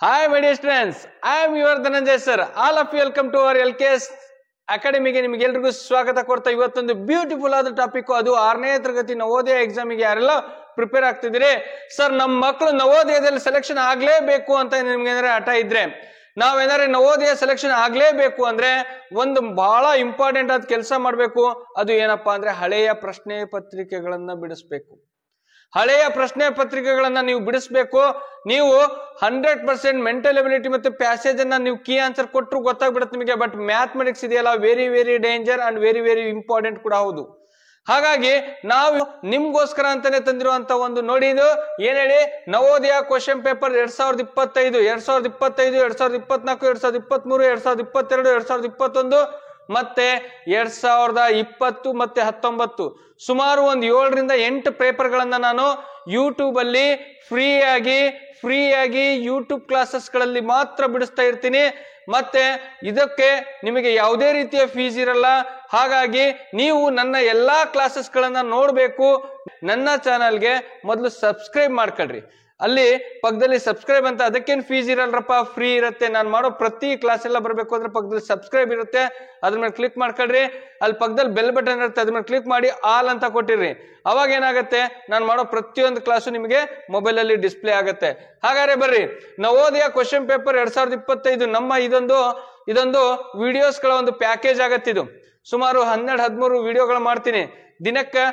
Hi, my dear students. I am your Dhananjay sir. All of you welcome to our LKS ಅಕಾಡೆಮಿಗೆ ನಿಮಗೆಲ್ಲರಿಗೂ ಸ್ವಾಗತ ಕೊಡ್ತಾ ಇವತ್ತೊಂದು beautiful ಆದ topic ಅದು 6ನೇ ತರಗತಿ ನವೋದಯ ಎಕ್ಸಾಮಿಗೆ ಯಾರೆಲ್ಲ ಪ್ರಿಪೇರ್ ಆಗ್ತಿದ್ದೀರಿ ಸರ್ ನಮ್ಮ ಮಕ್ಕಳು ನವೋದಯದಲ್ಲಿ ಸೆಲೆಕ್ಷನ್ ಆಗ್ಲೇಬೇಕು ಅಂತ ನಿಮ್ಗೆ ಏನಾದ್ರೆ ಹಠ ಇದ್ರೆ ನಾವೇನಾದ್ರೆ ನವೋದಯ ಸೆಲೆಕ್ಷನ್ ಆಗ್ಲೇಬೇಕು ಅಂದ್ರೆ ಒಂದು ಬಹಳ ಇಂಪಾರ್ಟೆಂಟ್ ಆದ ಕೆಲಸ ಮಾಡಬೇಕು. ಅದು ಏನಪ್ಪಾ ಅಂದ್ರೆ ಹಳೆಯ ಪ್ರಶ್ನೆ ಪತ್ರಿಕೆಗಳನ್ನ ಬಿಡಿಸ್ಬೇಕು. ಹಳೆಯ ಪ್ರಶ್ನೆ ಪತ್ರಿಕೆಗಳನ್ನ ನೀವು ಬಿಡಿಸ್ಬೇಕು. ನೀವು 100% ಮೆಂಟಲ್ ಎಬಿಲಿಟಿ ಮತ್ತೆ ಪ್ಯಾಸೇಜ್ ಅನ್ನ ನೀವು ಕೀ ಆನ್ಸರ್ ಕೊಟ್ಟರು ಗೊತ್ತಾಗ್ಬಿಡುತ್ತೆ ನಿಮಗೆ. ಬಟ್ ಮ್ಯಾಥಮೆಟಿಕ್ಸ್ ಇದೆಯಲ್ಲ very very danger and very very important ಕೂಡ ಹೌದು. ಹಾಗಾಗಿ ನಾವು ನಿಮ್ಗೋಸ್ಕರ ಅಂತಾನೆ ತಂದಿರುವಂತ ಒಂದು ನೋಡಿ, ಇದು ಏನ್ ಹೇಳಿ, ನವೋದಯ ಕ್ವಶನ್ ಪೇಪರ್ 2025, 2024, 2023, 2022, 2021 ಮತ್ತೆ 2020 ಮತ್ತೆ 19 ಸುಮಾರು ಒಂದು 7 ರಿಂದ 8 ಪೇಪರ್ ಗಳನ್ನ ನಾನು ಯೂಟ್ಯೂಬ್ ಅಲ್ಲಿ ಫ್ರೀ ಆಗಿ ಯೂಟ್ಯೂಬ್ ಕ್ಲಾಸಸ್ ಗಳಲ್ಲಿ ಮಾತ್ರ ಬಿಡಿಸ್ತಾ ಇರ್ತೀನಿ. ಮತ್ತೆ ಇದಕ್ಕೆ ನಿಮಗೆ ಯಾವುದೇ ರೀತಿಯ ಫೀಸ್ ಇರಲ್ಲ. ಹಾಗಾಗಿ ನೀವು ನನ್ನ ಎಲ್ಲಾ ಕ್ಲಾಸಸ್ ಗಳನ್ನ ನೋಡ್ಬೇಕು. ನನ್ನ ಚಾನಲ್ಗೆ ಮೊದಲು ಸಬ್ಸ್ಕ್ರೈಬ್ ಮಾಡ್ಕೊಳ್ರಿ. ಅಲ್ಲಿ ಪಕ್ಕದಲ್ಲಿ ಸಬ್ಸ್ಕ್ರೈಬ್ ಅಂತ, ಅದಕ್ಕೇನು ಫೀಸ್ ಇರಲ್ರಪ್ಪ, ಫ್ರೀ ಇರುತ್ತೆ. ನಾನು ಮಾಡೋ ಪ್ರತಿ ಕ್ಲಾಸ್ ಎಲ್ಲ ಬರಬೇಕು ಅಂದ್ರೆ ಪಕ್ಕದಲ್ಲಿ ಸಬ್ಸ್ಕ್ರೈಬ್ ಇರುತ್ತೆ, ಅದ್ರ ಮೇಲೆ ಕ್ಲಿಕ್ ಮಾಡ್ಕೊಳ್ರಿ. ಅಲ್ಲಿ ಪಕ್ಕದಲ್ಲಿ ಬೆಲ್ ಬಟನ್ ಇರುತ್ತೆ, ಅದ್ರ ಮೇಲೆ ಕ್ಲಿಕ್ ಮಾಡಿ ಆಲ್ ಅಂತ ಕೊಟ್ಟಿರ್ರಿ. ಅವಾಗ ಏನಾಗುತ್ತೆ, ನಾನು ಮಾಡೋ ಪ್ರತಿಯೊಂದು ಕ್ಲಾಸು ನಿಮಗೆ ಮೊಬೈಲ್ ಅಲ್ಲಿ ಡಿಸ್ಪ್ಲೇ ಆಗುತ್ತೆ. ಹಾಗಾದ್ರೆ ಬರ್ರಿ, ನವೋದಯ ಕ್ವಶನ್ ಪೇಪರ್ 2025 ನಮ್ಮ ಇದೊಂದು ವಿಡಿಯೋಸ್ಗಳ ಒಂದು ಪ್ಯಾಕೇಜ್ ಆಗತ್ತಿದು. ಸುಮಾರು 12-13 ವಿಡಿಯೋಗಳು ಮಾಡ್ತೀನಿ. ದಿನಕ್ಕೆ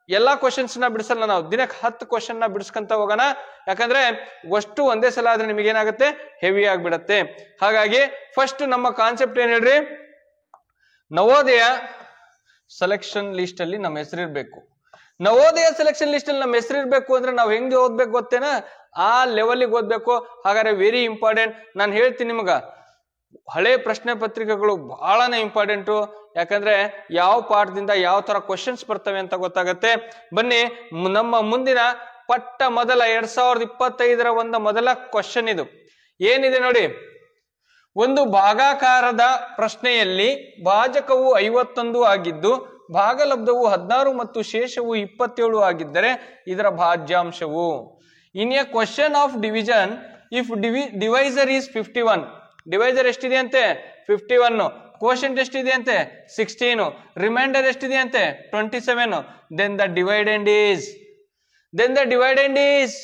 ಎಲ್ಲಾ ಕ್ವಶನ್ಸ್ ನ ಬಿಡಿಸಲ್ಲ, ನಾವು ದಿನಕ್ಕೆ 10 ಕ್ವಶನ್ ನ ಬಿಡಿಸ್ಕೊಂತ ಹೋಗೋಣ. ಯಾಕಂದ್ರೆ ಅಷ್ಟು ಒಂದೇ ಸಲ ಆದ್ರೆ ನಿಮಗೆ ಏನಾಗುತ್ತೆ, ಹೆವಿ ಆಗ್ಬಿಡತ್ತೆ. ಹಾಗಾಗಿ ಫಸ್ಟ್ ನಮ್ಮ ಕಾನ್ಸೆಪ್ಟ್ ಏನ್ ಹೇಳ್ರಿ, ನವೋದಯ ಸೆಲೆಕ್ಷನ್ ಲಿಸ್ಟ್ ಅಲ್ಲಿ ನಮ್ಮ ಹೆಸರಿರ್ಬೇಕು. ನವೋದಯ ಸೆಲೆಕ್ಷನ್ ಲಿಸ್ಟ್ ಅಲ್ಲಿ ನಮ್ಮ ಹೆಸರಿರ್ಬೇಕು ಅಂದ್ರೆ ನಾವು ಹೆಂಗೆ ಓದ್ಬೇಕು ಗೊತ್ತೇನಾ, ಆ ಲೆವೆಲ್ಗೆ ಓದ್ಬೇಕು. ಹಾಗಾದ್ರೆ ವೆರಿ ಇಂಪಾರ್ಟೆಂಟ್. ನಾನು ಹೇಳ್ತೀನಿ ನಿಮಗ, ಹಳೆ ಪ್ರಶ್ನೆ ಪತ್ರಿಕೆಗಳು ಬಹಳನೇ ಇಂಪಾರ್ಟೆಂಟು. ಯಾಕಂದ್ರೆ ಯಾವ ಪಾಠದಿಂದ ಯಾವ ತರ ಕ್ವಶನ್ಸ್ ಬರ್ತವೆ ಅಂತ ಗೊತ್ತಾಗತ್ತೆ. ಬನ್ನಿ, ನಮ್ಮ ಮುಂದಿನ ಮೊದಲ 2025 ಮೊದಲ ಕ್ವಶನ್ ಇದು ಏನಿದೆ ನೋಡಿ. ಒಂದು ಭಾಗಾಕಾರದ ಪ್ರಶ್ನೆಯಲ್ಲಿ ಭಾಜಕವು 51 ಆಗಿದ್ದು ಭಾಗಲಬ್ಧವು 16 ಮತ್ತು ಶೇಷವು 27 ಆಗಿದ್ದರೆ ಇದರ ಭಾಜ್ಯಾಂಶವು. In a question of division if divisor is 51, divisor ಎಷ್ಟಿದೆ ಅಂತೆ 51, ಕೋಶೆಂಟ್ ಎಷ್ಟಿದೆ ಅಂತೆ 16, ರಿಮೈಂಡರ್ ಎಷ್ಟಿದೆ ಅಂತೆ 27, then the dividend is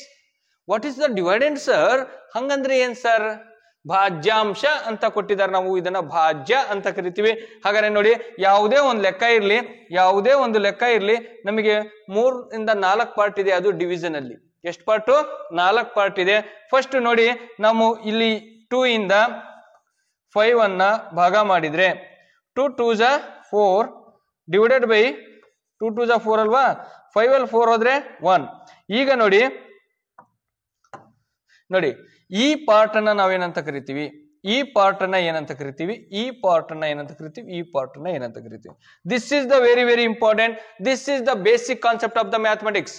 what is the dividend sir? ಹಂಗಂದ್ರೆ ಏನ್ ಸರ್? ಭಾಜ್ಯಾಂಶ ಅಂತ ಕೊಟ್ಟಿದ್ದಾರೆ. ನಾವು ಇದನ್ನ ಭಾಜ್ಯ ಅಂತ ಕರಿತೀವಿ. ಹಾಗಾದ್ರೆ ನೋಡಿ, ಯಾವುದೇ ಒಂದು ಲೆಕ್ಕ ಇರ್ಲಿ ನಮಗೆ 3 ರಿಂದ 4 ಪಾರ್ಟ್ ಇದೆ. ಅದು ಡಿವಿಷನ್ ಅಲ್ಲಿ ಎಷ್ಟು ಪಾರ್ಟು? 4 ಪಾರ್ಟ್ ಇದೆ. ಫಸ್ಟ್ ನೋಡಿ, ನಾವು ಇಲ್ಲಿ 2 ಇಂದ 5 ಅನ್ನ ಭಾಗ ಮಾಡಿದ್ರೆ 2 2s 4 ಡಿವೈಡೆಡ್ ಬೈ 2 2s 4 ಅಲ್ವಾ, 5 ಅಲ್ಲಿ 4 ಹೋದ್ರೆ 1. ಈಗ ನೋಡಿ ಈ ಪಾರ್ಟ್ ಅನ್ನ ನಾವೇನಂತ ಕರಿತೀವಿ, ಈ ಪಾರ್ಟ್ ಅನ್ನ ಏನಂತ ಕರಿತೀವಿ, this is the very very important. This is the basic concept of the mathematics.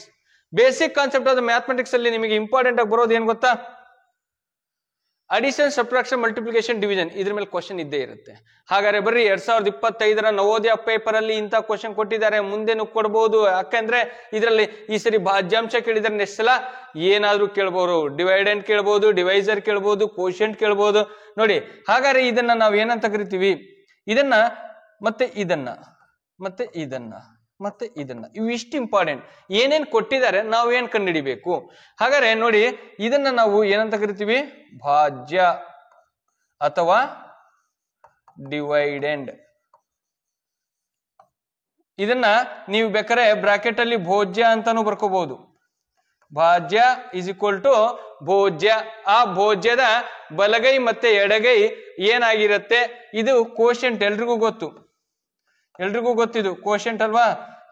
Basic concept of the mathematics ಅಲ್ಲಿ ನಿಮಗೆ ಇಂಪಾರ್ಟೆಂಟ್ ಆಗಿ ಬರೋದು ಏನ್ ಗೊತ್ತಾ? Addition, subtraction, multiplication, division. ಇದ್ರ ಮೇಲೆ ಕ್ವಶನ್ ಇದ್ದೇ ಇರುತ್ತೆ. ಹಾಗಾದ್ರೆ ಬರ್ರಿ, 2025 ನವೋದಯ ಪೇಪರ್ ಅಲ್ಲಿ ಇಂಥ ಕ್ವಶನ್ ಕೊಟ್ಟಿದ್ದಾರೆ, ಮುಂದೆನೂ ಕೊಡಬಹುದು. ಯಾಕಂದ್ರೆ ಇದರಲ್ಲಿ ಈ ಸರಿ ಭಾಜ್ಯಾಂಶ ಕೇಳಿದ್ರೆ ನೆಕ್ಸ್ಟ್ ಸಲ ಏನಾದ್ರೂ ಕೇಳ್ಬೋದು, ಡಿವೈಡೆಂಟ್ ಕೇಳ್ಬೋದು, ಡಿವೈಸರ್ ಕೇಳ್ಬೋದು, ಕೋಶೆಂಟ್ ಕೇಳ್ಬೋದು. ನೋಡಿ, ಹಾಗಾದ್ರೆ ಇದನ್ನ ನಾವು ಏನಂತ ಕರಿತೀವಿ, ಇದನ್ನ ಮತ್ತೆ ಇದನ್ನ ಇವು ಇಷ್ಟು ಇಂಪಾರ್ಟೆಂಟ್. ಏನೇನ್ ಕೊಟ್ಟಿದ್ದಾರೆ, ನಾವು ಏನ್ ಕಂಡುಹಿಡಿಬೇಕು. ಹಾಗಾದ್ರೆ ನೋಡಿ, ಇದನ್ನ ನಾವು ಏನಂತ ಕರಿತೀವಿ, ಭಾಜ್ಯ ಅಥವಾ ಡಿವೈಡೆಂಡ್. ಇದನ್ನ ನೀವು ಬೇಕಾದ್ರೆ ಬ್ರಾಕೆಟ್ ಅಲ್ಲಿ ಭೋಜ್ಯ ಅಂತಾನು ಬರ್ಕೋಬಹುದು. ಭಾಜ್ಯ ಇಸ್ ಈಕ್ವಲ್ ಟು ಭೋಜ್ಯ. ಆ ಭೋಜ್ಯದ ಬಲಗೈ ಮತ್ತೆ ಎಡಗೈ ಏನಾಗಿರುತ್ತೆ, ಇದು ಕೋಶೆಂಟ್. ಎಲ್ರಿಗೂ ಗೊತ್ತಿದು ಕೋಶೆಂಟ್ ಅಲ್ವಾ,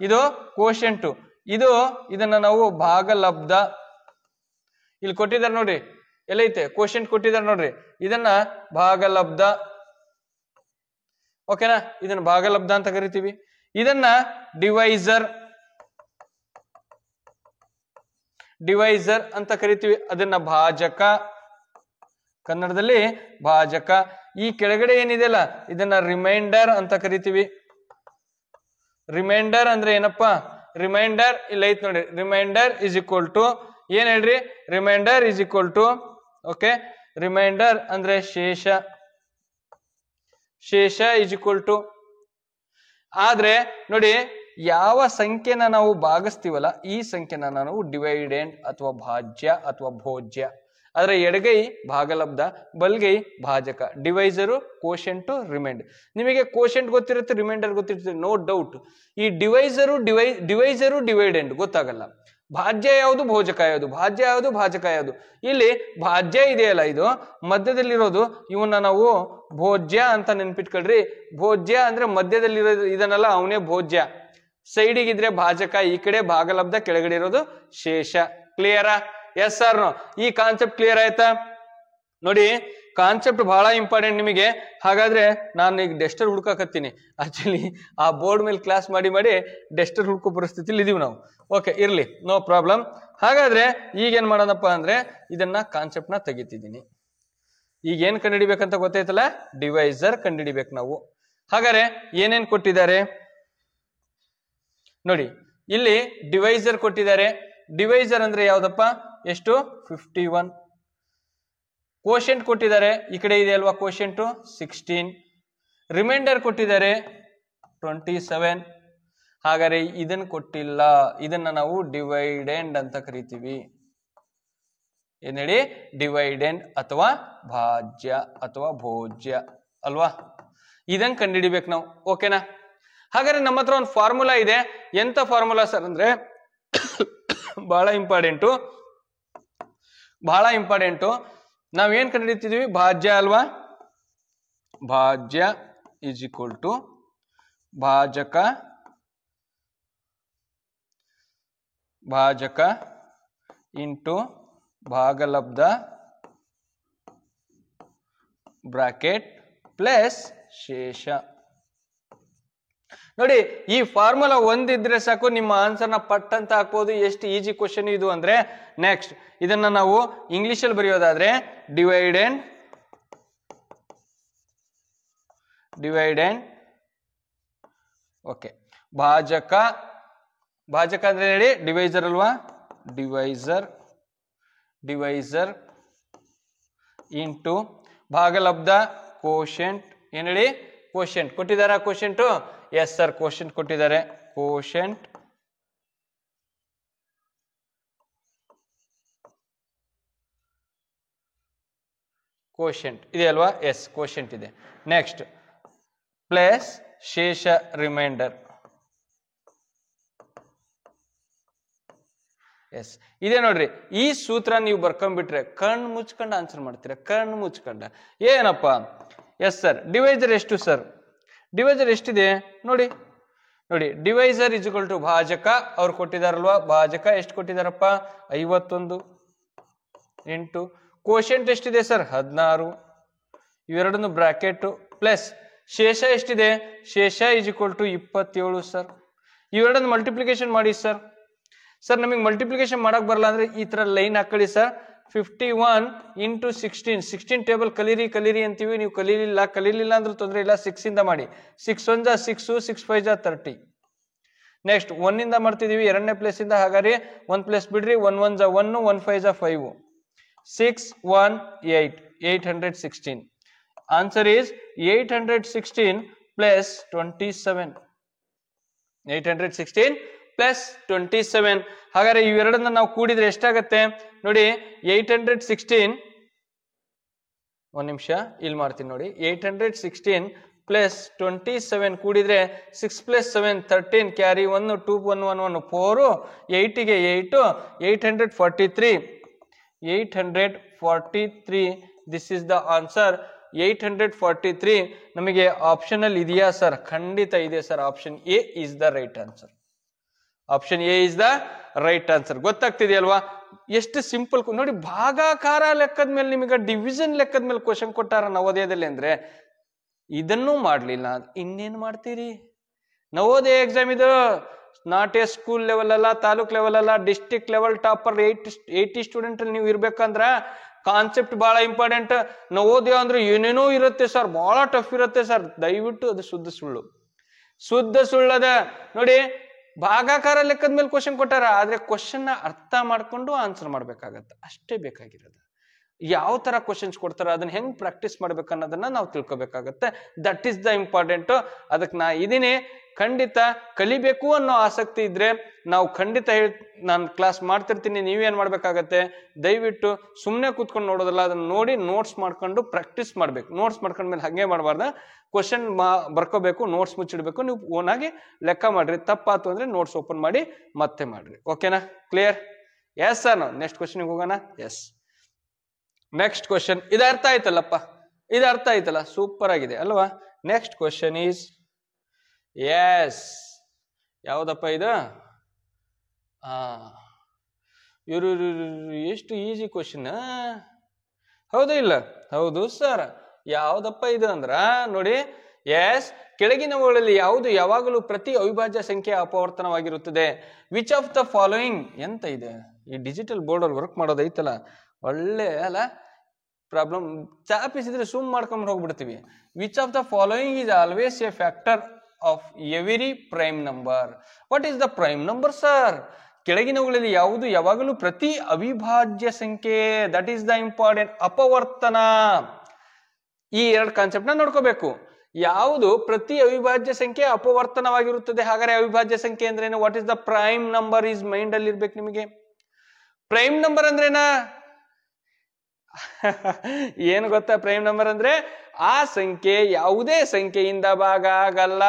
ಇದು ಕೋಶೆಂಟ್. ಇದನ್ನ ನಾವು ಭಾಗಲಬ್ಧ. ಇಲ್ಲಿ ಕೊಟ್ಟಿದ್ದಾರೆ ನೋಡ್ರಿ, ಎಲ್ಲೈತೆ ಕೋಶೆಂಟ್ ಕೊಟ್ಟಿದ್ದಾರೆ ನೋಡ್ರಿ, ಇದನ್ನ ಭಾಗಲಬ್ಧ. ಓಕೆನಾ, ಇದನ್ನ ಭಾಗಲಬ್ಧ ಅಂತ ಕರಿತೀವಿ. ಇದನ್ನ ಡಿವೈಸರ್ ಅಂತ ಕರಿತೀವಿ. ಅದನ್ನ ಭಾಜಕ, ಕನ್ನಡದಲ್ಲಿ ಭಾಜಕ. ಈ ಕೆಳಗಡೆ ಏನಿದೆಯಲ್ಲ ಇದನ್ನ ರಿಮೈಂಡರ್ ಅಂತ ಕರಿತೀವಿ. ರಿಮೈಂಡರ್ ಅಂದ್ರೆ ಏನಪ್ಪಾ, ರಿಮೈಂಡರ್ ಇಲ್ಲ ಐತ್ ನೋಡಿ, ರಿಮೈಂಡರ್ ಇಸ್ ಈಕ್ವಲ್ ಟು ಏನ್ ಹೇಳ್ರಿ, reminder is equal to okay. Reminder ಅಂದ್ರೆ ಶೇಷ, ಶೇಷ ಇಸ್ ಈಕ್ವಲ್ ಟು, ಆದ್ರೆ ನೋಡಿ ಯಾವ ಸಂಖ್ಯೆನ ನಾವು ಭಾಗಿಸ್ತೀವಲ್ಲ ಈ ಸಂಖ್ಯೆನ ನಾವು ಡಿವೈಡೆಂಡ್ ಅಥವಾ ಭಾಜ್ಯ ಅಥವಾ ಭೋಜ್ಯ. ಆದ್ರೆ ಎಡಗೈ ಭಾಗಲಬ್ಧ, ಬಲ್ಗೈ ಭಾಜಕ. ಡಿವೈಸರು, ಕೋಶೆಂಟು, ರಿಮೈಂಡರ್. ನಿಮಗೆ ಕೋಶೆಂಟ್ ಗೊತ್ತಿರುತ್ತೆ, ರಿಮೈಂಡರ್ ಗೊತ್ತಿರುತ್ತೆ, ನೋ ಡೌಟ್. ಈ ಡಿವೈಸರು ಡಿವೈಡೆಂಡ್ ಗೊತ್ತಾಗಲ್ಲ. ಭಾಜ್ಯ ಯಾವುದು, ಭೋಜಕ ಯಾವುದು, ಭಾಜ್ಯ ಯಾವುದು, ಭಾಜಕ ಯಾವುದು. ಇಲ್ಲಿ ಭಾಜ್ಯ ಇದೆಯಲ್ಲ ಇದು ಮಧ್ಯದಲ್ಲಿರೋದು, ಇವನ್ನ ನಾವು ಭೋಜ್ಯ ಅಂತ ನೆನ್ಪಿಟ್ಕೊಳ್ರಿ. ಭೋಜ್ಯ ಅಂದ್ರೆ ಮಧ್ಯದಲ್ಲಿರೋದು ಇದನ್ನೆಲ್ಲ ಅವನೇ ಭೋಜ್ಯ. ಸೈಡಿಗಿದ್ರೆ ಭಾಜಕ, ಈ ಕಡೆ ಭಾಗಲಬ್ಧ, ಕೆಳಗಡೆ ಇರೋದು ಶೇಷ. ಕ್ಲಿಯರಾ? Yes sir no? ಈ ಕಾನ್ಸೆಪ್ಟ್ ಕ್ಲಿಯರ್ ಆಯ್ತಾ? ನೋಡಿ ಕಾನ್ಸೆಪ್ಟ್ ಬಹಳ ಇಂಪಾರ್ಟೆಂಟ್ ನಿಮಗೆ. ಹಾಗಾದ್ರೆ ನಾನು ಈಗ ಡೆಸ್ಟರ್ ಹುಡ್ಕಕತ್ತೀನಿ. ಆಕ್ಚುಲಿ ಆ ಬೋರ್ಡ್ ಮೇಲೆ ಕ್ಲಾಸ್ ಮಾಡಿ ಡೆಸ್ಟರ್ ಹುಡ್ಕೋ ಪರಿಸ್ಥಿತಿಲಿ ಇದೀವಿ ನಾವು. ಓಕೆ, ಇರ್ಲಿ, ನೋ ಪ್ರಾಬ್ಲಮ್. ಹಾಗಾದ್ರೆ ಈಗೇನ್ ಮಾಡೋಣಪ್ಪ ಅಂದ್ರೆ ಇದನ್ನ ಕಾನ್ಸೆಪ್ಟ್ ನ ತೆಗಿತಿದ್ದೀನಿ. ಈಗ ಏನ್ ಕಂಡುಹಿಡಿಬೇಕಂತ ಗೊತ್ತಾಯ್ತಲ್ಲ, ಡಿವೈಸರ್ ಕಂಡುಹಿಡಿಬೇಕು ನಾವು. ಹಾಗಾದ್ರೆ ಏನೇನ್ ಕೊಟ್ಟಿದ್ದಾರೆ ನೋಡಿ. ಇಲ್ಲಿ ಡಿವೈಸರ್ ಕೊಟ್ಟಿದ್ದಾರೆ. ಡಿವೈಸರ್ ಅಂದ್ರೆ ಯಾವ್ದಪ್ಪ? ಎಷ್ಟು? 51. ಕೋಶೆಂಟ್ ಕೊಟ್ಟಿದ್ದಾರೆ, ಈ ಕಡೆ ಇದೆ ಅಲ್ವಾ ಕೋಶೆಂಟು, 16. ರಿಮೈಂಡರ್ ಕೊಟ್ಟಿದ್ದಾರೆ 27. ಹಾಗಾದ್ರೆ ಇದನ್ನ ಕೊಟ್ಟಿಲ್ಲ, ಇದನ್ನ ನಾವು ಡಿವೈಡೆಂಡ್ ಅಂತ ಕರಿತೀವಿ. ಏನ್ ಹೇಳಿ? ಡಿವೈಡೆಂಡ್ ಅಥವಾ ಭಾಜ್ಯ ಅಥವಾ ಭೋಜ್ಯ ಅಲ್ವಾ? ಇದನ್ನ ಕಂಡುಹಿಡಿಬೇಕು ನಾವು. ಓಕೆನಾ? ಹಾಗಾದ್ರೆ ನಮ್ಮ ಹತ್ರ ಒಂದು ಫಾರ್ಮುಲಾ ಇದೆ. ಎಂತ ಫಾರ್ಮುಲಾ ಸರ್ ಅಂದ್ರೆ ಬಹಳ ಇಂಪಾರ್ಟೆಂಟು, ಬಹಳ ಇಂಪಾರ್ಟೆಂಟು. ನಾವೇನ್ ಕಂಡುಹಿಡಿತಿದ್ವಿ? ಭಾಜ್ಯ ಅಲ್ವಾ? ಭಾಜ್ಯ ಇಸ್ ಈಕ್ವಲ್ ಟು ಭಾಜಕ, ಭಾಜಕ ಇಂಟು ಭಾಗಲಬ್ಧ ಬ್ರಾಕೆಟ್ ಪ್ಲಸ್ ಶೇಷ. ನೋಡಿ ಈ ಫಾರ್ಮುಲಾ ಒಂದಿದ್ರೆ ಸಾಕು, ನಿಮ್ಮ ಆನ್ಸರ್ನ ಪಟ್ ಅಂತ ಹಾಕ್ಬೋದು. ಎಷ್ಟು ಈಜಿ ಕ್ವಶನ್ ಇದು ಅಂದ್ರೆ. ನೆಕ್ಸ್ಟ್ ಇದನ್ನ ನಾವು ಇಂಗ್ಲಿಷ್ ಅಲ್ಲಿ ಬರೆಯೋದಾದ್ರೆ ಡಿವೈಡೆಂಡ್, ಡಿವೈಡೆಂಡ್ ಓಕೆ, ಭಾಜಕ, ಭಾಜಕ ಅಂದ್ರೆ ಹೇಳಿ ಡಿವೈಸರ್ ಅಲ್ವಾ? ಡಿವೈಸರ್, ಡಿವೈಸರ್ ಇಂಟು ಭಾಗಲಬ್ಧ ಕೋಶೆಂಟ್. ಏನ್ ಹೇಳಿ? ಕೋಶೆಂಟ್. ಕೊಟ್ಟಿದಾರ ಕೋಶೆಂಟು? ಎಸ್ ಸರ್, ಕೋಶೆಂಟ್ ಕೊಟ್ಟಿದ್ದಾರೆ. ಕೋಶೆಂಟ್ ಕೋಶೆಂಟ್ ಇದೆ ಅಲ್ವಾ? ಎಸ್, ಕೋಶೆಂಟ್ ಇದೆ. ನೆಕ್ಸ್ಟ್ ಪ್ಲಸ್ ಶೇಷ, ರಿಮೈಂಡರ್. ಎಸ್, ಇದೆ ನೋಡ್ರಿ. ಈ ಸೂತ್ರ ನೀವು ಬರ್ಕೊಂಡ್ಬಿಟ್ರೆ ಕಣ್ಣು ಮುಚ್ಕೊಂಡು ಆನ್ಸರ್ ಮಾಡ್ತೀರಾ, ಕಣ್ಣು ಮುಚ್ಕೊಂಡ. ಏನಪ್ಪ? ಎಸ್ ಸರ್, ಡಿವೈಸರ್ ಎಷ್ಟು ಸರ್? ಡಿವೈಸರ್ ಎಷ್ಟಿದೆ ನೋಡಿ. ನೋಡಿ ಡಿವೈಸರ್ ಇಸ್ ಈಕ್ವಲ್ ಟು ಭಾಜಕ, ಅವ್ರು ಕೊಟ್ಟಿದಾರಲ್ವಾ ಭಾಜಕ. ಎಷ್ಟು ಕೊಟ್ಟಿದಾರಪ್ಪ? 51 ಇಂಟು ಕೋಶೆಂಟ್ ಎಷ್ಟಿದೆ ಸರ್? 16. ಇವೆರಡನ್ನು ಬ್ರಾಕೆಟ್ ಪ್ಲಸ್ ಶೇಷ ಎಷ್ಟಿದೆ? ಶೇಷ ಇಸ್ ಈಕ್ವಲ್ ಟು 27 ಸರ್. ಇವೆರಡನ್ನು ಮಲ್ಟಿಪ್ಲಿಕೇಶನ್ ಮಾಡಿ ಸರ್. ಸರ್ ನಮಗೆ ಮಲ್ಟಿಪ್ಲಿಕೇಶನ್ ಮಾಡಕ್ ಬರಲ್ಲ ಅಂದ್ರೆ ಈ ತರ ಲೈನ್ ಹಾಕೊಳ್ಳಿ ಸರ್. 51 ಇಂಟು 16. 16 ಟೇಬಲ್ ಕಲೀರಿ ಅಂತೀವಿ. ನೀವು ಕಲೀಲಿಲ್ಲ ಅಂದ್ರೆ ತೊಂದರೆ ಇಲ್ಲ, 6 ಇಂದ ಮಾಡಿ. 6 1 ಜಾ 6, 6 5 ಜಾ 30. ನೆಕ್ಸ್ಟ್ 1 ಇಂದ ಮಾಡ್ತಿದೀವಿ, ಎರಡನೇ ಪ್ಲೇಸ್ ಇಂದ. ಹಾಗಾದ್ರೆ 1 ಪ್ಲೇಸ್ ಬಿಡ್ರಿ, 1 1 ಜಾ 1, 1 5 ಜಾ 5, 6 1 8, 816. Answer is 816 plus 27. 816 ಪ್ಲಸ್ 27. ಹಾಗಾದ್ರೆ ಇವೆರಡನ್ನ ನಾವು ಕೂಡಿದ್ರೆ ಎಷ್ಟಾಗತ್ತೆ ನೋಡಿ? 816, ಒಂದ್ ನಿಮಿಷ ಇಲ್ಲಿ ಮಾಡ್ತೀನಿ ನೋಡಿ. 816 ಪ್ಲಸ್ 27 ಕೂಡಿದ್ರೆ 6 ಪ್ಲಸ್ 7 13, ಕ್ಯಾರಿ 1 2 1 1 1 4, 8ಗೆ 8, 843. 843, ದಿಸ್ ಇಸ್ ದ ಆನ್ಸರ್. 843 ನಮಗೆ ಆಪ್ಷನ್ ಅಲ್ಲಿ ಇದೆಯಾ ಸರ್? ಖಂಡಿತ ಇದೆ sir. Option A is the right answer. Option A is the right answer. ಗೊತ್ತಾಗ್ತಿದೆಯಲ್ವಾ? ಎಷ್ಟು ಸಿಂಪಲ್ ನೋಡಿ. ಭಾಗಾಕಾರ ಲೆಕ್ಕದ ಮೇಲೆ ನಿಮಗೆ ಡಿವಿಷನ್ ಲೆಕ್ಕದ ಮೇಲೆ ಕ್ವಶನ್ ಕೊಟ್ಟಾರ ನವೋದಯದಲ್ಲಿ ಅಂದ್ರೆ ಇದನ್ನೂ ಮಾಡ್ಲಿಲ್ಲ, ಇನ್ನೇನ್ ಮಾಡ್ತೀರಿ? ನವೋದಯ ಎಕ್ಸಾಮ್ ಇದು ನಾಟ್ ಎ ಸ್ಕೂಲ್ ಲೆವೆಲ್ ಅಲ್ಲ, ತಾಲೂಕ್ ಲೆವೆಲ್ ಅಲ್ಲ, ಡಿಸ್ಟ್ರಿಕ್ಟ್ ಲೆವೆಲ್ ಟಾಪರ್ 80 ಸ್ಟೂಡೆಂಟ್ ಅಲ್ಲಿ ನೀವು ಇರ್ಬೇಕಂದ್ರ ಕಾನ್ಸೆಪ್ಟ್ ಬಹಳ ಇಂಪಾರ್ಟೆಂಟ್. ನವೋದಯ ಅಂದ್ರೆ ಏನೇನೋ ಇರುತ್ತೆ ಸರ್, ಬಹಳ ಟಫ್ ಇರುತ್ತೆ ಸರ್. ದಯವಿಟ್ಟು ಅದು ಶುದ್ಧ ಸುಳ್ಳು, ಶುದ್ಧ ಸುಳ್ಳದ. ನೋಡಿ ಭಾಗಾಕಾರ ಲೆಕ್ಕದ ಮೇಲೆ ಕ್ವಶನ್ ಕೊಟ್ಟಾರ, ಆದ್ರೆ ಕ್ವಶನ್ ನ ಅರ್ಥ ಮಾಡ್ಕೊಂಡು ಆನ್ಸರ್ ಮಾಡ್ಬೇಕಾಗತ್ತೆ, ಅಷ್ಟೇ ಬೇಕಾಗಿರೋದು. ಯಾವ ತರ ಕ್ವಶನ್ಸ್ ಕೊಡ್ತಾರೆ, ಅದನ್ನ ಹೆಂಗ್ ಪ್ರಾಕ್ಟೀಸ್ ಮಾಡ್ಬೇಕು ಅನ್ನೋದನ್ನ ನಾವು ತಿಳ್ಕೊಬೇಕಾಗತ್ತೆ. That is the important. ಅದಕ್ಕೆ ನಾ ಇದೀನಿ. ಖಂಡಿತ ಕಲಿಬೇಕು ಅನ್ನೋ ಆಸಕ್ತಿ ಇದ್ರೆ ನಾವು ಖಂಡಿತ ನಾನು ಕ್ಲಾಸ್ ಮಾಡ್ತಿರ್ತೀನಿ. ನೀವೇನ್ ಮಾಡ್ಬೇಕಾಗತ್ತೆ, ದಯವಿಟ್ಟು ಸುಮ್ಮನೆ ಕೂತ್ಕೊಂಡು ನೋಡೋದಲ್ಲ, ಅದನ್ನ ನೋಡಿ ನೋಟ್ಸ್ ಮಾಡ್ಕೊಂಡು ಪ್ರಾಕ್ಟೀಸ್ ಮಾಡ್ಬೇಕು. ನೋಟ್ಸ್ ಮಾಡ್ಕೊಂಡ್ಮೇಲೆ ಹಾಗೆ ಮಾಡಬಾರ್ದ, ಕ್ವಶನ್ ಬರ್ಕೋಬೇಕು, ನೋಟ್ಸ್ ಮುಚ್ಚಿಡ್ಬೇಕು. ನೀವು ಓನಾಗಿ ಲೆಕ್ಕ ಮಾಡ್ರಿ. ತಪ್ಪಾತು ಅಂದ್ರೆ ನೋಟ್ಸ್ ಓಪನ್ ಮಾಡಿ ಮತ್ತೆ ಮಾಡ್ರಿ. ಓಕೆನಾ? ಕ್ಲಿಯರ್? Yes sir. ನೆಕ್ಸ್ಟ್ ಕ್ವಶನ್ಗೆ ಹೋಗೋಣ. Yes, next question. ಇದು ಅರ್ಥ ಆಯ್ತಲ್ಲಪ್ಪ, ಇದು ಅರ್ಥ ಆಯ್ತಲ್ಲ, ಸೂಪರ್ ಆಗಿದೆ ಅಲ್ವಾ? ನೆಕ್ಸ್ಟ್ ಕ್ವಶನ್ ಈಸ್ ಎಸ್, ಯಾವ್ದಪ್ಪ ಇದು? ಇವರು ಎಷ್ಟು ಈಸಿ ಕ್ವಶನ್, ಹೌದು ಇಲ್ಲ? ಹೌದು ಸರ್. ಯಾವ್ದಪ್ಪ ಇದು ಅಂದ್ರ ನೋಡಿ, ಎಸ್, ಕೆಳಗಿನವುಗಳಲ್ಲಿ ಯಾವುದು ಯಾವಾಗಲೂ ಪ್ರತಿ ಅವಿಭಾಜ್ಯ ಸಂಖ್ಯೆ ಅಪವರ್ತನವಾಗಿರುತ್ತದೆ? Which of the following? ಎಂತ ಇದೆ ಈ ಡಿಜಿಟಲ್ ಬೋರ್ಡ್ ಅಲ್ಲಿ ವರ್ಕ್ ಮಾಡೋದೈತಲ್ಲ, ಒಳ್ಳೆ ಅಲ್ಲ ಪ್ರಾಬ್ಲಮ್. ಚಾಪಿಸಿದ್ರೆ ಸುಮ್ ಮಾಡ್ಕೊಂಡ್ ಹೋಗ್ಬಿಡ್ತೀವಿ. Which of the following is always a factor of every prime number? What is the prime number sir? ಕೆಳಗಿನವುಗಳಲ್ಲಿ ಯಾವುದು ಯಾವಾಗಲೂ ಪ್ರತಿ ಅವಿಭಾಜ್ಯ ಸಂಖ್ಯೆ? That is the important. ಅಪವರ್ತನ, ಈ ಎರಡು ಕಾನ್ಸೆಪ್ಟ್ ನ ನೋಡ್ಕೋಬೇಕು. ಯಾವುದು ಪ್ರತಿ ಅವಿಭಾಜ್ಯ ಸಂಖ್ಯೆ ಅಪವರ್ತನವಾಗಿರುತ್ತದೆ? ಹಾಗಾದ್ರೆ ಅವಿಭಾಜ್ಯ ಸಂಖ್ಯೆ ಅಂದ್ರೆ ಏನು? What is the prime number is mind ಅಲ್ಲಿ ಇರ್ಬೇಕು ನಿಮಗೆ. ಪ್ರೈಮ್ ನಂಬರ್ ಅಂದ್ರೇನಾ? ಏನು ಗೊತ್ತಾ? ಪ್ರೈಮ್ ನಂಬರ್ ಅಂದ್ರೆ ಆ ಸಂಖ್ಯೆ ಯಾವುದೇ ಸಂಖ್ಯೆಯಿಂದ ಭಾಗ ಆಗಲ್ಲ.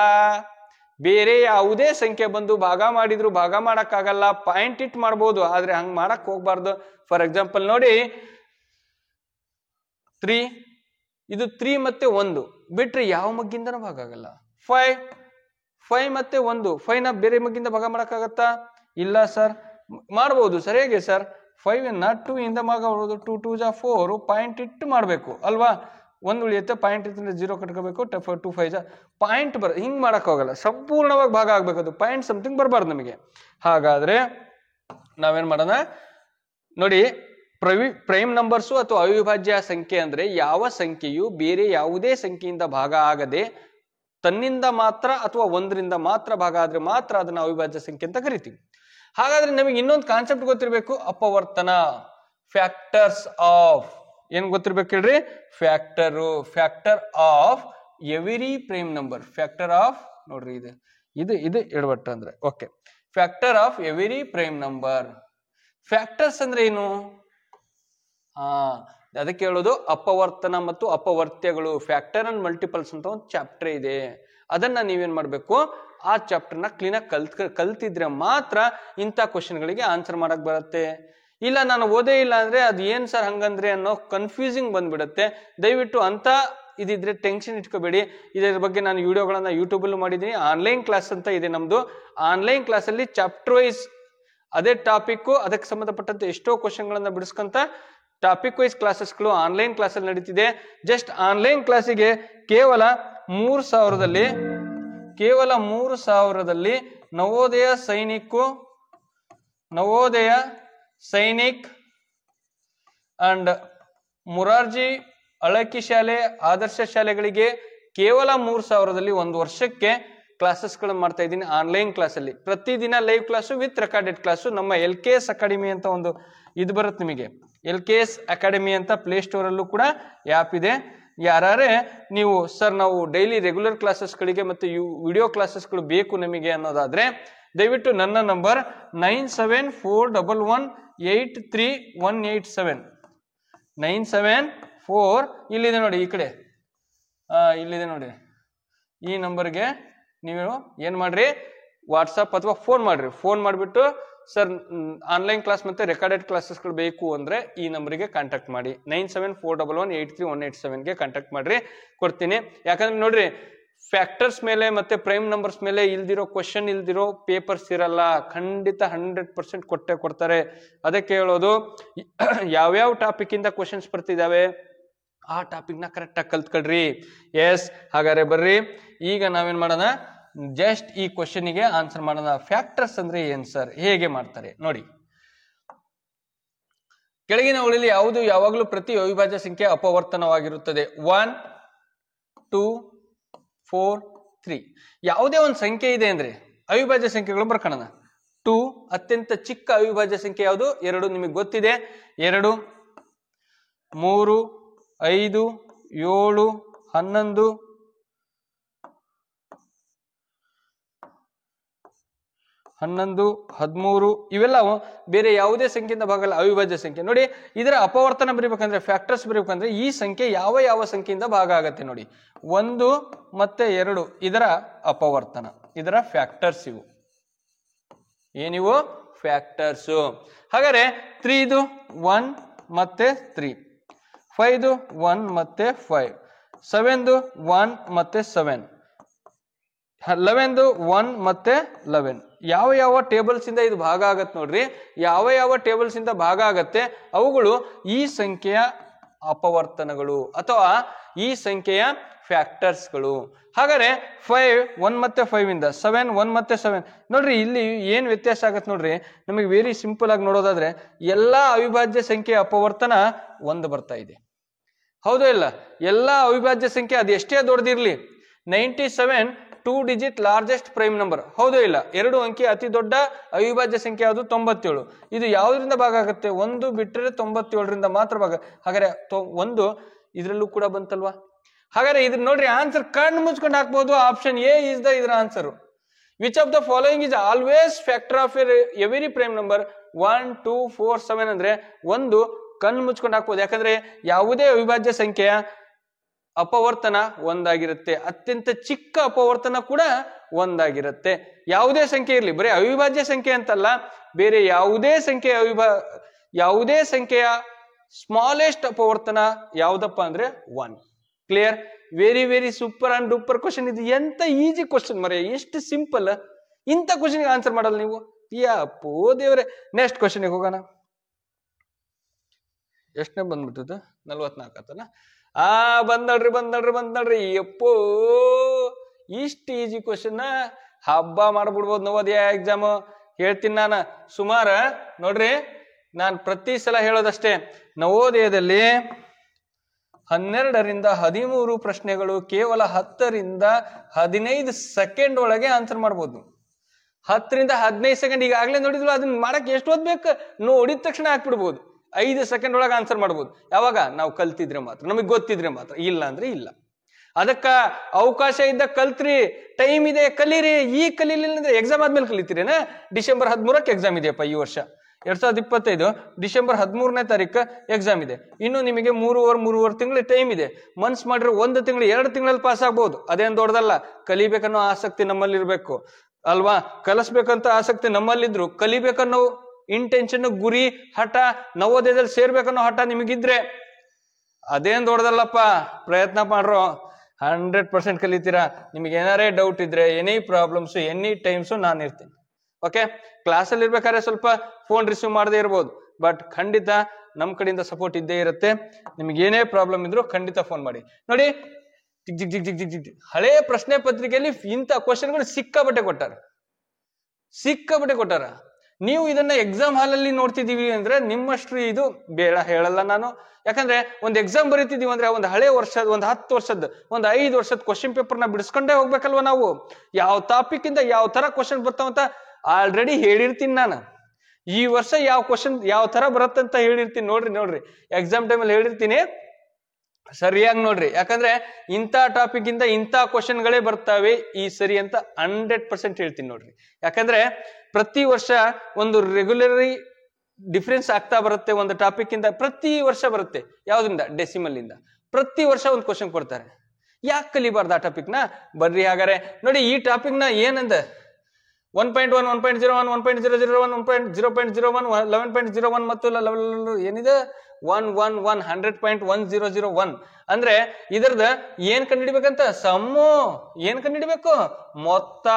ಬೇರೆ ಯಾವುದೇ ಸಂಖ್ಯೆ ಬಂದು ಭಾಗ ಮಾಡಿದ್ರು ಭಾಗ ಮಾಡಕ್ಕಾಗಲ್ಲ. ಪಾಯಿಂಟ್ ಇಟ್ ಮಾಡ್ಬೋದು, ಆದ್ರೆ ಹಂಗ್ ಮಾಡಕ್ ಹೋಗ್ಬಾರ್ದು. ಫಾರ್ ಎಕ್ಸಾಂಪಲ್ ನೋಡಿ, 3, ಇದು 3 ಮತ್ತೆ 1 ಬಿಟ್ರೆ ಯಾವ ಮಗ್ಗಿಂದನೂ ಭಾಗ ಆಗಲ್ಲ. 5 ಮತ್ತೆ 1, 5 ನ ಬೇರೆ ಮಗ್ಗಿಂದ ಭಾಗ ಮಾಡಕ್ಕಾಗತ್ತಾ? ಇಲ್ಲ ಸರ್. ಮಾಡ್ಬೋದು ಸರ್. ಹೇಗೆ ಸರ್? 5 ಅನ್ನ 2 ಇಂದ ಭಾಗ ಮಾಡೋದು. 2 2 4, ಪಾಯಿಂಟ್ ಇಟ್ಟು ಮಾಡ್ಬೇಕು ಅಲ್ವಾ? 1 ಉಳಿಯುತ್ತೆ, ಪಾಯಿಂಟ್ ಇತ್ತಂದ್ರೆ 0 ಕಟ್ಕೋಬೇಕು. 2 5 ಪಾಯಿಂಟ್ ಹಿಂಗ್ ಮಾಡಕ್ ಹೋಗಲ್ಲ. ಸಂಪೂರ್ಣವಾಗಿ ಭಾಗ ಆಗ್ಬೇಕು, ಅದು ಪಾಯಿಂಟ್ ಸಮಥಿಂಗ್ ಬರಬಾರ್ದು ನಮಗೆ. ಹಾಗಾದ್ರೆ ನಾವೇನ್ ಮಾಡೋಣ ನೋಡಿ, ಪ್ರೈಮ್ ನಂಬರ್ಸು ಅಥವಾ ಅವಿಭಾಜ್ಯ ಸಂಖ್ಯೆ ಅಂದ್ರೆ ಯಾವ ಸಂಖ್ಯೆಯು ಬೇರೆ ಯಾವುದೇ ಸಂಖ್ಯೆಯಿಂದ ಭಾಗ ಆಗದೆ ತನ್ನಿಂದ ಮಾತ್ರ ಅಥವಾ ಒಂದರಿಂದ ಮಾತ್ರ ಭಾಗ ಆದ್ರೆ ಮಾತ್ರ ಅದನ್ನ ಅವಿಭಾಜ್ಯ ಸಂಖ್ಯೆ ಅಂತ ಕರಿತೀವಿ. ಹಾಗಾದ್ರೆ ನಮಗೆ ಇನ್ನೊಂದು ಕಾನ್ಸೆಪ್ಟ್ ಗೊತ್ತಿರಬೇಕು, ಅಪವರ್ತನ. ಫ್ಯಾಕ್ಟರ್ಸ್ ಆಫ್, ಏನ್ ಗೊತ್ತಿರ್ಬೇಕು ಹೇಳ್ರಿ? Factor of every prime number. Factor of, ನೋಡ್ರಿ ಇದು ಎಡವಟ್ಟು ಅಂದ್ರೆ okay. Factor of every prime number. Factors ಅಂದ್ರೆ ಏನು? ಅದಕ್ಕೆ ಹೇಳೋದು ಅಪವರ್ತನ ಮತ್ತು ಅಪವರ್ತ್ಯಗಳು. ಫ್ಯಾಕ್ಟರ್ ಅಂಡ್ ಮಲ್ಟಿಪಲ್ಸ್ ಅಂತ ಒಂದು ಚಾಪ್ಟರ್ ಇದೆ. ಅದನ್ನ ನೀವೇನ್ ಮಾಡ್ಬೇಕು, ಆ ಚಾಪ್ಟರ್ನ ಕ್ಲೀನಾಗಿ ಕಲ್ತಿದ್ರೆ ಮಾತ್ರ ಇಂಥ ಕ್ವಶನ್ಗಳಿಗೆ ಆನ್ಸರ್ ಮಾಡಕ್ ಬರುತ್ತೆ. ಇಲ್ಲ ನಾನು ಓದೇ ಇಲ್ಲ ಅಂದ್ರೆ ಅದು ಏನ್ ಸರ್ ಹಂಗಂದ್ರೆ ಅನ್ನೋ ಕನ್ಫ್ಯೂಸಿಂಗ್ ಬಂದ್ಬಿಡುತ್ತೆ. ದಯವಿಟ್ಟು ಅಂತ ಇದಿದ್ರೆ ಟೆನ್ಷನ್ ಇಟ್ಕೋಬೇಡಿ. ಇದರ ಬಗ್ಗೆ ನಾನು ವಿಡಿಯೋಗಳನ್ನ ಯೂಟ್ಯೂಬ್ ಅಲ್ಲೂ ಮಾಡಿದೀನಿ. ಆನ್ಲೈನ್ ಕ್ಲಾಸ್ ಅಂತ ಇದೆ ನಮ್ದು. ಆನ್ಲೈನ್ ಕ್ಲಾಸ್ ಅಲ್ಲಿ ಚಾಪ್ಟರ್ ವೈಸ್ ಅದೇ ಟಾಪಿಕ್, ಅದಕ್ಕೆ ಸಂಬಂಧಪಟ್ಟಂತೆ ಎಷ್ಟೋ ಕ್ವಶನ್ಗಳನ್ನ ಬಿಡಿಸ್ಕೊಂತ ಟಾಪಿಕ್ ವೈಸ್ ಕ್ಲಾಸಸ್ಗಳು ಆನ್ಲೈನ್ ಕ್ಲಾಸಲ್ಲಿ ನಡೀತಿದೆ. ಜಸ್ಟ್ ಆನ್ಲೈನ್ ಕ್ಲಾಸಿಗೆ ಕೇವಲ 3,000ದಲ್ಲಿ ನವೋದಯ ಸೈನಿಕ್ ಅಂಡ್ ಮುರಾರ್ಜಿ ಅಳಕಿ ಶಾಲೆ ಆದರ್ಶ ಶಾಲೆಗಳಿಗೆ ಕೇವಲ 3,000ದಲ್ಲಿ ಒಂದು ವರ್ಷಕ್ಕೆ ಕ್ಲಾಸಸ್ಗಳನ್ನು ಮಾಡ್ತಾ ಇದ್ದೀನಿ ಆನ್ಲೈನ್ ಕ್ಲಾಸಲ್ಲಿ. ಪ್ರತಿದಿನ live class with recorded class. ನಮ್ಮ LKS ಅಕಾಡೆಮಿ ಅಂತ ಒಂದು ಇದು ಬರುತ್ತೆ ನಿಮಗೆ, LKS ಅಕಾಡೆಮಿ ಅಂತ ಪ್ಲೇ ಸ್ಟೋರ್ ಅಲ್ಲೂ ಕೂಡ ಆ್ಯಪ್ ಇದೆ. ಯಾರೇ ನೀವು ಸರ್ ನಾವು ಡೈಲಿ ರೆಗ್ಯುಲರ್ ಕ್ಲಾಸಸ್ಗಳಿಗೆ ಮತ್ತೆ ವಿಡಿಯೋ ಕ್ಲಾಸಸ್ಗಳು ಬೇಕು ನಮಗೆ ಅನ್ನೋದಾದ್ರೆ ದಯವಿಟ್ಟು ನನ್ನ ನಂಬರ್ 9741183187 974 ಇಲ್ಲಿದೆ ನೋಡಿ, ಈ ಕಡೆ ಇಲ್ಲಿದೆ ನೋಡಿ. ಈ ನಂಬರ್ಗೆ ನೀವು ಏನ್ ಮಾಡ್ರಿ, ವಾಟ್ಸಪ್ ಅಥವಾ ಫೋನ್ ಮಾಡ್ರಿ. ಫೋನ್ ಮಾಡಿಬಿಟ್ಟು ಸರ್ ಆನ್ಲೈನ್ ಕ್ಲಾಸ್ ಮತ್ತೆ ರೆಕಾರ್ಡೆಡ್ ಕ್ಲಾಸಸ್ಗಳು ಬೇಕು ಅಂದ್ರೆ ಈ ನಂಬರ್ಗೆ ಕಾಂಟ್ಯಾಕ್ಟ್ ಮಾಡಿ. 9741183187ಗೆ ಕಾಂಟ್ಯಾಕ್ಟ್ ಮಾಡ್ರಿ, ಕೊಡ್ತೀನಿ. ಯಾಕಂದ್ರೆ ನೋಡ್ರಿ, ಫ್ಯಾಕ್ಟರ್ಸ್ ಮೇಲೆ ಮತ್ತೆ ಪ್ರೈಮ್ ನಂಬರ್ಸ್ ಮೇಲೆ ಇಲ್ದಿರೋ ಕ್ವಶನ್ ಇಲ್ದಿರೋ ಪೇಪರ್ಸ್ ಇರಲ್ಲ. ಖಂಡಿತ 100% ಕೊಟ್ಟೆ ಕೊಡ್ತಾರೆ. ಅದಕ್ಕೆ ಹೇಳೋದು, ಯಾವ್ಯಾವ ಟಾಪಿಕ್ ಇಂದ ಕ್ವಶನ್ಸ್ ಬರ್ತಿದಾವೆ ಆ ಟಾಪಿಕ್ ನ ಕರೆಕ್ಟ್ ಆಗಿ ಕಲ್ತ್ಕೊಳ್ರಿ. ಎಸ್, ಹಾಗಾದ್ರೆ ಬರ್ರಿ ಈಗ ನಾವೇನ್ ಮಾಡೋಣ, ಜಸ್ಟ್ ಈ ಕ್ವಶನ್ಗೆ ಆನ್ಸರ್ ಮಾಡೋಣ. ಫ್ಯಾಕ್ಟರ್ಸ್ ಅಂದ್ರೆ ಏನ್ ಸರ್, ಹೇಗೆ ಮಾಡ್ತಾರೆ ನೋಡಿ. ಕೆಳಗಿನವುಗಳಲ್ಲಿ ಯಾವುದು ಯಾವಾಗಲೂ ಪ್ರತಿ ಅವಿಭಾಜ್ಯ ಸಂಖ್ಯೆ ಅಪವರ್ತನವಾಗಿರುತ್ತದೆ? 1 2 4 3. ಯಾವುದೇ ಒಂದು ಸಂಖ್ಯೆ ಇದೆ ಅಂದ್ರೆ ಅವಿಭಾಜ್ಯ ಸಂಖ್ಯೆಗಳು ಬರ್ಕೊಳ್ಳೋಣ. 2 ಅತ್ಯಂತ ಚಿಕ್ಕ ಅವಿಭಾಜ್ಯ ಸಂಖ್ಯೆ ಯಾವುದು? 2 ನಿಮಗೆ ಗೊತ್ತಿದೆ. 2 3 5 7 11 11 13 ಇವೆಲ್ಲ ಬೇರೆ ಯಾವುದೇ ಸಂಖ್ಯೆಯಿಂದ ಭಾಗಲ್ಲ, ಅವಿಭಾಜ್ಯ ಸಂಖ್ಯೆ. ನೋಡಿ ಇದರ ಅಪವರ್ತನ ಬರೀಬೇಕಂದ್ರೆ, ಫ್ಯಾಕ್ಟರ್ಸ್ ಬರೀಬೇಕಂದ್ರೆ ಈ ಸಂಖ್ಯೆ ಯಾವ ಯಾವ ಸಂಖ್ಯೆಯಿಂದ ಭಾಗ ಆಗತ್ತೆ ನೋಡಿ. 1 ಮತ್ತೆ 2 ಇದರ ಅಪವರ್ತನ, ಇದರ ಫ್ಯಾಕ್ಟರ್ಸ್ ಇವು. ಏನಿವು? ಫ್ಯಾಕ್ಟರ್ಸ್. ಹಾಗಾದ್ರೆ 3 1 ಮತ್ತೆ 3, 5 1 ಮತ್ತೆ 5, 7 1 ಮತ್ತೆ 7, 11 1 ಮತ್ತೆ 11. ಯಾವ ಯಾವ ಟೇಬಲ್ಸ್ ಇಂದ ಇದು ಭಾಗ ಆಗತ್ತೆ ನೋಡ್ರಿ. ಯಾವ ಯಾವ ಟೇಬಲ್ಸ್ ಇಂದ ಭಾಗ ಆಗತ್ತೆ ಅವುಗಳು ಈ ಸಂಖ್ಯೆಯ ಅಪವರ್ತನಗಳು ಅಥವಾ ಈ ಸಂಖ್ಯೆಯ ಫ್ಯಾಕ್ಟರ್ಸ್ಗಳು. ಹಾಗಾದ್ರೆ 5 1 ಮತ್ತೆ 5 ಇಂದ 7 1 ಮತ್ತೆ 7 ನೋಡ್ರಿ. ಇಲ್ಲಿ ಏನ್ ವ್ಯತ್ಯಾಸ ಆಗತ್ತೆ ನೋಡ್ರಿ. ನಮಗೆ ವೆರಿ ಸಿಂಪಲ್ ಆಗಿ ನೋಡೋದಾದ್ರೆ ಎಲ್ಲಾ ಅವಿಭಾಜ್ಯ ಸಂಖ್ಯೆಯ ಅಪವರ್ತನ 1 ಬರ್ತಾ ಇದೆ. ಹೌದೋ ಇಲ್ಲ? ಎಲ್ಲಾ ಅವಿಭಾಜ್ಯ ಸಂಖ್ಯೆ ಅದು ಎಷ್ಟೇ ದೊಡ್ಡದಿರ್ಲಿ, 97 2 ಡಿಜಿಟ್ ಲಾರ್ಜೆಸ್ಟ್ ಪ್ರೈಮ್ ನಂಬರ್. ಹೌದೋ ಇಲ್ಲ? 2 ಅಂಕಿ ಅತಿ ದೊಡ್ಡ ಅವಿಭಾಜ್ಯ ಸಂಖ್ಯೆ ಯಾವುದು? 97. ಇದು ಯಾವುದರಿಂದ ಭಾಗ ಆಗುತ್ತೆ? 1 ಬಿಟ್ಟರೆ 97ರಿಂದ ಮಾತ್ರ ಭಾಗ. ಹಾಗಾದ್ರೆ 1 ಇದ್ರಲ್ಲೂ ಕೂಡ ಬಂತಲ್ವಾ? ಹಾಗಾದ್ರೆ ಇದ್ರ ನೋಡ್ರಿ ಆನ್ಸರ್ ಕಣ್ಣು ಮುಚ್ಕೊಂಡು ಹಾಕ್ಬಹುದು. ಆಪ್ಷನ್ ಎ ಇಸ್ ದ ಇದರ answer. Which of the following is always factor of every prime number 1 2 4 7 ಅಂದ್ರೆ 1 ಕಣ್ಣು ಮುಚ್ಕೊಂಡು ಹಾಕ್ಬೋದು. ಯಾಕಂದ್ರೆ ಯಾವುದೇ ಅವಿಭಾಜ್ಯ ಸಂಖ್ಯೆಯ ಅಪವರ್ತನ 1 ಆಗಿರುತ್ತೆ. ಅತ್ಯಂತ ಚಿಕ್ಕ ಅಪವರ್ತನ ಕೂಡ 1 ಆಗಿರುತ್ತೆ. ಯಾವುದೇ ಸಂಖ್ಯೆ ಇರಲಿ, ಬರೀ ಅವಿಭಾಜ್ಯ ಸಂಖ್ಯೆ ಅಂತಲ್ಲ, ಬೇರೆ ಯಾವುದೇ ಸಂಖ್ಯೆಯ ಸ್ಮಾಲೆಸ್ಟ್ ಅಪವರ್ತನ ಯಾವುದಪ್ಪ ಅಂದ್ರೆ 1. Clear? Very very super and duper question ಇದು. ಎಂತ ಈಜಿ ಕ್ವಶನ್ ಮರೆ, ಎಷ್ಟು ಸಿಂಪಲ್. ಇಂಥ ಕ್ವಶನ್ಗೆ ಆನ್ಸರ್ ಮಾಡಲ್ಲ ನೀವು? ಯಪ್ಪೋ ದೇವ್ರೆ. ನೆಕ್ಸ್ಟ್ ಕ್ವಶನ್ಗೆ ಹೋಗೋಣ. ಎಷ್ಟನೇ ಬಂದ್ಬಿಟ್ಟದ? 44 ಆತನ. ಬಂದಳ್ರಿ. ಯಪ್ಪೋ, ಇಷ್ಟು ಈಜಿ ಕ್ವಶನ್ ಹಬ್ಬ ಮಾಡ್ಬಿಡ್ಬೋದು ನವೋದಯ ಎಕ್ಸಾಮ್. ಹೇಳ್ತೀನಿ ನಾನು ಸುಮಾರ. ನೋಡ್ರಿ, ನಾನು ಪ್ರತಿ ಸಲ ಹೇಳೋದಷ್ಟೇ, ನವೋದಯದಲ್ಲಿ 12 ರಿಂದ 13 ಪ್ರಶ್ನೆಗಳು ಕೇವಲ 10 ರಿಂದ 15 ಸೆಕೆಂಡ್ ಒಳಗೆ ಆನ್ಸರ್ ಮಾಡ್ಬೋದು. 10 ರಿಂದ 15 ಸೆಕೆಂಡ್. ಈಗಾಗಲೇ ನೋಡಿದ್ವಿ, ಅದನ್ನ ಮಾಡಕ್ಕೆ ಎಷ್ಟು ಓದ್ಬೇಕು? ನೋಡಿದ ತಕ್ಷಣ ಹಾಕ್ಬಿಡ್ಬೋದು. 5 ಸೆಕೆಂಡ್ ಒಳಗೆ ಆನ್ಸರ್ ಮಾಡ್ಬೋದು. ಯಾವಾಗ? ನಾವು ಕಲ್ತಿದ್ರೆ ಮಾತ್ರ, ನಮಗೆ ಗೊತ್ತಿದ್ರೆ ಮಾತ್ರ. ಇಲ್ಲ ಅಂದ್ರೆ ಇಲ್ಲ. ಅದಕ್ಕ ಅವಕಾಶ ಇದ್ದ ಕಲ್ತ್ರಿ, ಟೈಮ್ ಇದೆ, ಕಲೀರಿ. ಈ ಕಲೀಲಿಲ್ಲ ಅಂದ್ರೆ ಎಕ್ಸಾಮ್ ಆದ್ಮೇಲೆ ಕಲಿತೀರೇನ? ಡಿಸೆಂಬರ್ 13ಕ್ಕೆ ಎಕ್ಸಾಮ್ ಇದೆಯಪ್ಪ ಈ ವರ್ಷ. 2025 ಡಿಸೆಂಬರ್ 13ನೇ ತಾರೀಕು ಎಕ್ಸಾಮ್ ಇದೆ. ಇನ್ನು ನಿಮಗೆ 3 ತಿಂಗಳು ಟೈಮ್ ಇದೆ. ಮನ್ಸ್ ಮಾಡಿದ್ರೆ 1 ತಿಂಗಳು 2 ತಿಂಗಳಲ್ಲಿ ಪಾಸ್ ಆಗ್ಬಹುದು. ಅದೇನ್ ದೊಡ್ಡದಲ್ಲ. ಕಲಿಬೇಕನ್ನೋ ಆಸಕ್ತಿ ನಮ್ಮಲ್ಲಿ ಇರ್ಬೇಕು ಅಲ್ವಾ? ಕಲಿಸ್ಬೇಕಂತ ಆಸಕ್ತಿ ನಮ್ಮಲ್ಲಿದ್ರು, ಕಲಿಬೇಕನ್ನೋ ಇಂಟೆನ್ಷನ್, ಗುರಿ, ಹಠ, ನವೋದಯದಲ್ಲಿ ಸೇರ್ಬೇಕನ್ನೋ ಹಠ ನಿಮಗಿದ್ರೆ ಅದೇನ್ ದೊಡ್ಡದಲ್ಲಪ್ಪ. ಪ್ರಯತ್ನ ಮಾಡ್ರೋ, 100% ಕಲಿತೀರಾ. ನಿಮ್ಗೆ ಏನಾರೇ ಡೌಟ್ ಇದ್ರೆ, ಎನಿ ಪ್ರಾಬ್ಲಮ್ಸ್, ಎನಿ ಟೈಮ್ಸು ನಾನು ಇರ್ತೀನಿ. ಓಕೆ? ಕ್ಲಾಸಲ್ಲಿ ಇರ್ಬೇಕಾದ್ರೆ ಸ್ವಲ್ಪ ಫೋನ್ ರಿಸೀವ್ ಮಾಡದೇ ಇರ್ಬೋದು, ಬಟ್ ಖಂಡಿತ ನಮ್ ಕಡೆಯಿಂದ ಸಪೋರ್ಟ್ ಇದ್ದೇ ಇರುತ್ತೆ. ನಿಮ್ಗೆ ಏನೇ ಪ್ರಾಬ್ಲಮ್ ಇದ್ರು ಖಂಡಿತ ಫೋನ್ ಮಾಡಿ. ನೋಡಿ, ಹಳೆ ಪ್ರಶ್ನೆ ಪತ್ರಿಕೆಯಲ್ಲಿ ಇಂಥ ಕ್ವಶನ್ಗಳು ಸಿಕ್ಕಾಬಟ್ಟೆ ಕೊಟ್ಟಾರ. ನೀವು ಇದನ್ನ ಎಕ್ಸಾಮ್ ಹಾಲಲ್ಲಿ ನೋಡ್ತಿದೀವಿ ಅಂದ್ರೆ ನಿಮ್ಮಷ್ಟು ಇದು ಬೇಡ ಹೇಳಲ್ಲ ನಾನು. ಯಾಕಂದ್ರೆ ಒಂದು ಎಕ್ಸಾಮ್ ಬರೀತಿದೀವಿ ಅಂದ್ರೆ ಒಂದು ಹಳೆ ವರ್ಷದ, ಒಂದು 10 ವರ್ಷದ, ಒಂದು 5 ವರ್ಷದ ಕ್ವಶನ್ ಪೇಪರ್ನ ಬಿಡಿಸ್ಕೊಂಡೇ ಹೋಗ್ಬೇಕಲ್ವ ನಾವು. ಯಾವ ಟಾಪಿಕ್ ಇಂದ ಯಾವ ತರ ಕ್ವಶನ್ ಬರ್ತಾವಂತ ಆಲ್ರೆಡಿ ಹೇಳಿರ್ತೀನಿ ನಾನು. ಈ ವರ್ಷ ಯಾವ ಕ್ವಶನ್ ಯಾವ ತರ ಬರುತ್ತಂತ ಹೇಳಿರ್ತೀನಿ. ನೋಡ್ರಿ ಎಕ್ಸಾಮ್ ಟೈಮಲ್ಲಿ ಹೇಳಿರ್ತೀನಿ, ಸರಿಯಾಗಿ ನೋಡ್ರಿ. ಯಾಕಂದ್ರೆ ಇಂಥ ಟಾಪಿಕ್ ಇಂದ ಇಂಥ ಕ್ವಶನ್ಗಳೇ ಬರ್ತಾವೆ ಈ ಸರಿ ಅಂತ 100% ಹೇಳ್ತೀನಿ ನೋಡ್ರಿ. ಯಾಕಂದ್ರೆ ಪ್ರತಿ ವರ್ಷ ಒಂದು ರೆಗ್ಯುಲರಿ ಡಿಫ್ರೆನ್ಸ್ ಆಗ್ತಾ ಬರುತ್ತೆ. ಒಂದು ಟಾಪಿಕ್ ಇಂದ ಪ್ರತಿ ವರ್ಷ ಬರುತ್ತೆ. ಯಾವ್ದ್ರಿಂದ? ಡೆಸಿಮಲ್ ಇಂದ. ಪ್ರತಿ ವರ್ಷ ಒಂದು ಕ್ವಶನ್ ಕೊಡ್ತಾರೆ. ಯಾಕೆ ಕಲಿಬಾರ್ದು ಆ ಟಾಪಿಕ್ ನ? ಬರ್ರಿ ಹಾಗಾರೆ ನೋಡಿ, ಈ ಟಾಪಿಕ್ ನ ಏನಂದ 1.1 1.01 1.001 0.01 11.01 ಮತ್ತು ಏನಿದೆ 111 100.1001 ಅಂದ್ರೆ ಇದರದ ಏನ್ ಕಂಡುಹಿಡಿಬೇಕಂತ? ಸಮ್ಮು. ಏನ್ ಕಂಡುಹಿಡಿಬೇಕು? ಮೊತ್ತ.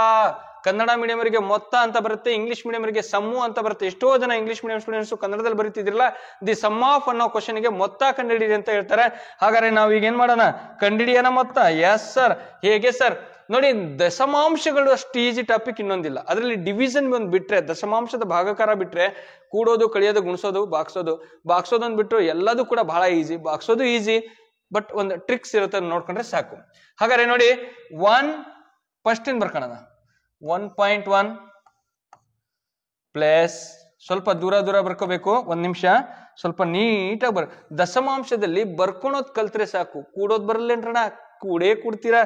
ಕನ್ನಡ ಮೀಡಿಯಂ ಅವರಿಗೆ ಮೊತ್ತ ಅಂತ ಬರುತ್ತೆ, ಇಂಗ್ಲಿಷ್ ಮೀಡಿಯಂ ಅವರಿಗೆ ಸಮ್ಮು ಅಂತ ಬರುತ್ತೆ. ಎಷ್ಟೋ ಜನ ಇಂಗ್ಲಿಷ್ ಮೀಡಿಯಂ ಸ್ಟೂಡೆಂಟ್ಸ್ ಕನ್ನಡದಲ್ಲಿ ಬರೀತಿದ್ರಲ್ಲ, ದಿ ಸಮ್ ಆಫ್ ಅನ್ನೋ ಕ್ವಶನ್ ಗೆ ಮೊತ್ತ ಕಂಡುಹಿಡಿಯಿರಿ ಅಂತ ಹೇಳ್ತಾರೆ. ಹಾಗಾದ್ರೆ ನಾವು ಈಗ ಏನ್ ಮಾಡೋಣ? ಕಂಡುಹಿಡಿಯೋಣ ಮೊತ್ತ. Yes sir. ಹೇಗೆ ಸರ್? ನೋಡಿ, ದಶಮಾಂಶಗಳು ಅಷ್ಟು ಈಜಿ ಟಾಪಿಕ್ ಇನ್ನೊಂದಿಲ್ಲ. ಅದರಲ್ಲಿ ಡಿವಿಷನ್ ಒಂದು ಬಿಟ್ರೆ, ದಶಮಾಂಶದ ಭಾಗಕಾರ ಬಿಟ್ರೆ, ಕೂಡೋದು, ಕಳಿಯೋದು, ಗುಣಿಸೋದು, ಬಾಕ್ಸೋದು ಒಂದು ಬಿಟ್ರು ಎಲ್ಲದೂ ಕೂಡ ಬಹಳ ಈಜಿ. ಬಾಕ್ಸೋದು ಈಜಿ, ಬಟ್ ಒಂದು ಟ್ರಿಕ್ಸ್ ಇರುತ್ತೆ, ನೋಡ್ಕೊಂಡ್ರೆ ಸಾಕು. ಹಾಗಾದ್ರೆ ನೋಡಿ, 1 ಫಸ್ಟ್ ಇನ್ ಬರ್ಕೋಣ. 1.1 ಪ್ಲಸ್ ಸ್ವಲ್ಪ ದೂರ ಬರ್ಕೋಬೇಕು, 1 ನಿಮಿಷ. ಸ್ವಲ್ಪ ನೀಟಾಗಿ ದಶಮಾಂಶದಲ್ಲಿ ಬರ್ಕೊಳೋದ್ ಕಲ್ತ್ರೆ ಸಾಕು, ಕೂಡೋದ್ ಬರಲ್ಲೇನ್ರಣ, ಕೂಡ್ತೀರಾ,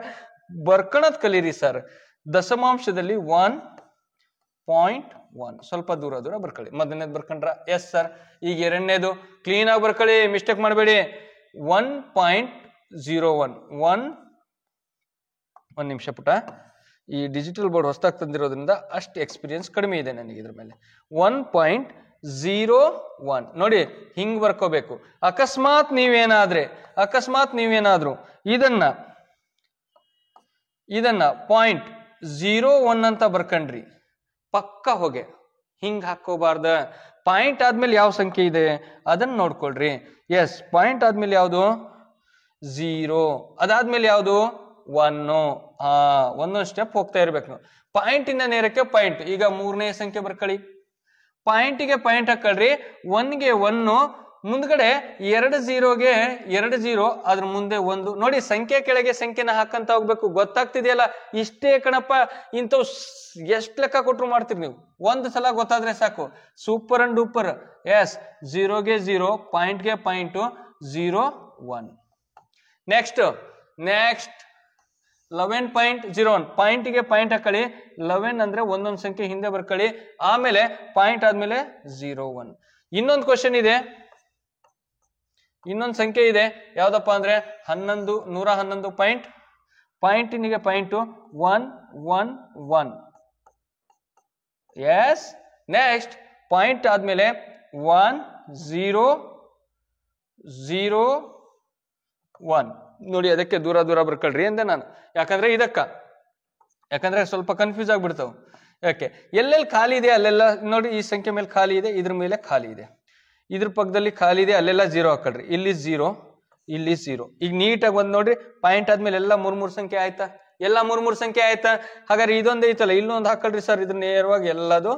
ಬರ್ಕೊಳೋದ್ ಕಲೀರಿ ಸರ್. ದಶಮಾಂಶದಲ್ಲಿ 1.1 ಸ್ವಲ್ಪ ದೂರ ಬರ್ಕೊಳ್ಳಿ. ಮೊದಲನೇದು ಬರ್ಕೊಂಡ್ರ? Yes sir. ಈಗ ಎರಡನೇದು ಕ್ಲೀನ್ ಆಗಿ ಬರ್ಕೊಳ್ಳಿ, ಮಿಸ್ಟೇಕ್ ಮಾಡಬೇಡಿ. 1.01 ಒಂದ್ ನಿಮಿಷ ಪುಟ, ಈ ಡಿಜಿಟಲ್ ಬೋರ್ಡ್ ಹೊಸದಾಗಿ ತಂದಿರೋದ್ರಿಂದ ಅಷ್ಟು ಎಕ್ಸ್ಪೀರಿಯನ್ಸ್ ಕಡಿಮೆ ಇದೆ ನನಗೆ ಇದ್ರ ಮೇಲೆ. 1.01 ನೋಡಿ, ಹಿಂಗ್ ಬರ್ಕೋಬೇಕು. ಅಕಸ್ಮಾತ್ ನೀವೇನಾದ್ರೂ ಇದನ್ನ 0.01 ಅಂತ ಬರ್ಕಂಡ್ರಿ, ಪಕ್ಕ ಹೋಗೆ, ಹಿಂಗ್ ಹಾಕೋಬಾರ್ದ. ಪಾಯಿಂಟ್ ಆದ್ಮೇಲೆ ಯಾವ ಸಂಖ್ಯೆ ಇದೆ ಅದನ್ನ ನೋಡ್ಕೊಳ್ರಿ. ಎಸ್, ಪಾಯಿಂಟ್ ಆದ್ಮೇಲೆ ಯಾವುದು? 0. ಅದಾದ್ಮೇಲೆ ಯಾವುದು? 1. ಒಂದೊಂದು ಸ್ಟೆಪ್ ಹೋಗ್ತಾ ಇರ್ಬೇಕು ನಾವು. ಪಾಯಿಂಟ್ ಇಂದ ನೇರಕ್ಕೆ ಪಾಯಿಂಟ್. ಈಗ ಮೂರನೇ ಸಂಖ್ಯೆ ಬರ್ಕೊಳ್ಳಿ, ಪಾಯಿಂಟಿಗೆ ಪಾಯಿಂಟ್ ಹಾಕೊಳ್ರಿ. 1ಗೆ 1, ಮುಂದ್ಗಡೆ 2 0ಗೆ 2 0, ಅದ್ರ ಮುಂದೆ 1. ನೋಡಿ, ಸಂಖ್ಯೆ ಕೆಳಗೆ ಸಂಖ್ಯೆನ ಹಾಕಂತ ಹೋಗ್ಬೇಕು. ಗೊತ್ತಾಗ್ತಿದೆಯಲ್ಲ? ಇಷ್ಟೇ ಕಣಪ್ಪ, ಇಂಥವ್ ಎಷ್ಟ್ ಲೆಕ್ಕ ಕೊಟ್ರು ಮಾಡ್ತೀರಿ ನೀವು. ಒಂದ್ ಸಲ ಗೊತ್ತಾದ್ರೆ ಸಾಕು, ಸೂಪರ್ ಅಂಡ್ ಡೂಪರ್. ಎಸ್, 0ಗೆ 0, ಪಾಯಿಂಟ್ಗೆ ಪಾಯಿಂಟ್, 0 1. ನೆಕ್ಸ್ಟ್ 11.01 ಪಾಯಿಂಟಿಗೆ ಪಾಯಿಂಟ್ ಹಾಕೊಳ್ಳಿ. 11 ಅಂದ್ರೆ ಒಂದೊಂದು ಸಂಖ್ಯೆ ಹಿಂದೆ ಬರ್ಕೊಳ್ಳಿ, ಆಮೇಲೆ ಪಾಯಿಂಟ್ ಆದ್ಮೇಲೆ 0 1. ಇನ್ನೊಂದು ಕ್ವಶನ್ ಇದೆ, ಇನ್ನೊಂದು ಸಂಖ್ಯೆ ಇದೆ. ಯಾವ್ದಪ್ಪ ಅಂದ್ರೆ 111 ಪಾಯಿಂಟಿನಿಗೆ ಪಾಯಿಂಟ್ 111. ಎಸ್, ನೆಕ್ಸ್ಟ್ ಪಾಯಿಂಟ್ ಆದ್ಮೇಲೆ 1 0 0 1. ನೋಡಿ, ಅದಕ್ಕೆ ದೂರ ಬರ್ಕೊಳ್ರಿ ಅಂದೆ ನಾನು. ಯಾಕಂದ್ರೆ ಸ್ವಲ್ಪ ಕನ್ಫ್ಯೂಸ್ ಆಗ್ಬಿಡ್ತಾವ. ಯಾಕೆ, ಎಲ್ಲೆಲ್ಲಿ ಖಾಲಿ ಇದೆ ಅಲ್ಲೆಲ್ಲ ನೋಡಿ, ಈ ಸಂಖ್ಯೆ ಮೇಲೆ ಖಾಲಿ ಇದೆ, ಇದ್ರ ಮೇಲೆ ಖಾಲಿ ಇದೆ, ಇದ್ರ ಪಕ್ಕದಲ್ಲಿ ಖಾಲಿ ಇದೆ, ಅಲ್ಲೆಲ್ಲ 0 ಹಾಕೊಳ್ರಿ. ಇಲ್ಲಿ 0, ಇಲ್ಲಿ 0. ಈಗ ನೀಟಾಗಿ ಬಂದ್ ನೋಡ್ರಿ, ಪಾಯಿಂಟ್ ಆದ್ಮೇಲೆ ಎಲ್ಲ 3 ಸಂಖ್ಯೆ ಆಯ್ತಾ? ಎಲ್ಲ 3 ಸಂಖ್ಯೆ ಆಯ್ತಾ? ಹಾಗಾದ್ರೆ ಇದೊಂದು ಐತಲ್ಲ, ಇಲ್ಲೊಂದು ಹಾಕೊಳ್ರಿ ಸರ್. ಇದನ್ನ ನೇರವಾಗಿ ಎಲ್ಲದು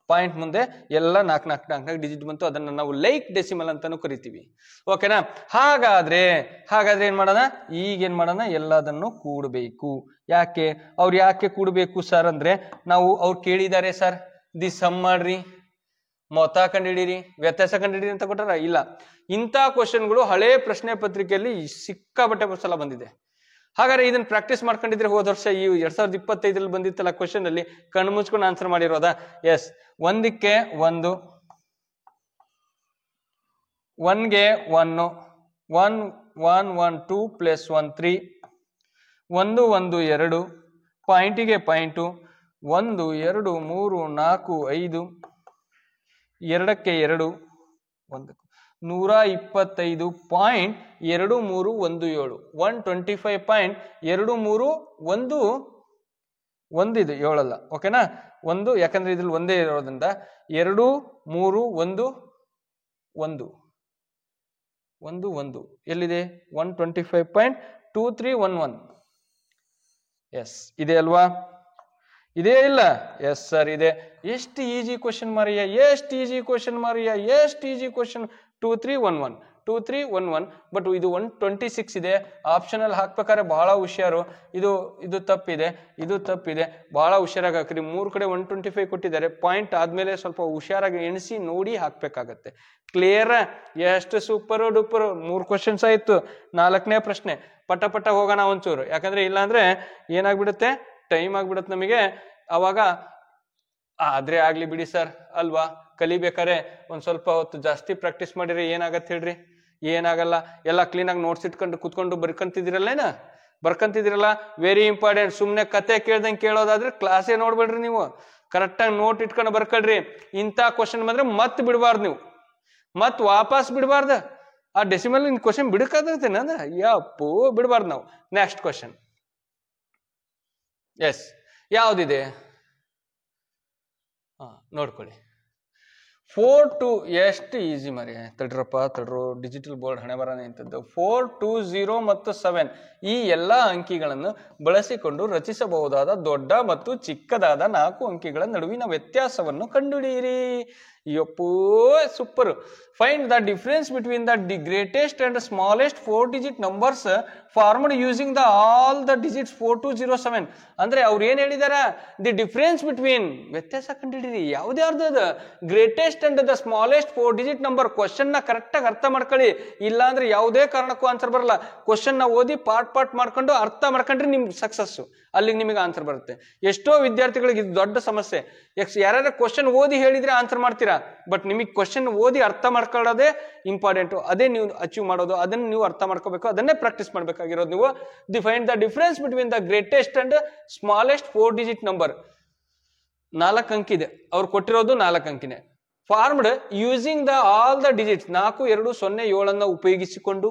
ಪಾಯಿಂಟ್ ಮುಂದೆ ಎಲ್ಲ 4 ಡಿಜಿಟ್ ಬಂತು. ಅದನ್ನ ನಾವು ಲೈಕ್ ಡೆಸಿಮಲ್ ಅಂತಾನು ಕರಿತೀವಿ. ಓಕೆನಾ? ಹಾಗಾದ್ರೆ ಏನ್ ಮಾಡೋಣ? ಈಗೇನ್ ಮಾಡೋಣ? ಎಲ್ಲದನ್ನು ಕೂಡಬೇಕು. ಯಾಕೆ ಕೂಡಬೇಕು ಸರ್ ಅಂದ್ರೆ, ಅವ್ರು ಕೇಳಿದ್ದಾರೆ ಸರ್, ದಿ ಸಮ್ ಮಾಡ್ರಿ, ಮೊತ್ತ ಕಂಡಿಡೀರಿ, ವ್ಯತ್ಯಾಸ ಕಂಡಿಡೀರಿ ಅಂತ ಕೊಟ್ಟಾರ? ಇಲ್ಲ. ಇಂಥ ಕ್ವಶನ್ಗಳು ಹಳೆ ಪ್ರಶ್ನೆ ಪತ್ರಿಕೆಯಲ್ಲಿ ಸಿಕ್ಕಾಬಟ್ಟೆ ಸಲ ಬಂದಿದೆ. ಹಾಗಾದ್ರೆ ಇದನ್ನ ಪ್ರಾಕ್ಟೀಸ್ ಮಾಡ್ಕೊಂಡಿದ್ರೆ ಹೋದ ವರ್ಷ ಈ 2025 ಬಂದಿತ್ತಲ್ಲ ಕ್ವಶನ್ ಅಲ್ಲಿ ಕಣ್ಣು ಮುಚ್ಕೊಂಡು ಆನ್ಸರ್ ಮಾಡಿರೋದಾ? ಎಸ್. 1ಗೆ 1, 1ಗೆ 1, 1 1 1 2 + 1 3, 1 1 2, ಪಾಯಿಂಟಿಗೆ ಪಾಯಿಂಟು 1 2 3 4 5, 2ಕ್ಕೆ 2, 125.2317, 125.2311 ಇದು 7 ಅಲ್ಲ. ಓಕೆನಾ? 1, ಯಾಕಂದ್ರೆ ಇದ್ರಲ್ಲಿ ಒಂದೇ ಇರೋದ್ರಿಂದ 2 3 1 1 1 1 ಎಲ್ಲಿದೆ? 125.2311. ಎಸ್, ಇದೆ ಅಲ್ವಾ? ಇದೇ ಇಲ್ಲ? ಎಸ್ ಸರ್, ಇದೆ. ಎಷ್ಟು ಈಜಿ ಕ್ವಶನ್ ಮಾರಿಯ, ಎಷ್ಟು ಈಜಿ ಕ್ವಶನ್. 2311. ಬಟ್ ಇದು 126 ಇದೆ. ಆಪ್ಷನಲ್ ಹಾಕ್ಬೇಕಾದ್ರೆ ಬಹಳ ಹುಷಾರು. ಇದು ತಪ್ಪಿದೆ, ಇದು ತಪ್ಪಿದೆ. ಬಹಳ ಹುಷಾರಾಗಿ ಹಾಕ್ರಿ. 3 ಕಡೆ 125 ಕೊಟ್ಟಿದ್ದಾರೆ. ಪಾಯಿಂಟ್ ಆದ್ಮೇಲೆ ಸ್ವಲ್ಪ ಹುಷಾರಾಗಿ ಎಣಿಸಿ ನೋಡಿ ಹಾಕ್ಬೇಕಾಗತ್ತೆ. ಕ್ಲಿಯರ್? ಎಷ್ಟು ಸೂಪರ್ ಡೂಪರ್. 3 ಕ್ವಶನ್ಸ್ ಆಯ್ತು. 4ನೇ ಪ್ರಶ್ನೆ ಪಟ ಹೋಗೋಣ ಒಂಚೂರು. ಯಾಕಂದ್ರೆ ಇಲ್ಲಾಂದ್ರೆ ಏನಾಗ್ಬಿಡುತ್ತೆ, ಟೈಮ್ ಆಗ್ಬಿಡುತ್ತೆ ನಮಗೆ. ಅವಾಗ ಆದ್ರೆ ಆಗ್ಲಿ ಬಿಡಿ ಸರ್ ಅಲ್ವಾ, ಕಲಿಬೇಕಾರೆ ಒಂದ್ ಸ್ವಲ್ಪ ಹೊತ್ತು ಜಾಸ್ತಿ ಪ್ರಾಕ್ಟೀಸ್ ಮಾಡಿರಿ. ಏನಾಗತ್ತೆ ಹೇಳ್ರಿ? ಏನಾಗಲ್ಲ. ಎಲ್ಲ ಕ್ಲೀನಾಗಿ ನೋಟ್ಸ್ ಇಟ್ಕೊಂಡು ಕುತ್ಕೊಂಡು ಬರ್ಕಂತಿದಿರಲ್ಲ. Very important. ಸುಮ್ನೆ ಕತೆ ಕೇಳ್ದಂಗೆ ಕೇಳೋದಾದ್ರೆ ಕ್ಲಾಸೇ ನೋಡ್ಬೇಡ್ರಿ ನೀವು. ಕರೆಕ್ಟಾಗಿ ನೋಟ್ ಇಟ್ಕೊಂಡು ಬರ್ಕೊಳ್ರಿ. ಇಂಥ ಕ್ವಶನ್ ಬಂದ್ರೆ ಮತ್ ಬಿಡಬಾರ್ದು ನೀವು, ಮತ್ ವಾಪಸ್ ಬಿಡಬಾರ್ದು. ಆ ಡೆಸಿಮಲ್ ಕ್ವಶನ್ ಬಿಡಕಾಗ್ತೇನೆ ಅಂದ್ರೆ ಯಪ್ಪು ಬಿಡಬಾರ್ದು ನಾವು. Next question. ಎಸ್, ಯಾವ್ದಿದೆ ನೋಡ್ಕೊಳ್ಳಿ. 4 2 ಎಷ್ಟು ಈಸಿ ಮರಿ. ತಡ್ರು, ಡಿಜಿಟಲ್ ಬೋರ್ಡ್ ಹಣೆ ಬರನೇ ಇಂಥದ್ದು. 4 2 0 ಮತ್ತು 7 ಈ ಎಲ್ಲಾ ಅಂಕಿಗಳನ್ನು ಬಳಸಿಕೊಂಡು ರಚಿಸಬಹುದಾದ ದೊಡ್ಡ ಮತ್ತು ಚಿಕ್ಕದಾದ 4 ಅಂಕಿಗಳ ನಡುವಿನ ವ್ಯತ್ಯಾಸವನ್ನು ಕಂಡುಹಿಡಿಯಿರಿ. ಯಪ್ಪೋ super. Find the difference between the greatest and smallest 4 digit numbers formed using the all the digits 4207. ಅಂದ್ರೆ ಅವ್ರು ಏನ್ ಹೇಳಿದಾರ, ದಿ ಡಿಫರೆನ್ಸ್ ಬಿಟ್ವೀನ್, ವ್ಯತ್ಯಾಸ ಕಂಡಿಡಿರಿ ಯಾವ್ದ್ಯಾವ್ದು ಅದು, greatest and the smallest 4 digit number. Question ನ ಕರೆಕ್ಟ್ ಆಗಿ ಅರ್ಥ ಮಾಡ್ಕೊಳ್ಳಿ, ಇಲ್ಲ ಅಂದ್ರೆ ಯಾವುದೇ ಕಾರಣಕ್ಕೂ ಆನ್ಸರ್ ಬರಲ್ಲ. ಕ್ವಶನ್ ನ ಓದಿ ಪಾರ್ಟ್ ಮಾಡ್ಕೊಂಡು ಅರ್ಥ ಮಾಡ್ಕೊಂಡ್ರೆ ನಿಮ್ ಸಕ್ಸಸ್, ಅಲ್ಲಿಗೆ ನಿಮಗೆ ಆನ್ಸರ್ ಬರುತ್ತೆ. ಎಷ್ಟೋ ವಿದ್ಯಾರ್ಥಿಗಳಿಗೆ ಇದು ದೊಡ್ಡ ಸಮಸ್ಯೆ. ಯಾರ್ಯಾರ ಕ್ವಶನ್ ಓದಿ ಹೇಳಿದ್ರೆ ಆನ್ಸರ್ ಮಾಡ್ತೀರಾ, ಬಟ್ ನಿಮಗೆ ಕ್ವಶನ್ ಓದಿ ಅರ್ಥ ಮಾಡ್ಕೊಳ್ಳೋದೇ ಇಂಪಾರ್ಟೆಂಟ್. ಅದೇ ನೀವು ಅಚೀವ್ ಮಾಡೋದು, ಅದನ್ನ ನೀವು ಅರ್ಥ ಮಾಡ್ಕೋಬೇಕು, ಅದನ್ನೇ ಪ್ರಾಕ್ಟೀಸ್ ಮಾಡ್ಬೇಕಾಗಿರೋದು ನೀವು. Find the difference between the greatest and smallest 4 digit number. 4 ಅಂಕಿ ಇದೆ, ಅವ್ರು ಕೊಟ್ಟಿರೋದು 4 ಅಂಕಿನೇ. Formed using the all the digits 4207 ಉಪಯೋಗಿಸಿಕೊಂಡು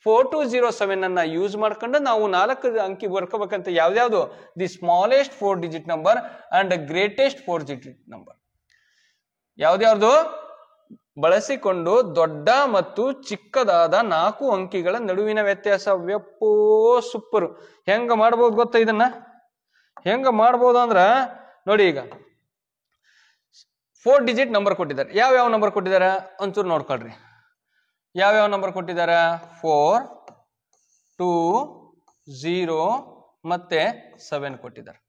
4207 ಯೂಸ್ ಮಾಡ್ಕೊಂಡು ನಾವು 4 ಅಂಕಿ ಬರ್ಕೋಬೇಕಂತ. ಯಾವ್ದಾವ್ದು, the smallest 4 digit number and greatest 4 digit number. ಯಾವ್ದ್ಯಾವ್ದು ಬಳಸಿಕೊಂಡು ದೊಡ್ಡ ಮತ್ತು ಚಿಕ್ಕದಾದ 4 ಅಂಕಿಗಳ ನಡುವಿನ ವ್ಯತ್ಯಾಸ. ವ್ಯಪ್ಪೋ ಸೂಪರ್. ಹೆಂಗ ಮಾಡ್ಬೋದು ಗೊತ್ತಾ ಇದನ್ನ? ಹೆಂಗ ಮಾಡ್ಬೋದು ಅಂದ್ರ ನೋಡಿ, ಈಗ 4 ಡಿಜಿಟ್ ನಂಬರ್ ಕೊಟ್ಟಿದ್ದಾರೆ. ಯಾವ ನಂಬರ್ ಕೊಟ್ಟಿದ್ದಾರೆ ಒಂಚೂರು ನೋಡ್ಕೊಳ್ರಿ. ಯಾವ್ಯಾವ ನಂಬರ್ ಕೊಟ್ಟಿದಾರ? 4, 2, 0 ಮತ್ತೆ 7 ಕೊಟ್ಟಿದ್ದಾರೆ.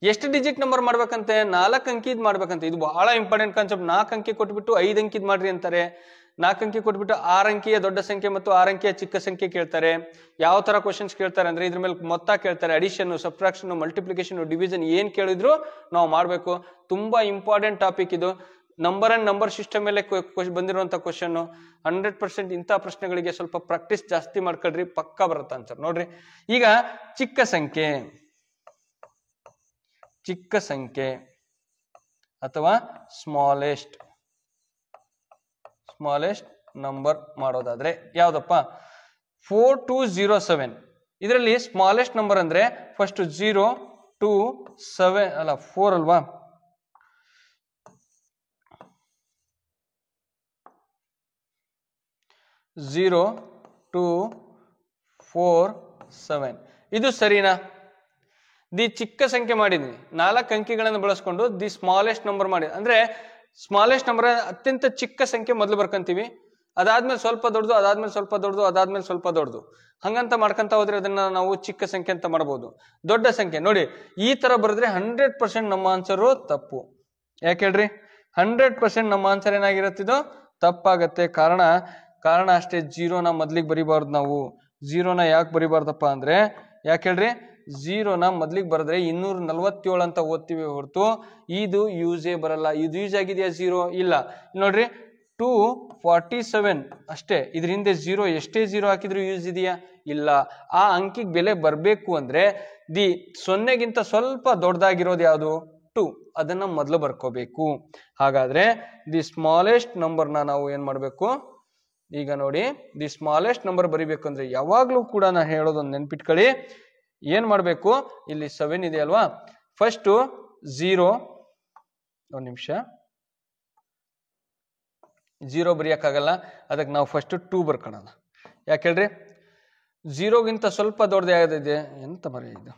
ಎಷ್ಟು ಡಿಜಿಟ್ ನಂಬರ್ ಮಾಡ್ಬೇಕಂತೆ? 4 ಅಂಕಿದ್ ಮಾಡ್ಬೇಕಂತೆ. ಇದು ಬಹಳ ಇಂಪಾರ್ಟೆಂಟ್ ಕಾನ್ಸೆಪ್ಟ್. 4 ಅಂಕಿ ಕೊಟ್ಬಿಟ್ಟು 5 ಅಂಕಿದ್ ಮಾಡ್ರಿ ಅಂತಾರೆ. 4 ಅಂಕಿ ಕೊಟ್ಬಿಟ್ಟು 6 ಅಂಕಿಯ ದೊಡ್ಡ ಸಂಖ್ಯೆ ಮತ್ತು 6 ಅಂಕಿಯ ಚಿಕ್ಕ ಸಂಖ್ಯೆ ಕೇಳ್ತಾರೆ. ಯಾವ ತರ ಕ್ವಶನ್ಸ್ ಕೇಳ್ತಾರೆ ಅಂದ್ರೆ ಇದ್ರ ಮೇಲೆ ಮೊತ್ತ ಕೇಳ್ತಾರೆ, ಅಡಿಷನ್, ಸಬ್ಟ್ರಾಕ್ಷನ್, ಮಲ್ಟಿಪ್ಲಿಕೇಶನ್, ಡಿವಿಷನ್ ಏನ್ ಕೇಳಿದ್ರು ನಾವು ಮಾಡ್ಬೇಕು. ತುಂಬಾ ಇಂಪಾರ್ಟೆಂಟ್ ಟಾಪಿಕ್ ಇದು. ನಂಬರ್ ಅಂಡ್ ನಂಬರ್ ಸಿಸ್ಟಮ್ ಮೇಲೆ ಬಂದಿರುವಂತ ಕ್ವಶನ್. 100% ಇಂಥ ಪ್ರಶ್ನೆಗಳಿಗೆ ಸ್ವಲ್ಪ ಪ್ರಾಕ್ಟೀಸ್ ಜಾಸ್ತಿ ಮಾಡ್ಕೊಳ್ರಿ, ಪಕ್ಕಾ ಬರುತ್ತೆ ಆನ್ಸರ್. ನೋಡ್ರಿ, ಈಗ ಚಿಕ್ಕ ಸಂಖ್ಯೆ ಅಥವಾ ಸ್ಮಾಲೆಸ್ಟ್ ನಂಬರ್ ಮಾಡೋದಾದ್ರೆ ಯಾವ್ದಪ್ಪ? 4207. ಇದರಲ್ಲಿ ಸ್ಮಾಲೆಸ್ಟ್ ನಂಬರ್ ಅಂದ್ರೆ ಫಸ್ಟ್ 0 2 7 ಅಲ್ಲ 4 ಅಲ್ವಾ? 0 2 4 7 ಇದು ಸರಿನಾ? ದಿ ಚಿಕ್ಕ ಸಂಖ್ಯೆ ಮಾಡಿದ್ವಿ, 4 ಅಂಕಿಗಳನ್ನು ಬಳಸ್ಕೊಂಡು ದಿ ಸ್ಮಾಲೆಸ್ಟ್ ನಂಬರ್ ಮಾಡಿ. ಅಂದ್ರೆ ಸ್ಮಾಲೆಸ್ಟ್ ನಂಬರ್ ಅತ್ಯಂತ ಚಿಕ್ಕ ಸಂಖ್ಯೆ ಮೊದಲು ಬರ್ಕಂತೀವಿ, ಅದಾದ್ಮೇಲೆ ಸ್ವಲ್ಪ ದೊಡ್ಡದು, ಅದಾದ್ಮೇಲೆ ಸ್ವಲ್ಪ ದೊಡ್ಡದು, ಅದಾದ್ಮೇಲೆ ಸ್ವಲ್ಪ ದೊಡ್ಡದು, ಹಂಗಂತ ಮಾಡ್ಕೊಂತ ಹೋದ್ರೆ ಅದನ್ನ ನಾವು ಚಿಕ್ಕ ಸಂಖ್ಯೆ ಅಂತ ಮಾಡಬಹುದು. ದೊಡ್ಡ ಸಂಖ್ಯೆ ನೋಡಿ ಈ ತರ ಬರೆದ್ರೆ 100% ನಮ್ಮ ಆನ್ಸರು ತಪ್ಪು. ಯಾಕೆ ಹೇಳ್ರಿ? 100% ನಮ್ಮ ಆನ್ಸರ್ ಏನಾಗಿರುತ್ತಿದ್ದು ತಪ್ಪಾಗತ್ತೆ. ಕಾರಣ ಅಷ್ಟೇ, 0ನ ಮೊದ್ಲಿಗೆ ಬರಿಬಾರ್ದು ನಾವು. 0ನ ಯಾಕೆ ಬರಿಬಾರ್ದಪ್ಪ ಅಂದ್ರೆ, ಯಾಕೆ ಹೇಳ್ರಿ? 0ನ ಮೊದ್ಲಿಗೆ ಬರೆದ್ರೆ 247 ಅಂತ ಓದ್ತೀವಿ ಹೊರತು ಇದು ಯೂಸೇ ಬರಲ್ಲ. ಇದು ಯೂಸ್ ಆಗಿದೆಯಾ 0? ಇಲ್ಲ. ನೋಡ್ರಿ 247 ಅಷ್ಟೇ. ಇದ್ರ ಹಿಂದೆ 0 ಎಷ್ಟೇ 0 ಹಾಕಿದ್ರು ಯೂಸ್ ಇದೆಯಾ? ಇಲ್ಲ. ಆ ಅಂಕಿಗೆ ಬೆಲೆ ಬರ್ಬೇಕು ಅಂದ್ರೆ ದಿ 0ಗಿಂತ ಸ್ವಲ್ಪ ದೊಡ್ಡದಾಗಿರೋದು ಯಾವುದು? 2. ಅದನ್ನ ಮೊದಲು ಬರ್ಕೋಬೇಕು. ಹಾಗಾದ್ರೆ ದಿ ಸ್ಮಾಲೆಸ್ಟ್ ನಂಬರ್ನ ನಾವು ಏನ್ ಮಾಡ್ಬೇಕು? ಈಗ ನೋಡಿ, ದಿ ಸ್ಮಾಲೆಸ್ಟ್ ನಂಬರ್ ಬರಿಬೇಕು ಅಂದ್ರೆ ಯಾವಾಗ್ಲೂ ಕೂಡ ನಾ ಹೇಳೋದೊಂದು ನೆನ್ಪಿಟ್ಕೊಳ್ಳಿ. ಏನ್ ಮಾಡ್ಬೇಕು? ಇಲ್ಲಿ 7 ಇದೆ ಅಲ್ವಾ? ಫಸ್ಟ್ 0, ಒಂದು ನಿಮಿಷ, 0 ಬರೆಯಕ್ಕಾಗಲ್ಲ, ಅದಕ್ಕೆ ನಾವು ಫಸ್ಟ್ 2 ಬರ್ಕೊಳ್ಳೋಣ. ಯಾಕೆ ಹೇಳ್ರಿ? 0ಗಿಂತ ಸ್ವಲ್ಪ ದೊಡ್ಡದು ಯಾವ್ದಿದೆ? ಎಂತ ಮರ ಇದು?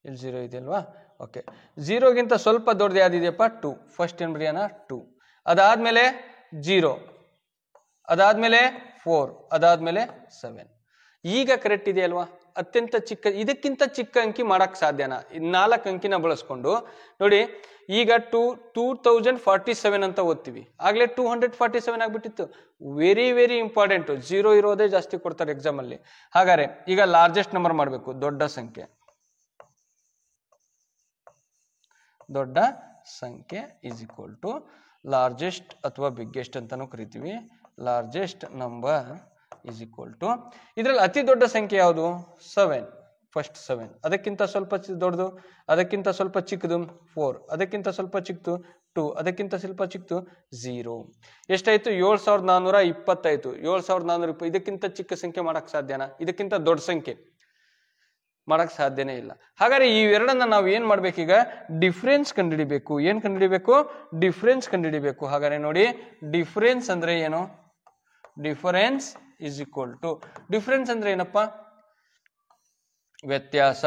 ಇಲ್ಲಿ 0 ಇದೆ ಅಲ್ವಾ? ಓಕೆ, 0ಗಿಂತ ಸ್ವಲ್ಪ ದೊಡ್ಡದು ಯಾವ್ದಿದೆಯಪ್ಪ? 2. ಫಸ್ಟ್ ಏನ್ ಬರೆಯೋಣ? 2. ಅದಾದ್ಮೇಲೆ 0, ಅದಾದ್ಮೇಲೆ 4, ಅದಾದ್ಮೇಲೆ 7. ಈಗ ಕರೆಕ್ಟ್ ಇದೆ ಅಲ್ವಾ? ಅತ್ಯಂತ ಚಿಕ್ಕ, ಇದಕ್ಕಿಂತ ಚಿಕ್ಕ ಅಂಕಿ ಮಾಡಕ್ ಸಾಧ್ಯನಾ? 4 ಅಂಕಿನ ಬಳಸ್ಕೊಂಡು ನೋಡಿ, ಈಗ 2047 ಅಂತ ಓದ್ತೀವಿ, ಆಗ್ಲೇ 247 ಆಗ್ಬಿಟ್ಟಿತ್ತು. Very very important. 0 ಇರೋದೇ ಜಾಸ್ತಿ ಕೊಡ್ತಾರೆ ಎಕ್ಸಾಮ್ ಅಲ್ಲಿ. ಹಾಗಾದ್ರೆ ಈಗ ಲಾರ್ಜೆಸ್ಟ್ ನಂಬರ್ ಮಾಡಬೇಕು, ದೊಡ್ಡ ಸಂಖ್ಯೆ ಈಸ್ ಈಕ್ವಲ್ ಟು ಲಾರ್ಜೆಸ್ಟ್ ಅಥವಾ ಬಿಗ್ಗೆಸ್ಟ್ ಅಂತಾನು ಕರಿತೀವಿ. Largest number is equal to, ಇದ್ರಲ್ಲಿ ಅತಿ ದೊಡ್ಡ ಸಂಖ್ಯೆ ಯಾವುದು? 7. ಫಸ್ಟ್ 7, ಅದಕ್ಕಿಂತ ಸ್ವಲ್ಪ ದೊಡ್ಡದು, ಅದಕ್ಕಿಂತ ಸ್ವಲ್ಪ ಚಿಕ್ಕದು 4, ಅದಕ್ಕಿಂತ ಸ್ವಲ್ಪ ಚಿಕ್ಕದು 2, ಅದಕ್ಕಿಂತ ಸ್ವಲ್ಪ ಚಿಕ್ಕದು 0. ಎಷ್ಟಾಯ್ತು? 7420 ಆಯ್ತು. 7420. ಇದಕ್ಕಿಂತ ಚಿಕ್ಕ ಸಂಖ್ಯೆ ಮಾಡಕ್ ಸಾಧ್ಯನಾ? ಇದಕ್ಕಿಂತ ದೊಡ್ಡ ಸಂಖ್ಯೆ ಮಾಡಕ್ ಸಾಧ್ಯನೇ ಇಲ್ಲ. ಹಾಗಾದ್ರೆ ಈ ಎರಡನ್ನ ನಾವು ಏನ್ ಮಾಡ್ಬೇಕೀಗ? ಡಿಫ್ರೆನ್ಸ್ ಕಂಡುಹಿಡಿಬೇಕು. ಏನ್ ಕಂಡುಹಿಡಿಬೇಕು? ಡಿಫ್ರೆನ್ಸ್ ಕಂಡುಹಿಡಿಬೇಕು. ಹಾಗಾದ್ರೆ ನೋಡಿ, ಡಿಫ್ರೆನ್ಸ್ ಅಂದ್ರೆ ಏನು? Difference is equal to, difference ಅಂದ್ರೆ ಏನಪ್ಪ? ವ್ಯತ್ಯಾಸ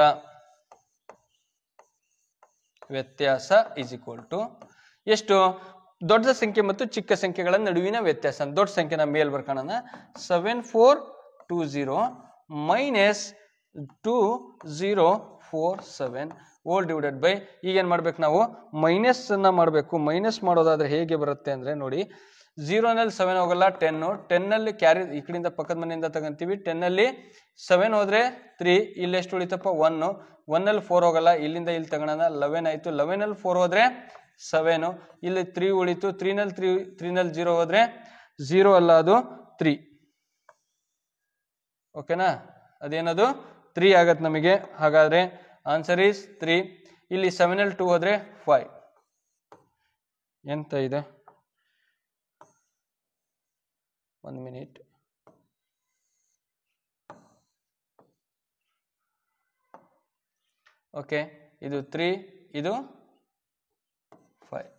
ಇಸ್ ಈಕ್ವಲ್ ಟು ಎಷ್ಟು ದೊಡ್ಡ ಸಂಖ್ಯೆ ಮತ್ತು ಚಿಕ್ಕ ಸಂಖ್ಯೆಗಳ ನಡುವಿನ ವ್ಯತ್ಯಾಸ. ದೊಡ್ಡ ಸಂಖ್ಯೆನ ಮೇಲ್ ಬರ್ಕೋಣ. 7420 ಮೈನಸ್ 2047 ಓಲ್ ಡಿವೈಡೆಡ್ ಬೈ, ಈಗೇನ್ ಮಾಡ್ಬೇಕು ನಾವು ಮೈನಸ್ ಅನ್ನ ಮಾಡ್ಬೇಕು. ಮೈನಸ್ ಮಾಡೋದಾದ್ರೆ ಹೇಗೆ ಬರುತ್ತೆ ಅಂದ್ರೆ ನೋಡಿ, 0ನಲ್ಲಿ 7 ಹೋಗಲ್ಲ, 10 ನಲ್ಲಿ ಕ್ಯಾರಿ ಈ ಕಡೆಯಿಂದ ಪಕ್ಕದ ಮನೆಯಿಂದ ತಗೊಂತೀವಿ. 10ನಲ್ಲಿ 7 ಹೋದ್ರೆ 3, ಇಲ್ಲಿ ಎಷ್ಟು ಉಳಿತಪ್ಪ 1, 1ನಲ್ಲಿ 4 ಹೋಗಲ್ಲ, ಇಲ್ಲಿಂದ ಇಲ್ಲಿ ತಗೋಣ 11 ಆಯ್ತು. 11ನಲ್ಲಿ 4 ಹೋದ್ರೆ 7, ಇಲ್ಲಿ 3 ಉಳಿತು. 3ನಲ್ಲಿ 0 ಹೋದ್ರೆ 0 ಅಲ್ಲ, ಅದು 3. ಓಕೆನಾ, ಅದೇನದು 3 ಆಗತ್ತೆ ನಮಗೆ. ಹಾಗಾದ್ರೆ ಆನ್ಸರ್ ಈಸ್ 3. ಇಲ್ಲಿ 7ನಲ್ಲಿ 2 ಹೋದ್ರೆ 5. ಎಂತ ಇದೆ, 1 ಮಿನಿಟ್. ಓಕೆ, ಇದು 3, ಇದು 5.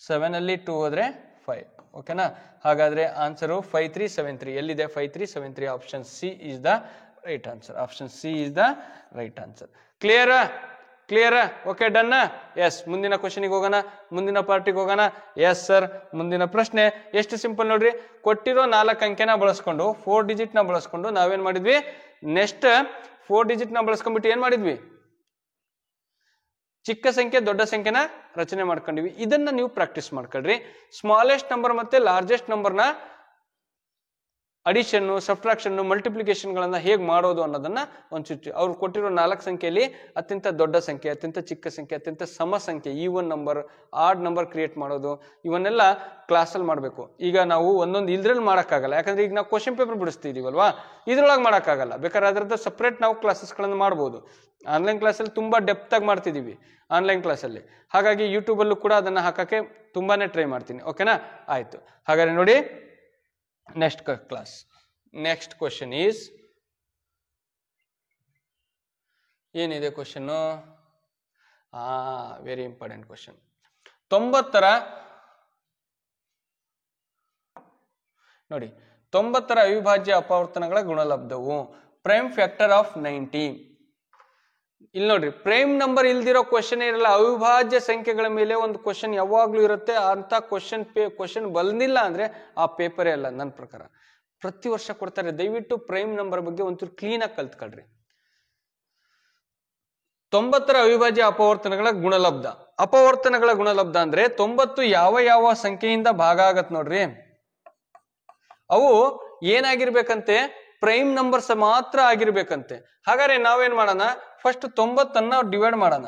7ನಲ್ಲಿ 2 ಹೋದ್ರೆ 5. ಓಕೆನಾ, ಹಾಗಾದ್ರೆ ಆನ್ಸರು 5373. ಎಲ್ಲಿದೆ 5373? Option C is the right answer. Option C is the right answer. Clear? Okay, done? Yes. ಮುಂದಿನ ಕ್ವಶನಿಗೆ ಹೋಗೋಣ, ಮುಂದಿನ ಪಾರ್ಟಿಗೆ ಹೋಗೋಣ. ಎಸ್ ಸರ್, ಮುಂದಿನ ಪ್ರಶ್ನೆ ಎಷ್ಟು ಸಿಂಪಲ್ ನೋಡ್ರಿ. ಕೊಟ್ಟಿರೋ 4 ಅಂಕೆನ ಬಳಸ್ಕೊಂಡು 4 ಡಿಜಿಟ್ ನ ಬಳಸ್ಕೊಂಡು ನಾವೇನ್ ಮಾಡಿದ್ವಿ, ನೆಕ್ಸ್ಟ್ 4 ಡಿಜಿಟ್ ನ ಬಳಸ್ಕೊಂಡ್ಬಿಟ್ಟು ಏನ್ ಮಾಡಿದ್ವಿ, ಚಿಕ್ಕ ಸಂಖ್ಯೆ ದೊಡ್ಡ ಸಂಖ್ಯೆನ ರಚನೆ ಮಾಡ್ಕೊಂಡಿವಿ. ಇದನ್ನ ನೀವು ಪ್ರಾಕ್ಟೀಸ್ ಮಾಡ್ಕೊಳ್ರಿ. ಸ್ಮಾಲೆಸ್ಟ್ ನಂಬರ್ ಮತ್ತೆ ಲಾರ್ಜೆಸ್ಟ್ ನಂಬರ್ನ ಅಡಿಷನ್, ಸಬ್ಟ್ರಾಕ್ಷನ್, ಮಲ್ಟಿಪ್ಲಿಕೇಶನ್ ಗಳನ್ನ ಹೇಗೆ ಮಾಡೋದು ಅನ್ನೋದನ್ನ ಒಂದ್ಸತಿ ಅವ್ರು ಕೊಟ್ಟಿರೋ 4 ಸಂಖ್ಯೆಯಲ್ಲಿ ಅತ್ಯಂತ ದೊಡ್ಡ ಸಂಖ್ಯೆ, ಅತ್ಯಂತ ಚಿಕ್ಕ ಸಂಖ್ಯೆ, ಅತ್ಯಂತ ಸಮ ಸಂಖ್ಯೆ, even number, odd number create ಮಾಡೋದು, ಇವನ್ನೆಲ್ಲ ಕ್ಲಾಸಲ್ಲಿ ಮಾಡಬೇಕು. ಈಗ ನಾವು ಒಂದೊಂದು ಇದ್ರಲ್ಲಿ ಮಾಡೋಕ್ಕಾಗಲ್ಲ, ಯಾಕಂದ್ರೆ ಈಗ ನಾವು ಕ್ವಶನ್ ಪೇಪರ್ ಬಿಡಿಸ್ತಿದೀವಲ್ವಾ, ಇದ್ರೊಳಗೆ ಮಾಡೋಕ್ಕಾಗಲ್ಲ. ಬೇಕಾದ್ರೆ ಅದರದ್ದು ಸಪ್ರೇಟ್ ನಾವು ಕ್ಲಾಸಸ್ಗಳನ್ನು ಮಾಡ್ಬೋದು. ಆನ್ಲೈನ್ ಕ್ಲಾಸಲ್ಲಿ ತುಂಬಾ ಡೆಪ್ತ್ ಆಗಿ ಮಾಡ್ತಿದೀವಿ ಆನ್ಲೈನ್ ಕ್ಲಾಸಲ್ಲಿ. ಹಾಗಾಗಿ ಯೂಟ್ಯೂಬಲ್ಲೂ ಕೂಡ ಅದನ್ನ ಹಾಕಕ್ಕೆ ತುಂಬಾನೇ ಟ್ರೈ ಮಾಡ್ತೀನಿ. ಓಕೆನಾ, ಆಯ್ತು. ಹಾಗಾದ್ರೆ ನೋಡಿ, next class, next question is, ಏನಿದೆ ಕ್ವಶನ್? Very important question. 90ರ ನೋಡಿ, 90ರ ಅವಿಭಾಜ್ಯ ಅಪವರ್ತನಗಳ ಗುಣಲಬ್ಧವು ಪ್ರೈಮ್ ಫ್ಯಾಕ್ಟರ್ ಆಫ್ 90. ಇಲ್ಲಿ ನೋಡ್ರಿ, ಪ್ರೈಮ್ ನಂಬರ್ ಇಲ್ದಿರೋ ಕ್ವಶನ್ ಇರಲ್ಲ. ಅವಿಭಾಜ್ಯ ಸಂಖ್ಯೆಗಳ ಮೇಲೆ ಒಂದು ಕ್ವಶನ್ ಯಾವಾಗ್ಲೂ ಇರುತ್ತೆ. ಅಂತ ಕ್ವಶನ್ ಬಂದಿಲ್ಲ ಅಂದ್ರೆ ಆ ಪೇಪರೇ ಅಲ್ಲ ನನ್ನ ಪ್ರಕಾರ. ಪ್ರತಿ ವರ್ಷ ಕೊಡ್ತಾರೆ. ದಯವಿಟ್ಟು ಪ್ರೈಮ್ ನಂಬರ್ ಬಗ್ಗೆ ಒಂಚೂರು ಕ್ಲೀನ್ ಆಗಿ ಕಲ್ತ್ಕೊಳ್ರಿ. 90ರ ಅವಿಭಾಜ್ಯ ಅಪವರ್ತನಗಳ ಗುಣಲಬ್ಧ. ಅಪವರ್ತನಗಳ ಗುಣಲಬ್ಧ ಅಂದ್ರೆ 90 ಯಾವ ಸಂಖ್ಯೆಯಿಂದ ಭಾಗ ಆಗತ್ ನೋಡ್ರಿ, ಅವು ಏನಾಗಿರ್ಬೇಕಂತೆ, ಪ್ರೈಮ್ ನಂಬರ್ಸ್ ಮಾತ್ರ ಆಗಿರ್ಬೇಕಂತೆ. ಹಾಗಾದ್ರೆ ನಾವೇನ್ ಮಾಡೋಣ, ಫಸ್ಟ್ 90ಅನ್ನ ಡಿವೈಡ್ ಮಾಡೋಣ.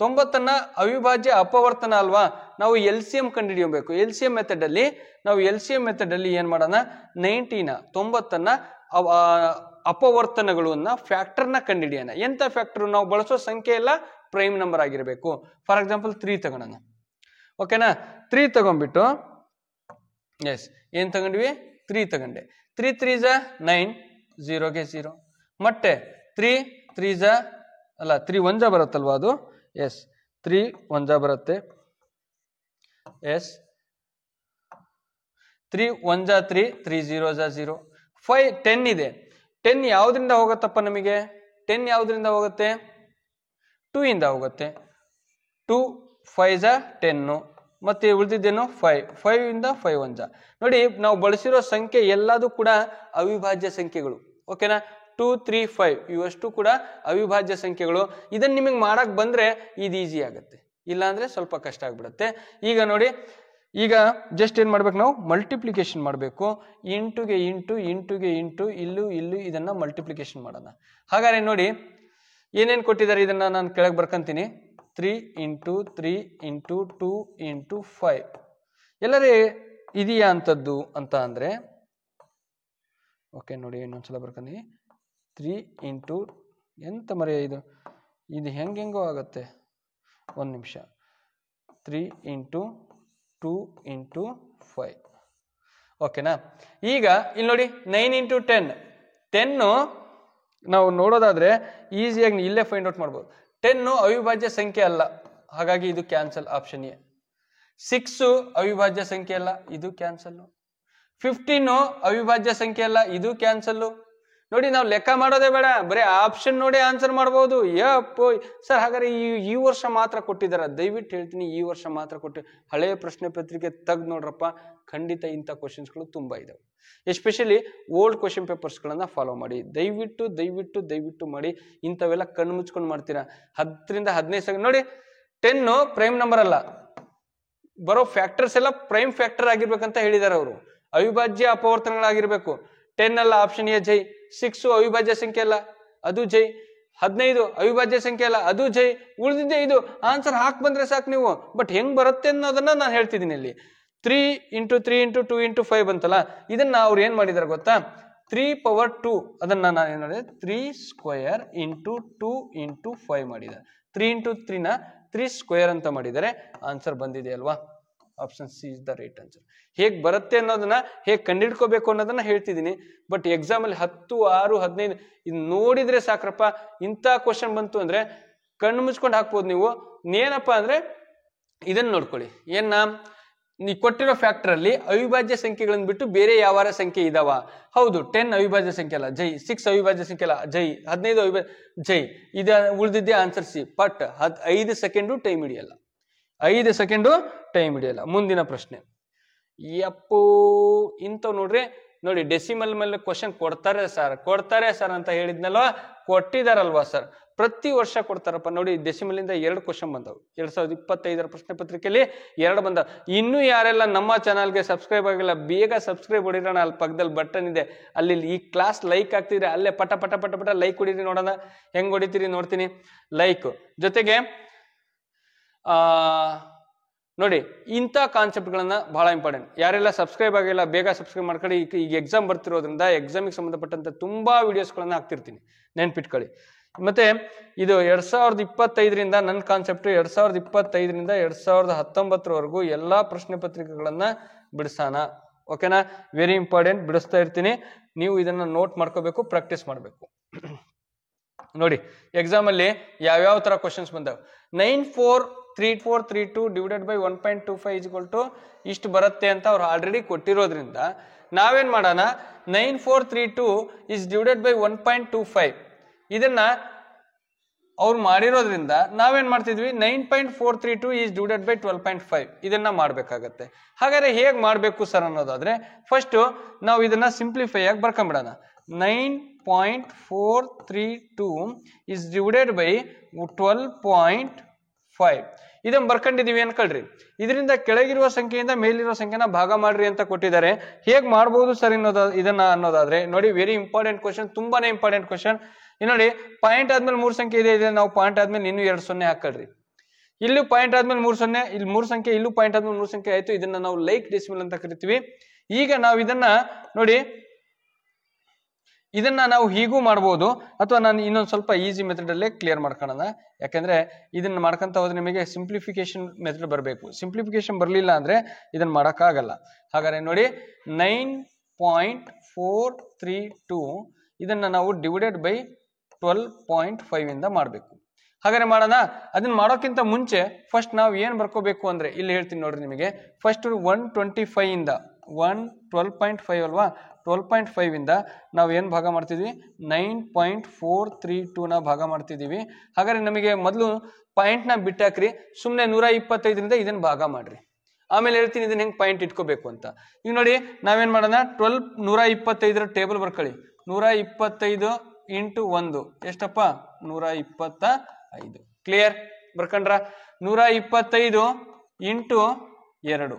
90ಅನ್ನ ಅವಿಭಾಜ್ಯ ಅಪವರ್ತನ ಅಲ್ವಾ, ನಾವು LCM ಕಂಡುಹಿಡಿಯಬೇಕು. LCM ಮೆಥಡ್ ಅಲ್ಲಿ ನಾವು ಏನ್ ಮಾಡೋಣ, 90ಅನ್ನ ಅಪವರ್ತನಗಳನ್ನ ಫ್ಯಾಕ್ಟರ್ನ ಕಂಡುಹಿಡಿಯೋಣ. ಎಂತ ಫ್ಯಾಕ್ಟರ್? ನಾವು ಬಳಸೋ ಸಂಖ್ಯೆ ಎಲ್ಲ ಪ್ರೈಮ್ ನಂಬರ್ ಆಗಿರ್ಬೇಕು. ಫಾರ್ ಎಕ್ಸಾಂಪಲ್ 3 ತಗೋಣ. ಓಕೆನಾ, 3 ತಗೊಂಡ್ಬಿಟ್ಟು, ಎಸ್, ಏನ್ ತಗೊಂಡ್ವಿ, 3 ತಗೊಂಡೆ. 3 3 9, 0ಗೆ 0. ಮತ್ತೆ 3 3 1 ಬರುತ್ತಲ್ವಾ ಅದು? ಎಸ್, 3 1 ಬರುತ್ತೆ. ಎಸ್, 3 1 3, 3 0 0. 5 10 ಇದೆ. 10 ಯಾವ್ದ್ರಿಂದ ಹೋಗತ್ತಪ್ಪ ನಮಗೆ? 10 ಯಾವ್ದ್ರಿಂದ ಹೋಗುತ್ತೆ? 2 ಇಂದ ಹೋಗುತ್ತೆ. 2 5 10. ಮತ್ತೆ ಉಳಿದಿದ್ದೇನು? 5 ಇಂದ 5 1. ನೋಡಿ, ನಾವು ಬಳಸಿರೋ ಸಂಖ್ಯೆ ಎಲ್ಲದೂ ಕೂಡ ಅವಿಭಾಜ್ಯ ಸಂಖ್ಯೆಗಳು. ಓಕೆನಾ, 2 3 5 ಇವಷ್ಟು ಕೂಡ ಅವಿಭಾಜ್ಯ ಸಂಖ್ಯೆಗಳು. ಇದನ್ನ ನಿಮಗೆ ಮಾಡಕ್ ಬಂದ್ರೆ ಇದು ಈಸಿ ಆಗುತ್ತೆ, ಇಲ್ಲ ಅಂದ್ರೆ ಸ್ವಲ್ಪ ಕಷ್ಟ ಆಗ್ಬಿಡುತ್ತೆ. ಈಗ ನೋಡಿ, ಈಗ ಜಸ್ಟ್ ಏನ್ ಮಾಡ್ಬೇಕು, ನಾವು ಮಲ್ಟಿಪ್ಲಿಕೇಶನ್ ಮಾಡಬೇಕು. ಇಂಟುಗೆ ಇಂಟು ಇಲ್ಲೂ ಇದನ್ನ ಮಲ್ಟಿಪ್ಲಿಕೇಶನ್ ಮಾಡೋಣ. ಹಾಗಾದ್ರೆ ನೋಡಿ, ಏನೇನ್ ಕೊಟ್ಟಿದ್ದಾರೆ ಇದನ್ನ ನಾನು ಕೆಳಗೆ ಬರ್ಕಂತೀನಿ. 3 × 3 × 2 × 5 ಎಲ್ಲರೇ ಇದೆಯಾ ಅಂತದ್ದು ಅಂತ ಅಂದ್ರೆ, ಓಕೆ ನೋಡಿ, ಇನ್ನೊಂದ್ಸಲ ಬರ್ಕಂತೀನಿ. 3 × ಎಂತ ಮರೆಯ ಇದು ಹೆಂಗೋ ಆಗತ್ತೆ. 1 ನಿಮಿಷ. 3 × 2 × 5. ಓಕೆನಾ, ಈಗ ಇಲ್ಲಿ ನೋಡಿ, 9 × 10. 10 ನಾವು ನೋಡೋದಾದ್ರೆ ಈಸಿಯಾಗಿ ಇಲ್ಲೇ ಫೈಂಡ್ ಔಟ್ ಮಾಡ್ಬೋದು. 10 ಅವಿಭಾಜ್ಯ ಸಂಖ್ಯೆ ಅಲ್ಲ, ಹಾಗಾಗಿ ಇದು ಕ್ಯಾನ್ಸಲ್. Option A. 6 ಅವಿಭಾಜ್ಯ ಸಂಖ್ಯೆ ಅಲ್ಲ, ಇದು ಕ್ಯಾನ್ಸಲ್. 15 ಅವಿಭಾಜ್ಯ ಸಂಖ್ಯೆ ಅಲ್ಲ, ಇದು ಕ್ಯಾನ್ಸಲ್. ನೋಡಿ ನಾವು ಲೆಕ್ಕ ಮಾಡೋದೇ ಬೇಡ, ಬರೀ ಆಪ್ಷನ್ ನೋಡಿ ಆನ್ಸರ್ ಮಾಡ್ಬೋದು. ಯಪ್ಪೋ ಸರ್, ಹಾಗಾದ್ರೆ ಈ ವರ್ಷ ಮಾತ್ರ ಕೊಟ್ಟಿದಾರ? ದಯವಿಟ್ಟು ಹೇಳ್ತೀನಿ, ಈ ವರ್ಷ ಮಾತ್ರ ಕೊಟ್ಟು ಹಳೆಯ ಪ್ರಶ್ನೆ ಪತ್ರಿಕೆ ತೆಗ್ದು ನೋಡ್ರಪ್ಪ, ಖಂಡಿತ ಇಂಥ ಕ್ವಶನ್ಸ್ಗಳು ತುಂಬಾ ಇದಾವೆ. ಎಸ್ಪೆಷಲಿ ಓಲ್ಡ್ ಕ್ವಶನ್ ಪೇಪರ್ಸ್ಗಳನ್ನ ಫಾಲೋ ಮಾಡಿ. ದಯವಿಟ್ಟು ದಯವಿಟ್ಟು ದಯವಿಟ್ಟು ಮಾಡಿ. ಇಂಥವೆಲ್ಲ ಕಣ್ಣು ಮುಚ್ಕೊಂಡು ಮಾಡ್ತೀರಾ. 10 ರಿಂದ 15 ಸೆಕೆಂಡ್ ನೋಡಿ. 10 ಪ್ರೈಮ್ ನಂಬರ್ ಅಲ್ಲ, ಬರೋ ಫ್ಯಾಕ್ಟರ್ಸ್ ಎಲ್ಲ ಪ್ರೈಮ್ ಫ್ಯಾಕ್ಟರ್ ಆಗಿರ್ಬೇಕಂತ ಹೇಳಿದಾರೆ ಅವರು. ಅವಿಭಾಜ್ಯ ಅಪವರ್ತನಗಳಾಗಿರ್ಬೇಕು. 10 ಅಲ್ಲ, ಆಪ್ಷನ್ ಎ ಜೈ. 6 ಅವಿಭಾಜ್ಯ ಸಂಖ್ಯೆ ಅಲ್ಲ, ಅದು ಜೈ. 15 ಅವಿಭಾಜ್ಯ ಸಂಖ್ಯೆ ಅಲ್ಲ, ಅದು ಜೈ. ಉಳಿದಿದ್ದೆ ಇದು. ಆನ್ಸರ್ ಹಾಕ್ ಬಂದ್ರೆ ಸಾಕು ನೀವು. ಬಟ್ ಹೆಂಗ್ ಬರುತ್ತೆ ಅನ್ನೋದನ್ನ ನಾನು ಹೇಳ್ತಿದ್ದೀನಿ ಇಲ್ಲಿ. 3 × 3 × 2 × 5 ಬಂತಲ್ಲ, ಇದನ್ನ ಅವ್ರು ಏನ್ ಮಾಡಿದಾರೆ ಗೊತ್ತಾ? 3 ಪವರ್ 2 ಅದನ್ನ ನಾನು ಏನ್ ಮಾಡಿದೆ, 3 ಸ್ಕ್ವೇರ್ ಇಂಟು 2 × 5 ಮಾಡಿದ್ದಾರೆ. 3 × 3 ನ 3 ಸ್ಕ್ವೇರ್ ಅಂತ ಮಾಡಿದರೆ ಆನ್ಸರ್ ಬಂದಿದೆ ಅಲ್ವಾ? Option C is the right answer. ಹೇಗ್ ಬರುತ್ತೆ ಅನ್ನೋದನ್ನ, ಹೇಗ್ ಕಂಡಿಡ್ಕೋಬೇಕು ಅನ್ನೋದನ್ನ ಹೇಳ್ತಿದ್ದೀನಿ. ಬಟ್ ಎಕ್ಸಾಮ್ ಅಲ್ಲಿ 10, 6, 15 ಇದು ನೋಡಿದ್ರೆ ಸಾಕ್ರಪ್ಪ. ಇಂಥ ಕ್ವಶನ್ ಬಂತು ಅಂದ್ರೆ ಕಣ್ಣು ಮುಚ್ಕೊಂಡು ಹಾಕ್ಬೋದು ನೀವು. ಏನಪ್ಪಾ ಅಂದ್ರೆ ಇದನ್ನ ನೋಡ್ಕೊಳ್ಳಿ. ನೀ ಕೊಟ್ಟಿರೋ ಫ್ಯಾಕ್ಟರ್ ಅಲ್ಲಿ ಅವಿಭಾಜ್ಯ ಸಂಖ್ಯೆಗಳನ್ನು ಬಿಟ್ಟು ಬೇರೆ ಯಾವ ಸಂಖ್ಯೆ ಇದಾವ? ಹೌದು, 10 ಅವಿಭಾಜ್ಯ ಸಂಖ್ಯೆ ಅಲ್ಲ, ಜೈ. 6 ಅವಿಭಾಜ್ಯ ಸಂಖ್ಯೆ ಅಲ್ಲ, ಜೈ. 15 ಅವಿಭಾಜ್ಯ, ಜೈ. ಇದ ಉಳಿದಿದ್ದೆ answer C. But 5 second time ಹಿಡಿಯಲ್ಲ. 5 ಸೆಕೆಂಡು ಟೈಮ್ ಹಿಡಿಯಲ್ಲ. ಮುಂದಿನ ಪ್ರಶ್ನೆ. ಯಪ್ಪೋ, ಇಂಥವ್ ನೋಡಿ ಡೆಸಿಮಲ್ ಮೇಲೆ ಕ್ವಶನ್ ಕೊಡ್ತಾರೆ ಸರ್ ಅಂತ ಹೇಳಿದ್ನಲ್ವಾ? ಕೊಟ್ಟಿದಾರಲ್ವಾ ಸರ್? ಪ್ರತಿ ವರ್ಷ ಕೊಡ್ತಾರಪ್ಪ. ನೋಡಿ, ಡೆಸಿಮಲ್ ಇಂದ 2 ಕ್ವಶನ್ ಬಂದವು. 2025 ಪ್ರಶ್ನೆ ಪತ್ರಿಕೆಯಲ್ಲಿ 2 ಬಂದವು. ಇನ್ನೂ ಯಾರೆಲ್ಲ ನಮ್ಮ ಚಾನಲ್ಗೆ ಸಬ್ಸ್ಕ್ರೈಬ್ ಆಗಿಲ್ಲ, ಬೇಗ ಸಬ್ಸ್ಕ್ರೈಬ್ ಹೊಡಿರೋಣ. ಅಲ್ಲಿ ಪಕ್ಕದಲ್ಲಿ ಬಟನ್ ಇದೆ, ಅಲ್ಲಿ ಈ ಕ್ಲಾಸ್ ಲೈಕ್ ಆಗ್ತಿದ್ರೆ ಅಲ್ಲೇ ಪಟ ಪಟ ಪಟ ಪಟ ಲೈಕ್ ಹೊಡಿರಿ. ನೋಡೋಣ ಹೆಂಗ್ ಹೊಡಿತೀರಿ ನೋಡ್ತೀನಿ. ಲೈಕ್ ಜೊತೆಗೆ ನೋಡಿ, ಇಂಥ ಕಾನ್ಸೆಪ್ಟ್ಗಳನ್ನ ಬಹಳ ಇಂಪಾರ್ಟೆಂಟ್. ಯಾರೆಲ್ಲ ಸಬ್ಸ್ಕ್ರೈಬ್ ಆಗಿಲ್ಲ ಬೇಗ ಸಬ್ಸ್ಕ್ರೈಬ್ ಮಾಡ್ಕೊಳ್ಳಿ. ಈಗ ಎಕ್ಸಾಮ್ ಬರ್ತಿರೋದ್ರಿಂದ ಎಕ್ಸಾಮಿಗೆ ಸಂಬಂಧಪಟ್ಟಂತ ತುಂಬಾ ವಿಡಿಯೋಸ್ಗಳನ್ನ ಹಾಕ್ತಿರ್ತೀನಿ, ನೆನ್ಪಿಟ್ಕೊಳ್ಳಿ. ಮತ್ತೆ ಇದು 2025ರಿಂದ ನನ್ನ ಕಾನ್ಸೆಪ್ಟ್ 2025ರಿಂದ 2019 ಎಲ್ಲಾ ಪ್ರಶ್ನೆ ಪತ್ರಿಕೆಗಳನ್ನ ಬಿಡಿಸೋಣ. ಓಕೆನಾ? ವೆರಿ ಇಂಪಾರ್ಟೆಂಟ್, ಬಿಡಿಸ್ತಾ ಇರ್ತೀನಿ. ನೀವು ಇದನ್ನ ನೋಟ್ ಮಾಡ್ಕೋಬೇಕು, ಪ್ರಾಕ್ಟೀಸ್ ಮಾಡಬೇಕು. ನೋಡಿ, ಎಕ್ಸಾಮ್ ಅಲ್ಲಿ ಯಾವ್ಯಾವ ತರ ಕ್ವಶನ್ಸ್ ಬಂದಾವೆ. 9,4,3,4,3,2 ಡಿವೈಡೆಡ್ ಬೈ 1.25 ಇಷ್ಟು ಬರುತ್ತೆ ಅಂತ ಅವ್ರು ಆಲ್ರೆಡಿ ಕೊಟ್ಟಿರೋದ್ರಿಂದ ನಾವೇನ್ ಮಾಡೋಣ, 9,4,3,2 ಇಸ್ ಡಿವೈಡೆಡ್ ಬೈ 1.25 ಇದನ್ನ ಅವ್ರು ಮಾಡಿರೋದ್ರಿಂದ ನಾವೇನ್ ಮಾಡ್ತಿದ್ವಿ, 9.432 ಈಸ್ ಡಿವೈಡೆಡ್ ಬೈ 12.5 ಇದನ್ನ ಮಾಡ್ಬೇಕಾಗತ್ತೆ. ಹಾಗಾದ್ರೆ ಹೇಗ್ ಮಾಡ್ಬೇಕು ಸರ್ ಅನ್ನೋದಾದ್ರೆ, ಫಸ್ಟ್ ನಾವು ಇದನ್ನ ಸಿಂಪ್ಲಿಫೈ ಆಗಿ ಬರ್ಕೊಂಡ್ಬಿಡೋಣ. 9.432 ಇಸ್ ಡಿವೈಡೆಡ್ ಬೈ 12.5 ಇದನ್ನ ಬರ್ಕೊಂಡಿದೀವಿ ಅನ್ಕೊಳ್ರಿ. ಇದರಿಂದ ಕೆಳಗಿರುವ ಸಂಖ್ಯೆಯಿಂದ ಮೇಲಿರುವ ಸಂಖ್ಯೆನ ಭಾಗ ಮಾಡ್ರಿ ಅಂತ ಕೊಟ್ಟಿದ್ದಾರೆ. ಹೇಗ್ ಮಾಡ್ಬೋದು ಸರ್ ಇದನ್ನ ಅನ್ನೋದಾದ್ರೆ ನೋಡಿ, ವೆರಿ ಇಂಪಾರ್ಟೆಂಟ್ ಕ್ವಶನ್, ತುಂಬಾನೇ ಇಂಪಾರ್ಟೆಂಟ್ ಕ್ವಶನ್. ನೋಡಿ, ಪಾಯಿಂಟ್ ಆದ್ಮೇಲೆ 3 ಸಂಖ್ಯೆ ಇದೆ, ನಾವು ಪಾಯಿಂಟ್ ಆದ್ಮೇಲೆ ಇನ್ನೂ 2 0 ಹಾಕೊಳ್ರಿ. ಇಲ್ಲೂ ಪಾಯಿಂಟ್ ಆದ್ಮೇಲೆ 3 0, ಇಲ್ಲಿ 3 ಸಂಖ್ಯೆ, ಇಲ್ಲೂ ಪಾಯಿಂಟ್ ಆದ್ಮೇಲೆ 3 ಸಂಖ್ಯೆ ಆಯ್ತು. ಇದನ್ನ ನಾವು ಲೈಕ್ ಡೆಸಿಮಲ್ ಅಂತ ಕರಿತೀವಿ. ಈಗ ನಾವು ಇದನ್ನ ನೋಡಿ, ಇದನ್ನ ನಾವು ಹೀಗೂ ಮಾಡ್ಬೋದು, ಅಥವಾ ನಾನು ಇನ್ನೊಂದು ಸ್ವಲ್ಪ ಈಸಿ ಮೆಥಡ್ ಅಲ್ಲೇ ಕ್ಲಿಯರ್ ಮಾಡ್ಕೊಳ್ಳೋಣ. ಯಾಕಂದ್ರೆ ಇದನ್ನ ಮಾಡ್ಕೊಂತ ಹೋದ್ರೆ ನಿಮಗೆ ಸಿಂಪ್ಲಿಫಿಕೇಶನ್ ಮೆಥಡ್ ಬರಬೇಕು. ಸಿಂಪ್ಲಿಫಿಕೇಶನ್ ಬರಲಿಲ್ಲ ಅಂದ್ರೆ ಇದನ್ನ ಮಾಡೋಕ್ಕಾಗಲ್ಲ. ಹಾಗಾದ್ರೆ ನೋಡಿ, 9.432 ಇದನ್ನ ನಾವು ಡಿವೈಡೆಡ್ ಬೈ 12.5 ಇಂದ ಮಾಡಬೇಕು. ಹಾಗಾದ್ರೆ ಮಾಡೋಣ. ಅದನ್ನ ಮಾಡೋಕ್ಕಿಂತ ಮುಂಚೆ ಫಸ್ಟ್ ನಾವು ಏನ್ ಬರ್ಕೋಬೇಕು ಅಂದ್ರೆ ಇಲ್ಲಿ ಹೇಳ್ತೀನಿ ನೋಡ್ರಿ ನಿಮಗೆ. ಫಸ್ಟ್ 125 ಇಂದ 12.5 ಅಲ್ವಾ, 12.5 ಇಂದ ನಾವು ಏನ್ ಭಾಗ ಮಾಡ್ತಿದ್ವಿ, 9.432 ನ ಭಾಗ ಮಾಡ್ತಿದೀವಿ. ಹಾಗಾದ್ರೆ ನಮಗೆ ಮೊದಲು ಪಾಯಿಂಟ್ ನ ಬಿಟ್ಟಾಕ್ರಿ, ಸುಮ್ನೆ 125ರಿಂದ ಇದನ್ನ ಭಾಗ ಮಾಡ್ರಿ. ಆಮೇಲೆ ಹೇಳ್ತೀನಿ ಇದನ್ನ ಹೆಂಗ್ ಪಾಯಿಂಟ್ ಇಟ್ಕೋಬೇಕು ಅಂತ. ಈಗ ನೋಡಿ, ನಾವೇನ್ ಮಾಡೋಣ, 125ರ ಟೇಬಲ್ ಬರ್ಕೊಳ್ಳಿ. 125 ಇಂಟು 1 ಎಷ್ಟಪ್ಪ, 125. ಕ್ಲಿಯರ್? ಬರ್ಕೊಂಡ್ರ? 125 into 2,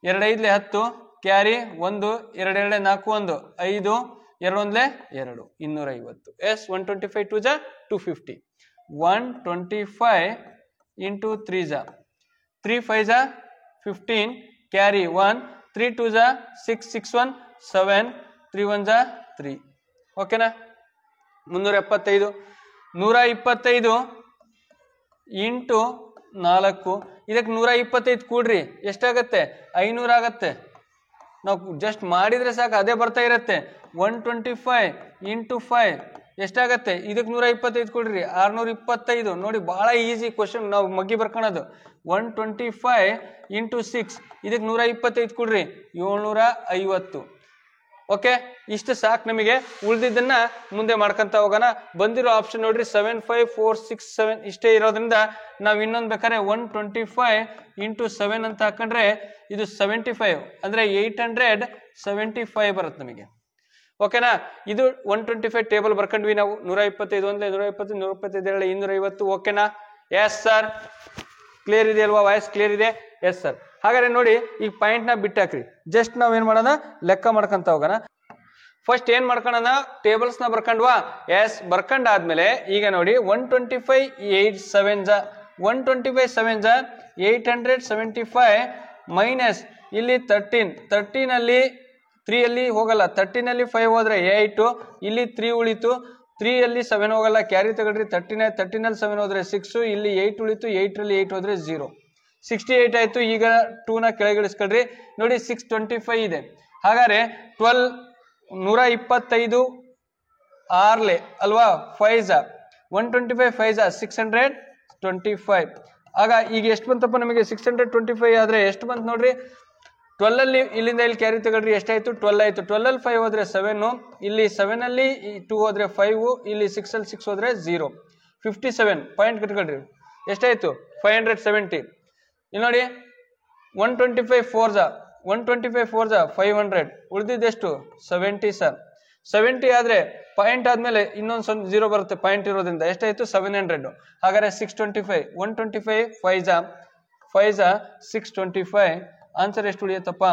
2 5 10, carry 1, 2 2 4 1, 5 2 1 2, 250. ಎಸ್ 125 2 ಜಾ 250. 125 ಇಂಟು 3 ಜಾ 3 5 ಜಾ 15, ಕ್ಯಾರಿ 1, 3 2 ಜಾ 6 6 1 7, 3 1 ಜಾ 3. ಓಕೆನಾ? 375. 125 ಇಂಟು 4, ಇದಕ್ಕೆ 125 ಕೂಡ್ರಿ, ಎಷ್ಟಾಗತ್ತೆ, 500 ಆಗತ್ತೆ. ನಾವು ಜಸ್ಟ್ ಮಾಡಿದ್ರೆ ಸಾಕು, ಅದೇ ಬರ್ತಾ ಇರತ್ತೆ. 125 ಇಂಟು 5 ಎಷ್ಟಾಗತ್ತೆ, ಇದಕ್ಕೆ 125 ಕೊಡ್ರಿ, 625. ನೋಡಿ, ಬಹಳ ಈಸಿ ಕ್ವಶನ್, ನಾವು ಮಗ್ಗಿ ಬರ್ಕೊಳೋದು. 125 ಇಂಟು 6 ಇದಕ್ಕೆ 125 ಕೊಡ್ರಿ, 750. ಓಕೆ, ಇಷ್ಟು ಸಾಕು ನಮಗೆ. ಉಳಿದಿದ್ದನ್ನ ಮುಂದೆ ಮಾಡ್ಕೊಂತ ಹೋಗೋಣ. ಬಂದಿರೋ ಆಪ್ಷನ್ ನೋಡ್ರಿ 7, 5, 4, 6, 7 ಇಷ್ಟೇ ಇರೋದ್ರಿಂದ ನಾವು ಇನ್ನೊಂದು ಬೇಕಾದ್ರೆ 125 × 7 ಅಂತ ಹಾಕೊಂಡ್ರೆ ಇದು 75 ಅಂದ್ರೆ 875 ಬರುತ್ತೆ ನಮಗೆ. ಓಕೆನಾ, ಇದು 125 ಟೇಬಲ್ ಬರ್ಕೊಂಡ್ವಿ ನಾವು. 125 ಒಂದೇ 125 125 250. ಓಕೆನಾ, ಎಸ್ ಸರ್, ಕ್ಲಿಯರ್ ಇದೆ ಅಲ್ವಾ? ವಾಯ್ಸ್ ಕ್ಲಿಯರ್ ಇದೆ? Yes sir. ಹಾಗಾದ್ರೆ ನೋಡಿ, ಈಗ ಪಾಯಿಂಟ್ ನ ಬಿಟ್ಟಾಕ್ರಿ. ಜಸ್ಟ್ ನಾವ್ ಏನ್ ಮಾಡೋಣ, ಲೆಕ್ಕ ಮಾಡ್ಕೊಂತ ಹೋಗೋಣ. ಫಸ್ಟ್ ಏನ್ ಮಾಡ್ಕೊಳ್ಳೋಣ, ಟೇಬಲ್ಸ್ ನ ಬರ್ಕೊಂಡ್ವಾ? ಎಸ್, ಬರ್ಕೊಂಡಾದ್ಮೇಲೆ ಈಗ ನೋಡಿ 125 8 7 125 7 875 ಮೈನಸ್ ಇಲ್ಲಿ 13 ಅಲ್ಲಿ 3 ಅಲ್ಲಿ ಹೋಗಲ್ಲ, 13 ಅಲ್ಲಿ 5 ಹೋದ್ರೆ 8, ಇಲ್ಲಿ 3 ಉಳಿತು, 3 ಅಲ್ಲಿ 7 ಹೋಗಲ್ಲ, ಕ್ಯಾರಿ ತಗೊಳ್ರಿ. 13 ಅಲ್ಲಿ 7 ಹೋದ್ರೆ 6, ಇಲ್ಲಿ 8 ಉಳಿತು, 8 ರಲ್ಲಿ 8 ಹೋದ್ರೆ 0, 68 ಆಯ್ತು. ಈಗ 2 ನ ಕೆಳಗಿಳಿಸ್ಕೊಳ್ರಿ. ನೋಡಿ 625 ಇದೆ. ಹಾಗಾದ್ರೆ 12 125 6 ಅಲ್ವಾ? 5 125 5 625. ಆಗ ಈಗ ಎಷ್ಟು ಬಂತಪ್ಪ ನಮಗೆ? 625 ಆದ್ರೆ ಎಷ್ಟು ಬಂತು ನೋಡ್ರಿ. 12 ಅಲ್ಲಿ ಇಲ್ಲಿಂದ ಇಲ್ಲಿ ಕ್ಯಾರಿ ತಗೊಳ್ರಿ. ಎಷ್ಟಾಯ್ತು? 12 ಆಯ್ತು. 12 ಅಲ್ಲಿ 5 ಹೋದ್ರೆ 7, ಇಲ್ಲಿ 7 ಅಲ್ಲಿ 2 ಹೋದ್ರೆ 5, ಇಲ್ಲಿ 6 ಅಲ್ಲಿ 6 ಹೋದ್ರೆ 0, 57 ಪಾಯಿಂಟ್ ಕಟ್ಕೊಳ್ರಿ. ಎಷ್ಟಾಯ್ತು? 570. ಇಲ್ಲಿ ನೋಡಿ 125 4 500, ಉಳಿದಿದ್ದೆಷ್ಟು? 70 ಸರ್. 70 ಆದ್ರೆ ಪಾಯಿಂಟ್ ಆದ್ಮೇಲೆ ಇನ್ನೊಂದು 0 ಬರುತ್ತೆ ಪಾಯಿಂಟ್ ಇರೋದ್ರಿಂದ. ಎಷ್ಟಾಯ್ತು? 700. ಹಾಗಾದ್ರೆ 625 125 5 625. ಆನ್ಸರ್ ಎಷ್ಟು ಉಳಿಯುತ್ತಪ್ಪ?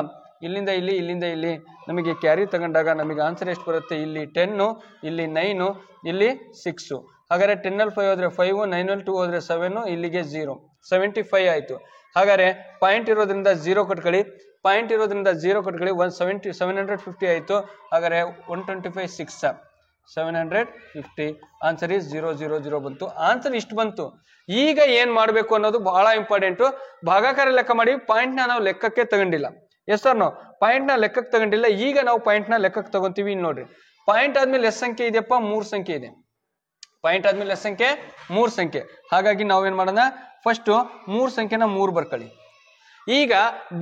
ಇಲ್ಲಿಂದ ಇಲ್ಲಿ, ಇಲ್ಲಿಂದ ಇಲ್ಲಿ ನಮಗೆ ಕ್ಯಾರಿ ತಗೊಂಡಾಗ ನಮಗೆ ಆನ್ಸರ್ ಎಷ್ಟು ಬರುತ್ತೆ? ಇಲ್ಲಿ 10, ಇಲ್ಲಿ 9, ಇಲ್ಲಿ 6. ಹಾಗಾದ್ರೆ 10 ಅಲ್ಲಿ 5 ಹೋದ್ರೆ 5, 9 ಅಲ್ಲಿ 2 ಹೋದ್ರೆ 7, ಇಲ್ಲಿಗೆ 0, 75 ಆಯ್ತು. ಹಾಗಾದ್ರೆ ಪಾಯಿಂಟ್ ಇರೋದ್ರಿಂದ 0 ಕಟ್ಕೊಳ್ಳಿ, ಪಾಯಿಂಟ್ ಇರೋದ್ರಿಂದ 0 ಕಟ್ಕೊಳ್ಳಿ. 750 ಆಯ್ತು. ಹಾಗಾದ್ರೆ 125 6 750. ಆನ್ಸರ್ ಇಸ್ 000 ಬಂತು. ಆನ್ಸರ್ ಇಷ್ಟು ಬಂತು. ಈಗ ಏನ್ ಮಾಡ್ಬೇಕು ಅನ್ನೋದು ಬಹಳ ಇಂಪಾರ್ಟೆಂಟ್. ಭಾಗಾಕಾರ ಲೆಕ್ಕ ಮಾಡಿ, ಪಾಯಿಂಟ್ ನ ನಾವು ಲೆಕ್ಕಕ್ಕೆ ತಗೊಂಡಿಲ್ಲ. ಎಸ್ ಸರ್, ನಾವು ಪಾಯಿಂಟ್ ನ ಲೆಕ್ಕಕ್ಕೆ ತಗೊಂಡಿಲ್ಲ. ಈಗ ನಾವು ಪಾಯಿಂಟ್ ನ ಲೆಕ್ಕಕ್ಕೆ ತಗೊಂತೀವಿ. ನೋಡ್ರಿ, ಪಾಯಿಂಟ್ ಆದ್ಮೇಲೆ ಎಷ್ಟು ಸಂಖ್ಯೆ ಇದೆಯಪ್ಪ? 3 ಸಂಖ್ಯೆ ಇದೆ. ಪಾಯಿಂಟ್ ಆದ್ಮೇಲೆ ಎಷ್ಟು ಸಂಖ್ಯೆ? 3 ಸಂಖ್ಯೆ. ಹಾಗಾಗಿ ನಾವೇನ್ ಮಾಡೋಣ, ಫಸ್ಟ್ 3 ಸಂಖ್ಯೆನ 3 ಬರ್ಕೊಳ್ಳಿ. ಈಗ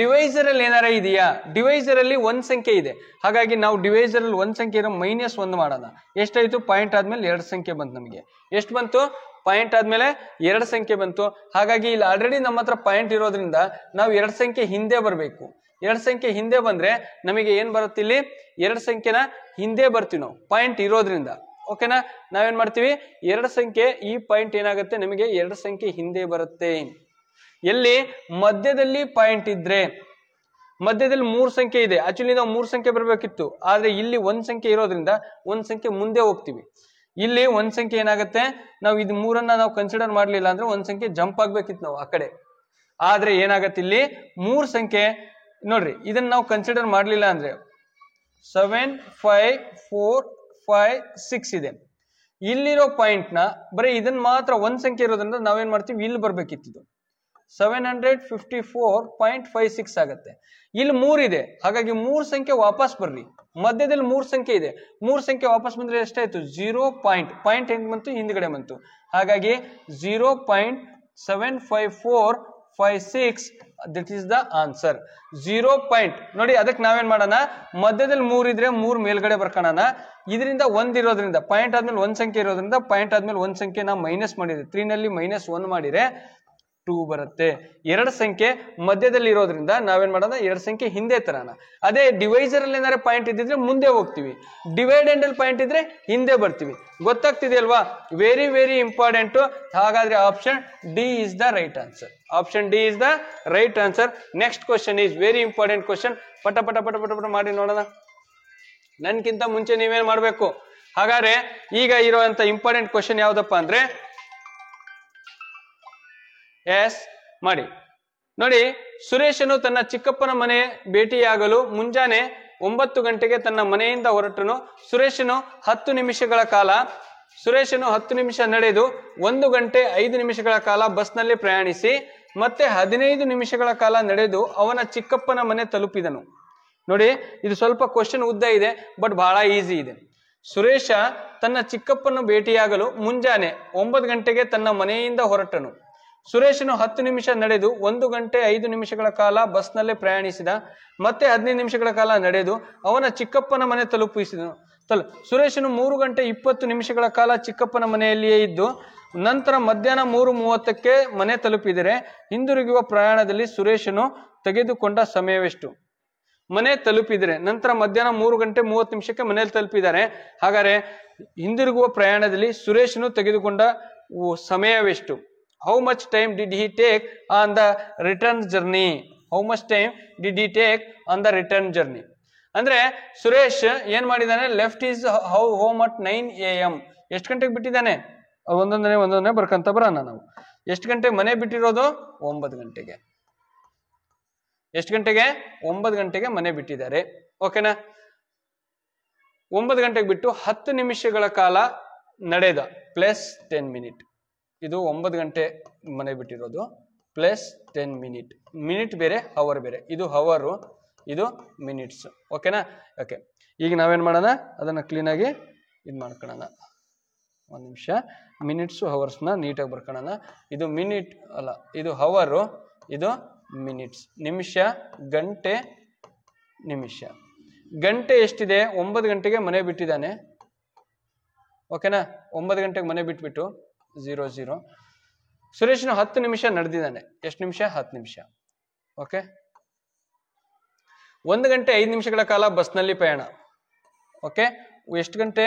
ಡಿವೈಸರ್ ಅಲ್ಲಿ ಏನಾರ ಇದೆಯಾ? ಡಿವೈಸರ್ ಅಲ್ಲಿ 1 ಸಂಖ್ಯೆ ಇದೆ. ಹಾಗಾಗಿ ನಾವು ಡಿವೈಸರ್ ಅಲ್ಲಿ 1 ಸಂಖ್ಯೆ ಇರೋ -1 ಮಾಡೋಣ. ಎಷ್ಟಾಯ್ತು? ಪಾಯಿಂಟ್ ಆದ್ಮೇಲೆ 2 ಸಂಖ್ಯೆ ಬಂತು ನಮಗೆ. ಎಷ್ಟು ಬಂತು? ಪಾಯಿಂಟ್ ಆದ್ಮೇಲೆ 2 ಸಂಖ್ಯೆ ಬಂತು. ಹಾಗಾಗಿ ಇಲ್ಲಿ ಆಲ್ರೆಡಿ ನಮ್ಮ ಹತ್ರ ಪಾಯಿಂಟ್ ಇರೋದ್ರಿಂದ ನಾವು 2 ಸಂಖ್ಯೆ ಹಿಂದೆ ಬರಬೇಕು. 2 ಸಂಖ್ಯೆ ಹಿಂದೆ ಬಂದ್ರೆ ನಮಗೆ ಏನ್ ಬರುತ್ತೆ? ಇಲ್ಲಿ 2 ಸಂಖ್ಯೆನ ಹಿಂದೆ ಬರ್ತೀವಿ ನಾವು, ಪಾಯಿಂಟ್ ಇರೋದ್ರಿಂದ. ಓಕೆನಾ, ನಾವೇನ್ ಮಾಡ್ತೀವಿ? 2 ಸಂಖ್ಯೆ, ಈ ಪಾಯಿಂಟ್ ಏನಾಗುತ್ತೆ ನಮಗೆ 2 ಸಂಖ್ಯೆ ಹಿಂದೆ ಬರುತ್ತೆ. ಎಲ್ಲಿ? ಮಧ್ಯದಲ್ಲಿ ಪಾಯಿಂಟ್ ಇದ್ರೆ. ಮಧ್ಯದಲ್ಲಿ 3 ಸಂಖ್ಯೆ ಇದೆ. ಆಕ್ಚುಲಿ ನಾವು 3 ಸಂಖ್ಯೆ ಬರಬೇಕಿತ್ತು, ಆದ್ರೆ ಇಲ್ಲಿ 1 ಸಂಖ್ಯೆ ಇರೋದ್ರಿಂದ 1 ಸಂಖ್ಯೆ ಮುಂದೆ ಹೋಗ್ತೀವಿ. ಇಲ್ಲಿ 1 ಸಂಖ್ಯೆ ಏನಾಗುತ್ತೆ, ನಾವು ಇದು 3ಅನ್ನ ನಾವು ಕನ್ಸಿಡರ್ ಮಾಡ್ಲಿಲ್ಲ ಅಂದ್ರೆ 1 ಸಂಖ್ಯೆ ಜಂಪ್ ಆಗ್ಬೇಕಿತ್ತು ನಾವು ಆ ಕಡೆ. ಆದ್ರೆ ಏನಾಗತ್ತೆ, ಇಲ್ಲಿ 3 ಸಂಖ್ಯೆ ನೋಡ್ರಿ, ಇದನ್ನ ನಾವು ಕನ್ಸಿಡರ್ ಮಾಡ್ಲಿಲ್ಲ ಅಂದ್ರೆ 7 5 4 5 6 ಇದೆ. ಇಲ್ಲಿರೋ ಪಾಯಿಂಟ್ ನ ಬರೀ ಇದನ್ನ ಮಾತ್ರ 1 ಸಂಖ್ಯೆ ಇರೋದ್ರಿಂದ ನಾವೇನ್ ಮಾಡ್ತೀವಿ? ಇಲ್ಲಿ ಬರ್ಬೇಕಿತ್ತು. 754.56 ಆಗುತ್ತೆ. ಇಲ್ಲಿ 3 ಇದೆ. ಹಾಗಾಗಿ 3 ಸಂಖ್ಯೆ ವಾಪಸ್ ಬರ್ರಿ. ಮಧ್ಯದಲ್ಲಿ 3 ಸಂಖ್ಯೆ ಇದೆ. 3 ಸಂಖ್ಯೆ ವಾಪಸ್ ಬಂದ್ರೆ ಎಷ್ಟಾಯ್ತು? 0 ಪಾಯಿಂಟ್ ಹೆಂಗ್ ಬಂತು? ಹಿಂದ್ಗಡೆ ಬಂತು. ಹಾಗಾಗಿ 0.75456. This is the answer. 0 point ನೋಡಿ. ಅದಕ್ಕೆ ನಾವೇನ್ ಮಾಡೋಣ, ಮಧ್ಯದಲ್ಲಿ 3 ಇದ್ರೆ 3 ಮೇಲ್ಗಡೆ ಬರ್ಕೋಣ. ಇದರಿಂದ 1 ಇರೋದ್ರಿಂದ, ಪಾಯಿಂಟ್ ಆದ್ಮೇಲೆ 1 ಸಂಖ್ಯೆ ಇರೋದ್ರಿಂದ, ಪಾಯಿಂಟ್ ಆದ್ಮೇಲೆ 1 ಸಂಖ್ಯೆ ನಾವು ಮೈನಸ್ ಮಾಡಿದ್ರೆ 3 ನಲ್ಲಿ -1 ಮಾಡಿದ್ರೆ 2 ಬರುತ್ತೆ. 2 ಸಂಖ್ಯೆ ಮಧ್ಯದಲ್ಲಿ ಇರೋದ್ರಿಂದ ನಾವೇನ್ ಮಾಡೋಣ, 2 ಸಂಖ್ಯೆ ಹಿಂದೆ ತರೋಣ. ಅದೇ ಡಿವೈಸರ್ ಅಲ್ಲಿ ಏನಾದ್ರೆ ಪಾಯಿಂಟ್ ಇದ್ದಿದ್ರೆ ಮುಂದೆ ಹೋಗ್ತೀವಿ, ಡಿವೈಡೆಂಡ್ ಅಲ್ಲಿ ಪಾಯಿಂಟ್ ಇದ್ರೆ ಹಿಂದೆ ಬರ್ತೀವಿ. ಗೊತ್ತಾಗ್ತಿದೆ ಅಲ್ವಾ? Very very important. ಹಾಗಾದ್ರೆ option D is the right answer. Option D is the right answer. Next question is very important question. ಪಟ ಪಟ ಪಟ ಪಟ ಪಟ ಮಾಡಿ ನೋಡೋಣ. ನನ್ಗಿಂತ ಮುಂಚೆ ನೀವೇನ್ ಮಾಡ್ಬೇಕು? ಹಾಗಾದ್ರೆ ಈಗ ಇರುವಂತ ಇಂಪಾರ್ಟೆಂಟ್ ಕ್ವಶನ್ ಯಾವ್ದಪ್ಪ ಅಂದ್ರೆ, ಎಸ್ ಮಾಡಿ ನೋಡಿ. ಸುರೇಶನು ತನ್ನ ಚಿಕ್ಕಪ್ಪನ ಮನೆ ಭೇಟಿಯಾಗಲು ಮುಂಜಾನೆ 9 ಗಂಟೆಗೆ ತನ್ನ ಮನೆಯಿಂದ ಹೊರಟನು. ಸುರೇಶನು 10 ನಿಮಿಷ ನಡೆದು 1 ಗಂಟೆ 5 ನಿಮಿಷಗಳ ಕಾಲ ಬಸ್ನಲ್ಲಿ ಪ್ರಯಾಣಿಸಿ ಮತ್ತೆ 15 ನಿಮಿಷಗಳ ಕಾಲ ನಡೆದು ಅವನ ಚಿಕ್ಕಪ್ಪನ ಮನೆ ತಲುಪಿದನು. ನೋಡಿ, ಇದು ಸ್ವಲ್ಪ ಕ್ವಶನ್ ಉದ್ದ ಇದೆ, ಬಟ್ ಬಹಳ ಈಸಿ ಇದೆ. ಸುರೇಶ ತನ್ನ ಚಿಕ್ಕಪ್ಪನ ಭೇಟಿಯಾಗಲು ಮುಂಜಾನೆ 9 ಗಂಟೆಗೆ ತನ್ನ ಮನೆಯಿಂದ ಹೊರಟನು. ಸುರೇಶನು 10 ನಿಮಿಷ ನಡೆದು 1 ಗಂಟೆ 5 ನಿಮಿಷಗಳ ಕಾಲ ಬಸ್ನಲ್ಲೇ ಪ್ರಯಾಣಿಸಿದ. ಮತ್ತೆ 15 ನಿಮಿಷಗಳ ಕಾಲ ನಡೆದು ಅವನ ಚಿಕ್ಕಪ್ಪನ ಮನೆ ತಲುಪಿಸಿದನು. ಸುರೇಶನು 3 ಗಂಟೆ 20 ನಿಮಿಷಗಳ ಕಾಲ ಚಿಕ್ಕಪ್ಪನ ಮನೆಯಲ್ಲಿಯೇ ಇದ್ದು ನಂತರ ಮಧ್ಯಾಹ್ನ 3:30ಕ್ಕೆ ಮನೆ ತಲುಪಿದರೆ ಹಿಂದಿರುಗುವ ಪ್ರಯಾಣದಲ್ಲಿ ಸುರೇಶನು ತೆಗೆದುಕೊಂಡ ಸಮಯವೆಷ್ಟು? ಮನೆ ತಲುಪಿದರೆ ನಂತರ ಮಧ್ಯಾಹ್ನ 3 ಗಂಟೆ 30 ನಿಮಿಷಕ್ಕೆ ಮನೆಯಲ್ಲಿ ತಲುಪಿದ್ದಾರೆ. ಹಾಗಾದ್ರೆ ಹಿಂದಿರುಗುವ ಪ್ರಯಾಣದಲ್ಲಿ ಸುರೇಶನು ತೆಗೆದುಕೊಂಡ ಸಮಯವೆಷ್ಟು? How much time did he take on the return journey? How much time did he take on the return journey? ಅಂದ್ರೆ ಸುರೇಶ್ ಏನ್ ಮಾಡಿದಾನೆ? Left is home at 9 AM. ಎಷ್ಟು ಗಂಟೆಗೆ ಬಿಟ್ಟಿದ್ದಾನೆ? ಒಂದೊಂದನೇ ಬರ್ಕಂತ ಬರೋಣ ನಾವು. ಎಷ್ಟು ಗಂಟೆಗೆ ಮನೆ ಬಿಟ್ಟಿರೋದು? 9 ಗಂಟೆಗೆ. ಎಷ್ಟು ಗಂಟೆಗೆ? 9 ಗಂಟೆಗೆ ಮನೆ ಬಿಟ್ಟಿದ್ದಾರೆ. ಓಕೆನಾ? 9 ಗಂಟೆಗೆ ಬಿಟ್ಟು 10 ನಿಮಿಷಗಳ ಕಾಲ ನಡೆದ ಪ್ಲಸ್ 10 ಮಿನಿಟ್. ಇದು 9 ಗಂಟೆ ಮನೆ ಬಿಟ್ಟಿರೋದು ಪ್ಲಸ್ 10 ಮಿನಿಟ್. ಮಿನಿಟ್ ಬೇರೆ, ಅವರ್ ಬೇರೆ. ಇದು ಅವರ್, ಇದು ಮಿನಿಟ್ಸ್. ಓಕೆನಾ? ಓಕೆ, ಈಗ ನಾವೇನ್ ಮಾಡೋಣ? ಅದನ್ನ ಕ್ಲೀನ್ ಆಗಿ ಇದು ಮಾಡ್ಕೊಳ್ಳೋಣ. 1 ನಿಮಿಷ. ಮಿನಿಟ್ಸು ಅವರ್ಸ್ನ ನೀಟಾಗಿ ಬರ್ಕೊಳ್ಳೋಣ. ಇದು ಮಿನಿಟ್ ಅಲ್ಲ, ಇದು ಅವರ್, ಇದು ಮಿನಿಟ್ಸ್. ನಿಮಿಷ, ಗಂಟೆ, ನಿಮಿಷ. ಗಂಟೆ ಎಷ್ಟಿದೆ? 9 ಗಂಟೆಗೆ ಮನೆ ಬಿಟ್ಟಿದ್ದಾನೆ. ಓಕೆನಾ? 9 ಗಂಟೆಗೆ ಮನೆ ಬಿಟ್ಬಿಟ್ಟು 00. ಸುರೇಶ್ನು 10 ನಿಮಿಷ ನಡೆದಿದ್ದಾನೆ. ಎಷ್ಟು ನಿಮಿಷ? 10 ನಿಮಿಷ. ಓಕೆ. 1 ಗಂಟೆ 5 ನಿಮಿಷಗಳ ಕಾಲ ಬಸ್ನಲ್ಲಿ ಪ್ರಯಾಣ. ಓಕೆ, ಎಷ್ಟು ಗಂಟೆ?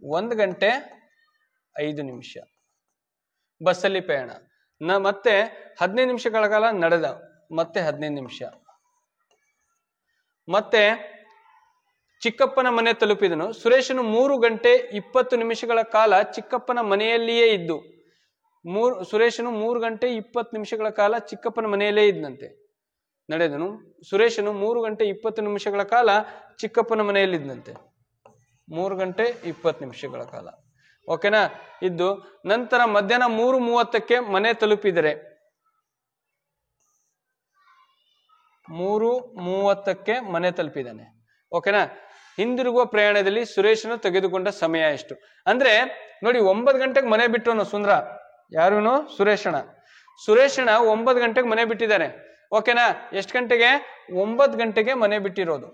1 ಗಂಟೆ 5 ನಿಮಿಷ ಬಸ್ಸಲ್ಲಿ ಪ್ರಯಾಣ. ಮತ್ತೆ 15 ನಿಮಿಷಗಳ ಕಾಲ ನಡೆದ, ಮತ್ತೆ 15 ನಿಮಿಷ. ಮತ್ತೆ ಚಿಕ್ಕಪ್ಪನ ಮನೆ ತಲುಪಿದನು. ಸುರೇಶನು 3 ಗಂಟೆ 20 ನಿಮಿಷಗಳ ಕಾಲ ಚಿಕ್ಕಪ್ಪನ ಮನೆಯಲ್ಲಿಯೇ ಇದ್ದು ಸುರೇಶನು 3 ಗಂಟೆ 20 ನಿಮಿಷಗಳ ಕಾಲ ಚಿಕ್ಕಪ್ಪನ ಮನೆಯಲ್ಲೇ ಇದ್ದಂತೆ. ನಡೆದನು. ಸುರೇಶನು 3 ಗಂಟೆ 20 ನಿಮಿಷಗಳ ಕಾಲ ಚಿಕ್ಕಪ್ಪನ ಮನೆಯಲ್ಲಿದ್ದಂತೆ. 3 ಗಂಟೆ 20 ನಿಮಿಷಗಳ ಕಾಲ. ಓಕೆನಾ? ಇದ್ದು ನಂತರ ಮಧ್ಯಾಹ್ನ 3:30ಕ್ಕೆ ಮನೆ ತಲುಪಿದರೆ 3:30ಕ್ಕೆ ಮನೆ ತಲುಪಿದ್ದಾನೆ. ಓಕೆನಾ? ಹಿಂದಿರುಗುವ ಪ್ರಯಾಣದಲ್ಲಿ ಸುರೇಶನು ತೆಗೆದುಕೊಂಡ ಸಮಯ ಎಷ್ಟು? ಅಂದ್ರೆ ನೋಡಿ, 9 ಗಂಟೆಗೆ ಮನೆ ಬಿಟ್ಟವನು ಸುಂದ್ರ. ಯಾರುನು? ಸುರೇಶಣ್ಣ. ಸುರೇಶಣ್ಣ 9 ಗಂಟೆಗೆ ಮನೆ ಬಿಟ್ಟಿದ್ದಾನೆ. ಓಕೆನಾ? ಎಷ್ಟು ಗಂಟೆಗೆ? 9 ಗಂಟೆಗೆ ಮನೆ ಬಿಟ್ಟಿರೋದು.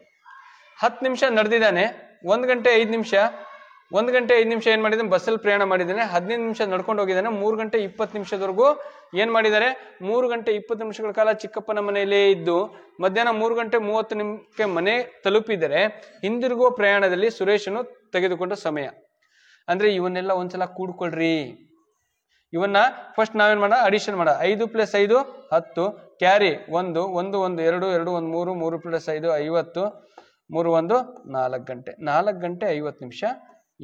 10 ನಿಮಿಷ ನಡೆದಿದ್ದಾನೆ. 1 ಗಂಟೆ 5 ನಿಮಿಷ. 1 ಗಂಟೆ 5 ನಿಮಿಷ ಏನ್ ಮಾಡಿದ್ದಾನೆ? ಬಸ್ಸಲ್ಲಿ ಪ್ರಯಾಣ ಮಾಡಿದ್ದಾನೆ. 15 ನಿಮಿಷ ನಡ್ಕೊಂಡು ಹೋಗಿದ್ದಾನೆ. 3 ಗಂಟೆ 20 ನಿಮಿಷದವರೆಗೂ ಏನ್ ಮಾಡಿದ್ದಾರೆ? 3 ಗಂಟೆ 20 ನಿಮಿಷಗಳ ಕಾಲ ಚಿಕ್ಕಪ್ಪನ ಮನೆಯಲ್ಲೇ ಇದ್ದು ಮಧ್ಯಾಹ್ನ 3 ಗಂಟೆ 30 ನಿಮಿಷಕ್ಕೆ ಮನೆ ತಲುಪಿದರೆ ಹಿಂದಿರುಗುವ ಪ್ರಯಾಣದಲ್ಲಿ ಸುರೇಶನು ತೆಗೆದುಕೊಂಡ ಸಮಯ. ಅಂದ್ರೆ ಇವನ್ನೆಲ್ಲ ಒಂದ್ಸಲ ಕೂಡ್ಕೊಳ್ರಿ. ಇವನ್ನ ಫಸ್ಟ್ ನಾವೇನ್ ಮಾಡ? ಅಡಿಷನ್ ಮಾಡ. 5 + 5 10, ಕ್ಯಾರಿ 1 1 1 2 2 1 3 3 + 5 50, 3 1 4 ಗಂಟೆ. 4 ಗಂಟೆ 50 ನಿಮಿಷ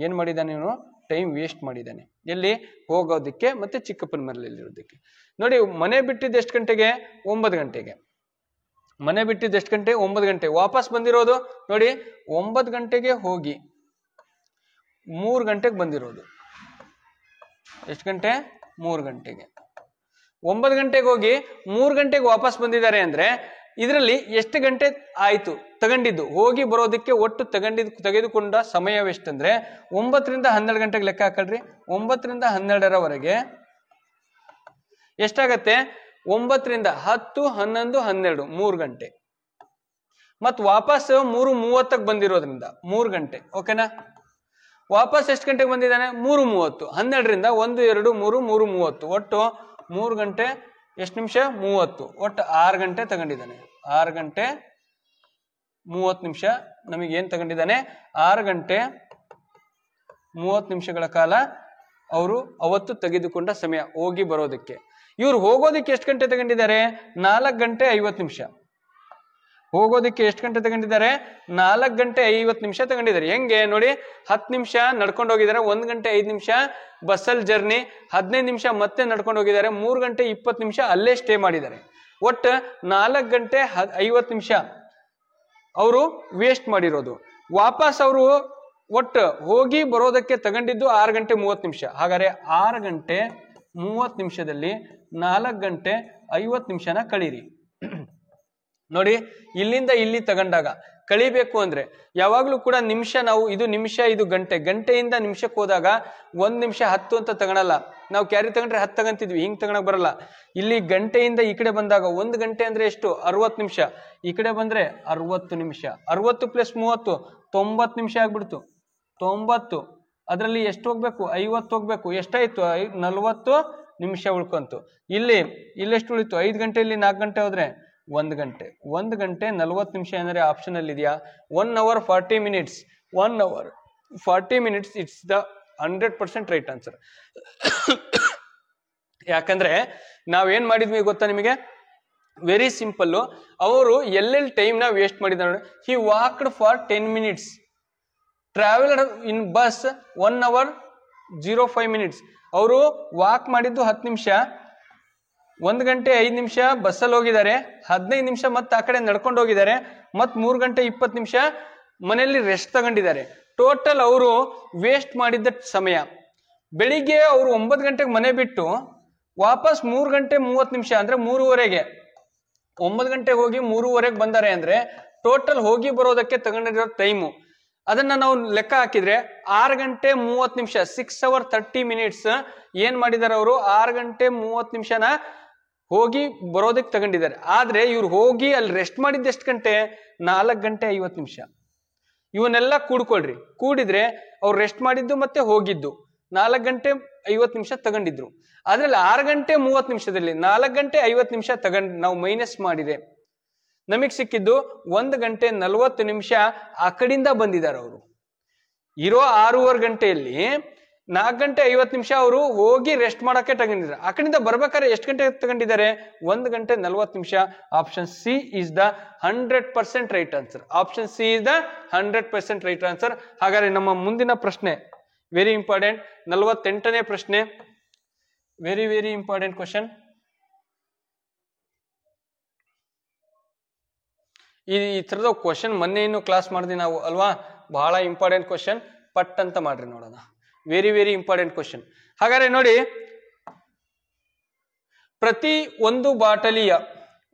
ಏನ್ ಮಾಡಿದ್ದಾನೆ ಇವನು? ಟೈಮ್ ವೇಸ್ಟ್ ಮಾಡಿದ್ದಾನೆ. ಎಲ್ಲಿ? ಹೋಗೋದಕ್ಕೆ ಮತ್ತೆ ಚಿಕ್ಕಪ್ಪನ ಮನೆಯಲ್ಲಿರೋದಕ್ಕೆ. ನೋಡಿ, ಮನೆ ಬಿಟ್ಟಿದ್ದು ಎಷ್ಟು ಗಂಟೆಗೆ? 9 ಗಂಟೆಗೆ. ಮನೆ ಬಿಟ್ಟಿದ್ದು ಎಷ್ಟು ಗಂಟೆ? 9 ಗಂಟೆ. ವಾಪಸ್ ಬಂದಿರೋದು ನೋಡಿ 9 ಗಂಟೆಗೆ ಹೋಗಿ 3 ಗಂಟೆಗೆ ಬಂದಿರೋದು. ಎಷ್ಟು ಗಂಟೆ? 3 ಗಂಟೆಗೆ. 9 ಗಂಟೆಗೆ ಹೋಗಿ 3 ಗಂಟೆಗೆ ವಾಪಸ್ ಬಂದಿದ್ದಾರೆ ಅಂದ್ರೆ ಇದರಲ್ಲಿ ಎಷ್ಟು ಗಂಟೆ ಆಯ್ತು ತಗೊಂಡಿದ್ದು? ಹೋಗಿ ಬರೋದಕ್ಕೆ ಒಟ್ಟು ತೆಗೆದುಕೊಂಡ ಸಮಯವೆಷ್ಟಂದ್ರೆ 9 ರಿಂದ 12 ಗಂಟೆಗೆ ಲೆಕ್ಕ ಹಾಕಳ್ರಿ. 9 ರಿಂದ 12ರವರೆಗೆ ಎಷ್ಟಾಗತ್ತೆ? 9 ರಿಂದ 10, 11, 12 3 ಗಂಟೆ. ಮತ್ ವಾಪಸ್ 3:30ಕ್ಕೆ ಬಂದಿರೋದ್ರಿಂದ 3 ಗಂಟೆ. ಓಕೆನಾ? ವಾಪಸ್ ಎಷ್ಟು ಗಂಟೆಗೆ ಬಂದಿದ್ದಾನೆ? 3:30. 12 ರಿಂದ 1 2 3 3:30. ಒಟ್ಟು 3 ಗಂಟೆ ಎಷ್ಟು ನಿಮಿಷ? 30. ಒಟ್ಟು 6 ಗಂಟೆ ತಗೊಂಡಿದ್ದಾನೆ. 6 ಗಂಟೆ 30 ನಿಮಿಷ ನಮಗೆ ಏನ್ ತಗೊಂಡಿದ್ದಾನೆ? 6 ಗಂಟೆ 30 ನಿಮಿಷಗಳ ಕಾಲ ಅವರು ಅವತ್ತು ತೆಗೆದುಕೊಂಡ ಸಮಯ ಹೋಗಿ ಬರೋದಕ್ಕೆ. ಇವ್ರು ಹೋಗೋದಕ್ಕೆ ಎಷ್ಟು ಗಂಟೆ ತಗೊಂಡಿದ್ದಾರೆ? 4 ಗಂಟೆ 50 ನಿಮಿಷ. ಹೋಗೋದಕ್ಕೆ ಎಷ್ಟು ಗಂಟೆ ತಗೊಂಡಿದ್ದಾರೆ? 4 ಗಂಟೆ 50 ನಿಮಿಷ ತಗೊಂಡಿದ್ದಾರೆ. ಹೆಂಗೆ ನೋಡಿ, 10 ನಿಮಿಷ ನಡ್ಕೊಂಡು ಹೋಗಿದ್ದಾರೆ. 1 ಗಂಟೆ 5 ನಿಮಿಷ ಬಸ್ಸಲ್ಲಿ ಜರ್ನಿ. 15 ನಿಮಿಷ ಮತ್ತೆ ನಡ್ಕೊಂಡು ಹೋಗಿದ್ದಾರೆ. 3 ಗಂಟೆ 20 ನಿಮಿಷ ಅಲ್ಲೇ ಸ್ಟೇ ಮಾಡಿದ್ದಾರೆ. ಒಟ್ಟು 4 ಗಂಟೆ 50 ನಿಮಿಷ ಅವರು ವೇಸ್ಟ್ ಮಾಡಿರೋದು. ವಾಪಸ್ ಅವರು ಒಟ್ಟು ಹೋಗಿ ಬರೋದಕ್ಕೆ ತಗೊಂಡಿದ್ದು 6 ಗಂಟೆ 30 ನಿಮಿಷ. ಹಾಗಾದ್ರೆ 6 ಗಂಟೆ 30 ನಿಮಿಷದಲ್ಲಿ 4 ಗಂಟೆ 50 ನಿಮಿಷನ ಕಳೀರಿ. ನೋಡಿ, ಇಲ್ಲಿಂದ ಇಲ್ಲಿ ತಗೊಂಡಾಗ ಕಳಿಬೇಕು ಅಂದ್ರೆ ಯಾವಾಗ್ಲೂ ಕೂಡ ನಿಮಿಷ, ನಾವು ಇದು ನಿಮಿಷ ಇದು ಗಂಟೆ, ಗಂಟೆಯಿಂದ ನಿಮಿಷಕ್ಕೆ ಹೋದಾಗ 1 ನಿಮಿಷ 10 ಅಂತ ತಗೊಳಲ್ಲ. ನಾವು ಕ್ಯಾರಿ ತಗೊಂಡ್ರೆ 10 ತಗೊಂತಿದ್ವಿ, ಹಿಂಗ್ ತಗೊಳಕ್ ಬರಲ್ಲ. ಇಲ್ಲಿ ಗಂಟೆಯಿಂದ ಈ ಕಡೆ ಬಂದಾಗ 1 ಗಂಟೆ ಅಂದ್ರೆ ಎಷ್ಟು? 60 ನಿಮಿಷ. ಈ ಕಡೆ ಬಂದ್ರೆ 60 ನಿಮಿಷ. 60 + 30 90 ನಿಮಿಷ ಆಗ್ಬಿಡ್ತು. 90 ಅದರಲ್ಲಿ ಎಷ್ಟು ಹೋಗ್ಬೇಕು? 50 ಹೋಗ್ಬೇಕು. ಎಷ್ಟಾಯ್ತು? 40 ನಿಮಿಷ ಉಳ್ಕೊಂತು. ಇಲ್ಲೆಷ್ಟು ಉಳಿತು? 5 ಗಂಟೆಯಲ್ಲಿ 4 ಗಂಟೆ ಹೋದ್ರೆ 1 ಗಂಟೆ. 1 ಗಂಟೆ 40 ನಿಮಿಷ ಅಂದರೆ ಆಪ್ಷನ್ ಅಲ್ಲಿ ಇದೆಯಾ? 1 hour 40 minutes. 1 hour 40 minutes. It's the 100% right answer. ಯಾಕಂದ್ರೆ ನಾವೇನ್ ಮಾಡಿದ್ವಿ ಗೊತ್ತಾ ನಿಮಗೆ? Very simple. ಅವರು ಎಲ್ಲೆಲ್ಲಿ ಟೈಮ್ ನ ವೇಸ್ಟ್ ಮಾಡಿದ್ದಾರೆ. He walked for 10 minutes, travelled in bus 1 hour 05 minutes. ಅವರು ವಾಕ್ ಮಾಡಿದ್ದು 10 ನಿಮಿಷ, 1 ಗಂಟೆ 5 ನಿಮಿಷ ಬಸ್ಸಲ್ಲಿ ಹೋಗಿದ್ದಾರೆ, 15 ನಿಮಿಷ ಮತ್ತೆ ಆ ಕಡೆ ನಡ್ಕೊಂಡು ಹೋಗಿದ್ದಾರೆ, ಮತ್ 3 ಗಂಟೆ 20 ನಿಮಿಷ ಮನೆಯಲ್ಲಿ ರೆಸ್ಟ್ ತಗೊಂಡಿದ್ದಾರೆ. ಟೋಟಲ್ ಅವರು ವೇಸ್ಟ್ ಮಾಡಿದ್ದ ಸಮಯ, ಬೆಳಿಗ್ಗೆ ಅವರು 9 ಗಂಟೆಗೆ ಮನೆ ಬಿಟ್ಟು ವಾಪಸ್ 3 ಗಂಟೆ 30 ನಿಮಿಷ ಅಂದ್ರೆ 3:30ಗೆ, 9 ಗಂಟೆಗೆ ಹೋಗಿ 3:30ಗೆ ಬಂದಾರೆ ಅಂದ್ರೆ ಟೋಟಲ್ ಹೋಗಿ ಬರೋದಕ್ಕೆ ತಗೊಂಡಿರೋ ಟೈಮು, ಅದನ್ನ ನಾವು ಲೆಕ್ಕ ಹಾಕಿದ್ರೆ 6 ಗಂಟೆ 30 ನಿಮಿಷ, 6 hour 30 minutes ಏನ್ ಮಾಡಿದಾರೆ ಅವರು? 6 ಗಂಟೆ 30 ನಿಮಿಷನ ಹೋಗಿ ಬರೋದಕ್ಕೆ ತಗೊಂಡಿದ್ದಾರೆ. ಆದ್ರೆ ಇವ್ರು ಹೋಗಿ ಅಲ್ಲಿ ರೆಸ್ಟ್ ಮಾಡಿದ್ದು ಎಷ್ಟು ಗಂಟೆ? 4 ಗಂಟೆ 50 ನಿಮಿಷ. ಇವನ್ನೆಲ್ಲ ಕೂಡ್ಕೊಳ್ರಿ. ಕೂಡಿದ್ರೆ ಅವ್ರು ರೆಸ್ಟ್ ಮಾಡಿದ್ದು ಮತ್ತೆ ಹೋಗಿದ್ದು 4 ಗಂಟೆ 50 ನಿಮಿಷ ತಗೊಂಡಿದ್ರು. ಅದ್ರಲ್ಲಿ 6 ಗಂಟೆ 30 ನಿಮಿಷದಲ್ಲಿ 4 ಗಂಟೆ 50 ನಿಮಿಷ ತಗೊಂಡು ನಾವು ಮೈನಸ್ ಮಾಡಿದೆ, ನಮಗ್ ಸಿಕ್ಕಿದ್ದು 1 ಗಂಟೆ 40 ನಿಮಿಷ ಆ ಕಡೆಯಿಂದ ಬಂದಿದ್ದಾರೆ ಅವರು. ಇರೋ 6.5 ಗಂಟೆಯಲ್ಲಿ 4 ಗಂಟೆ 50 ನಿಮಿಷ ಅವರು ಹೋಗಿ ರೆಸ್ಟ್ ಮಾಡಕ್ಕೆ ತಗೊಂಡಿದ್ದಾರೆ. ಆ ಕಡೆಯಿಂದ ಬರ್ಬೇಕಾದ್ರೆ ಎಷ್ಟು ಗಂಟೆ ತಗೊಂಡಿದ್ದಾರೆ? 1 ಗಂಟೆ 40 ನಿಮಿಷ. Option C is the 100% right answer. Option C is the 100% right answer. ಹಾಗಾದ್ರೆ ನಮ್ಮ ಮುಂದಿನ ಪ್ರಶ್ನೆ ವೆರಿ ಇಂಪಾರ್ಟೆಂಟ್, 48ನೇ ಪ್ರಶ್ನೆ. Very very important question. ಈ ತರದ ಕ್ವಶನ್ ಮೊನ್ನೆ ಇನ್ನು ಕ್ಲಾಸ್ ಮಾಡಿದ್ವಿ ನಾವು ಅಲ್ವಾ? ಬಹಳ ಇಂಪಾರ್ಟೆಂಟ್ ಕ್ವಶನ್, ಪಟ್ ಅಂತ ಮಾಡ್ರಿ ನೋಡೋಣ. Very very important question. ಹಾಗಾದ್ರೆ ನೋಡಿ, ಪ್ರತಿ ಒಂದು ಬಾಟಲಿಯ,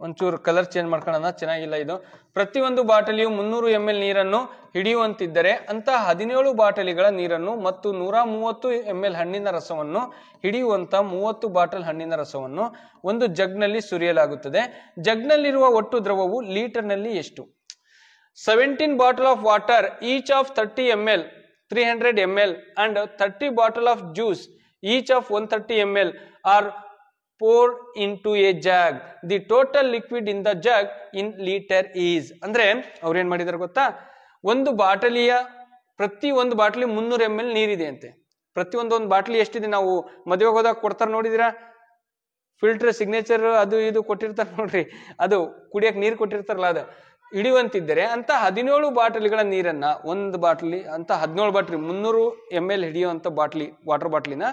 ಒಂಚೂರು ಕಲರ್ ಚೇಂಜ್ ಮಾಡ್ಕೊಳ್ಳೋಣ, ಚೆನ್ನಾಗಿಲ್ಲ ಇದು. ಪ್ರತಿ ಒಂದು ಬಾಟಲಿಯು 300 ml ನೀರನ್ನು ಹಿಡಿಯುವಂತಿದ್ದರೆ ಅಂತ 17 ಬಾಟಲಿಗಳ ನೀರನ್ನು ಮತ್ತು 130 ml ಹಣ್ಣಿನ ರಸವನ್ನು ಹಿಡಿಯುವಂತ 30 ಬಾಟಲ್ ಹಣ್ಣಿನ ರಸವನ್ನು ಒಂದು ಜಗ್ನಲ್ಲಿ ಸುರಿಯಲಾಗುತ್ತದೆ. ಜಗ್ನಲ್ಲಿರುವ ಒಟ್ಟು ದ್ರವವು ಲೀಟರ್ನಲ್ಲಿ ಎಷ್ಟು? 17 bottle of water each of 30 ml 300 ml and 30 bottle of juice each of 130 ml are poured into a jug. The total liquid in the jug in liter is. ಅಂದ್ರೆ ಅವ್ರು ಏನ್ ಮಾಡಿದಾರೆ ಗೊತ್ತಾ? ಒಂದು ಬಾಟಲಿಯ ಪ್ರತಿ ಒಂದು ಬಾಟಲಿ 300 ml ನೀರಿದೆ ಅಂತೆ. ಪ್ರತಿ ಒಂದು ಬಾಟಲಿ ಎಷ್ಟಿದೆ? ನಾವು ಮದುವೆಗೆ ಹೋದಾಗ ಕೊಡ್ತಾರೆ ನೋಡಿದಿರಾ, ಫಿಲ್ಟರ್ ಸಿಗ್ನೇಚರ್ ಅದು ಇದು ಕೊಟ್ಟಿರ್ತಾರೆ ನೋಡ್ರಿ, ಅದು ಕುಡಿಯಕ್ ನೀರು ಕೊಟ್ಟಿರ್ತಾರಲ್ಲ, ಅದು ಹಿಡಿಯುವಂತಿದ್ದರೆ ಅಂತ 17 ಬಾಟಲಿಗಳ ನೀರನ್ನ, ಒಂದು ಬಾಟಲಿ ಅಂತ 17 ಬಾಟಲಿ 300 ml ಹಿಡಿಯುವಂತ ಬಾಟ್ಲಿ, ವಾಟರ್ ಬಾಟ್ಲಿನ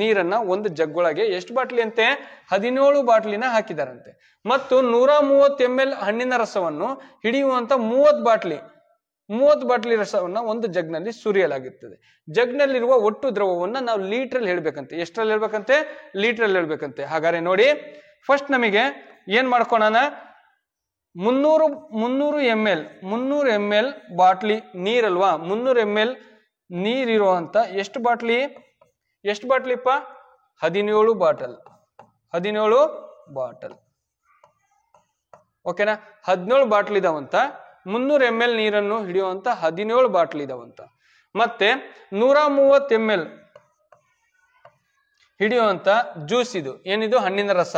ನೀರನ್ನ ಒಂದು ಜಗ್ಗೊಳಗೆ ಎಷ್ಟು ಬಾಟ್ಲಿ ಅಂತೆ? 17 ಬಾಟ್ಲಿನ ಹಾಕಿದಾರಂತೆ. ಮತ್ತು 130 ml ಹಣ್ಣಿನ ರಸವನ್ನು ಹಿಡಿಯುವಂತ 30 ಬಾಟ್ಲಿ ರಸವನ್ನ ಒಂದು ಜಗ್ನಲ್ಲಿ ಸುರಿಯಲಾಗಿರ್ತದೆ. ಜಗ್ನಲ್ಲಿರುವ ಒಟ್ಟು ದ್ರವವನ್ನ ನಾವು ಲೀಟ್ರಲ್ಲಿ ಹೇಳ್ಬೇಕಂತೆ. ಎಷ್ಟರಲ್ಲಿ ಹೇಳ್ಬೇಕಂತೆ? ಲೀಟ್ರಲ್ಲಿ ಹೇಳ್ಬೇಕಂತೆ. ಹಾಗಾದ್ರೆ ನೋಡಿ, ಫಸ್ಟ್ ನಮಗೆ ಏನ್ ಮಾಡ್ಕೊಳೋಣ? 300 ml ಬಾಟ್ಲಿ ನೀರಲ್ವಾ? 300 ml ನೀರಿರುವಂತ ಎಷ್ಟು ಬಾಟ್ಲಿ ಪ? 17 ಬಾಟಲ್. 17 ಬಾಟಲ್. ಓಕೆನಾ? 17 ಬಾಟ್ಲಿ ಇದಾವಂತ. 300 ml ನೀರನ್ನು ಹಿಡಿಯುವಂತ 17 ಬಾಟ್ಲಿ ಇದಾವಂತ. ಮತ್ತೆ 130 ml ಹಿಡಿಯುವಂತ ಜ್ಯೂಸ್, ಇದು ಏನಿದು? ಹಣ್ಣಿನ ರಸ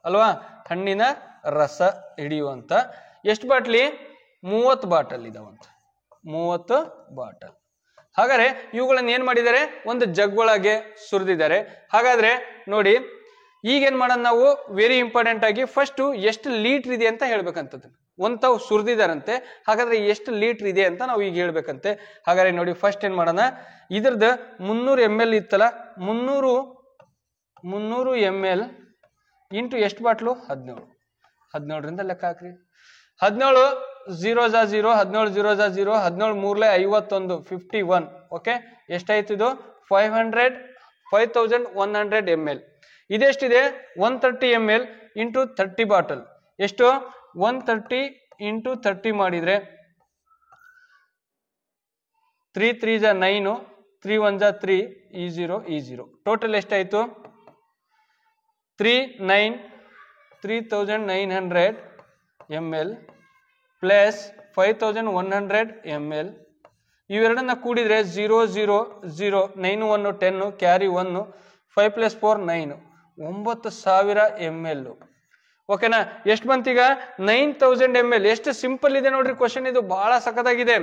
ಅಲ್ವಾ? ಹಣ್ಣಿನ ರಸ ಹಿಡಿಯುವಂತ ಎಷ್ಟು ಬಾಟ್ಲಿ? 30 ಬಾಟಲ್ ಇದಾವಂತ. 30 ಬಾಟಲ್. ಹಾಗಾದ್ರೆ ಇವುಗಳನ್ನ ಏನ್ ಮಾಡಿದ್ದಾರೆ? ಒಂದು ಜಗ್ ಒಳಗೆ ಸುರಿದಿದ್ದಾರೆ. ಹಾಗಾದ್ರೆ ನೋಡಿ, ಈಗೇನ್ ಮಾಡೋಣ ನಾವು? ವೆರಿ ಇಂಪಾರ್ಟೆಂಟ್ ಆಗಿ ಫಸ್ಟ್ ಎಷ್ಟು ಲೀಟರ್ ಇದೆ ಅಂತ ಹೇಳ್ಬೇಕಂತದ್ದು. ಒಂತಾವ್ ಸುರಿದಿದಾರಂತೆ, ಹಾಗಾದ್ರೆ ಎಷ್ಟು ಲೀಟರ್ ಇದೆ ಅಂತ ನಾವು ಈಗ ಹೇಳ್ಬೇಕಂತೆ. ಹಾಗಾದ್ರೆ ನೋಡಿ, ಫಸ್ಟ್ ಏನ್ ಮಾಡೋಣ? ಇದ್ರದ್ದು 300 ml ಇತ್ತಲ್ಲ, 300 ml ಇಂಟು ಎಷ್ಟು ಬಾಟ್ಲು? 17. 17ರಿಂದ ಲೆಕ್ಕ ಹಾಕ್ರಿ. 17 0 0, 17 0 0, 17 3 51, 51. ಓಕೆ, ಎಷ್ಟಾಯ್ತು ಇದು? 5100 ml. ಇದೆಷ್ಟಿದೆ? 130 ml ಇಂಟು 30 ಬಾಟಲ್ ಎಷ್ಟು? 130 ಇಂಟು 30 ಮಾಡಿದ್ರೆ 3 3 ಜಾ 9, 3 1 ಜಾ 3, E0 ಟೋಟಲ್ ಎಷ್ಟಾಯ್ತು 3900 ml plus 5100 ml. ಇವೆರಡನ್ನ ಕೂಡಿದ್ರೆ 0 0 0 9 1 10 carry 1 5 + 4 9 9000 ml. ಓಕೆನಾ? ಎಷ್ಟು ಬಂತೀಗ 9000 ml. ಎಷ್ಟು ಸಿಂಪಲ್ ಇದೆ ನೋಡ್ರಿ ಕ್ವಶನ್, ಇದು ಬಹಳ ಸಖತ್ತಾಗಿದೆ.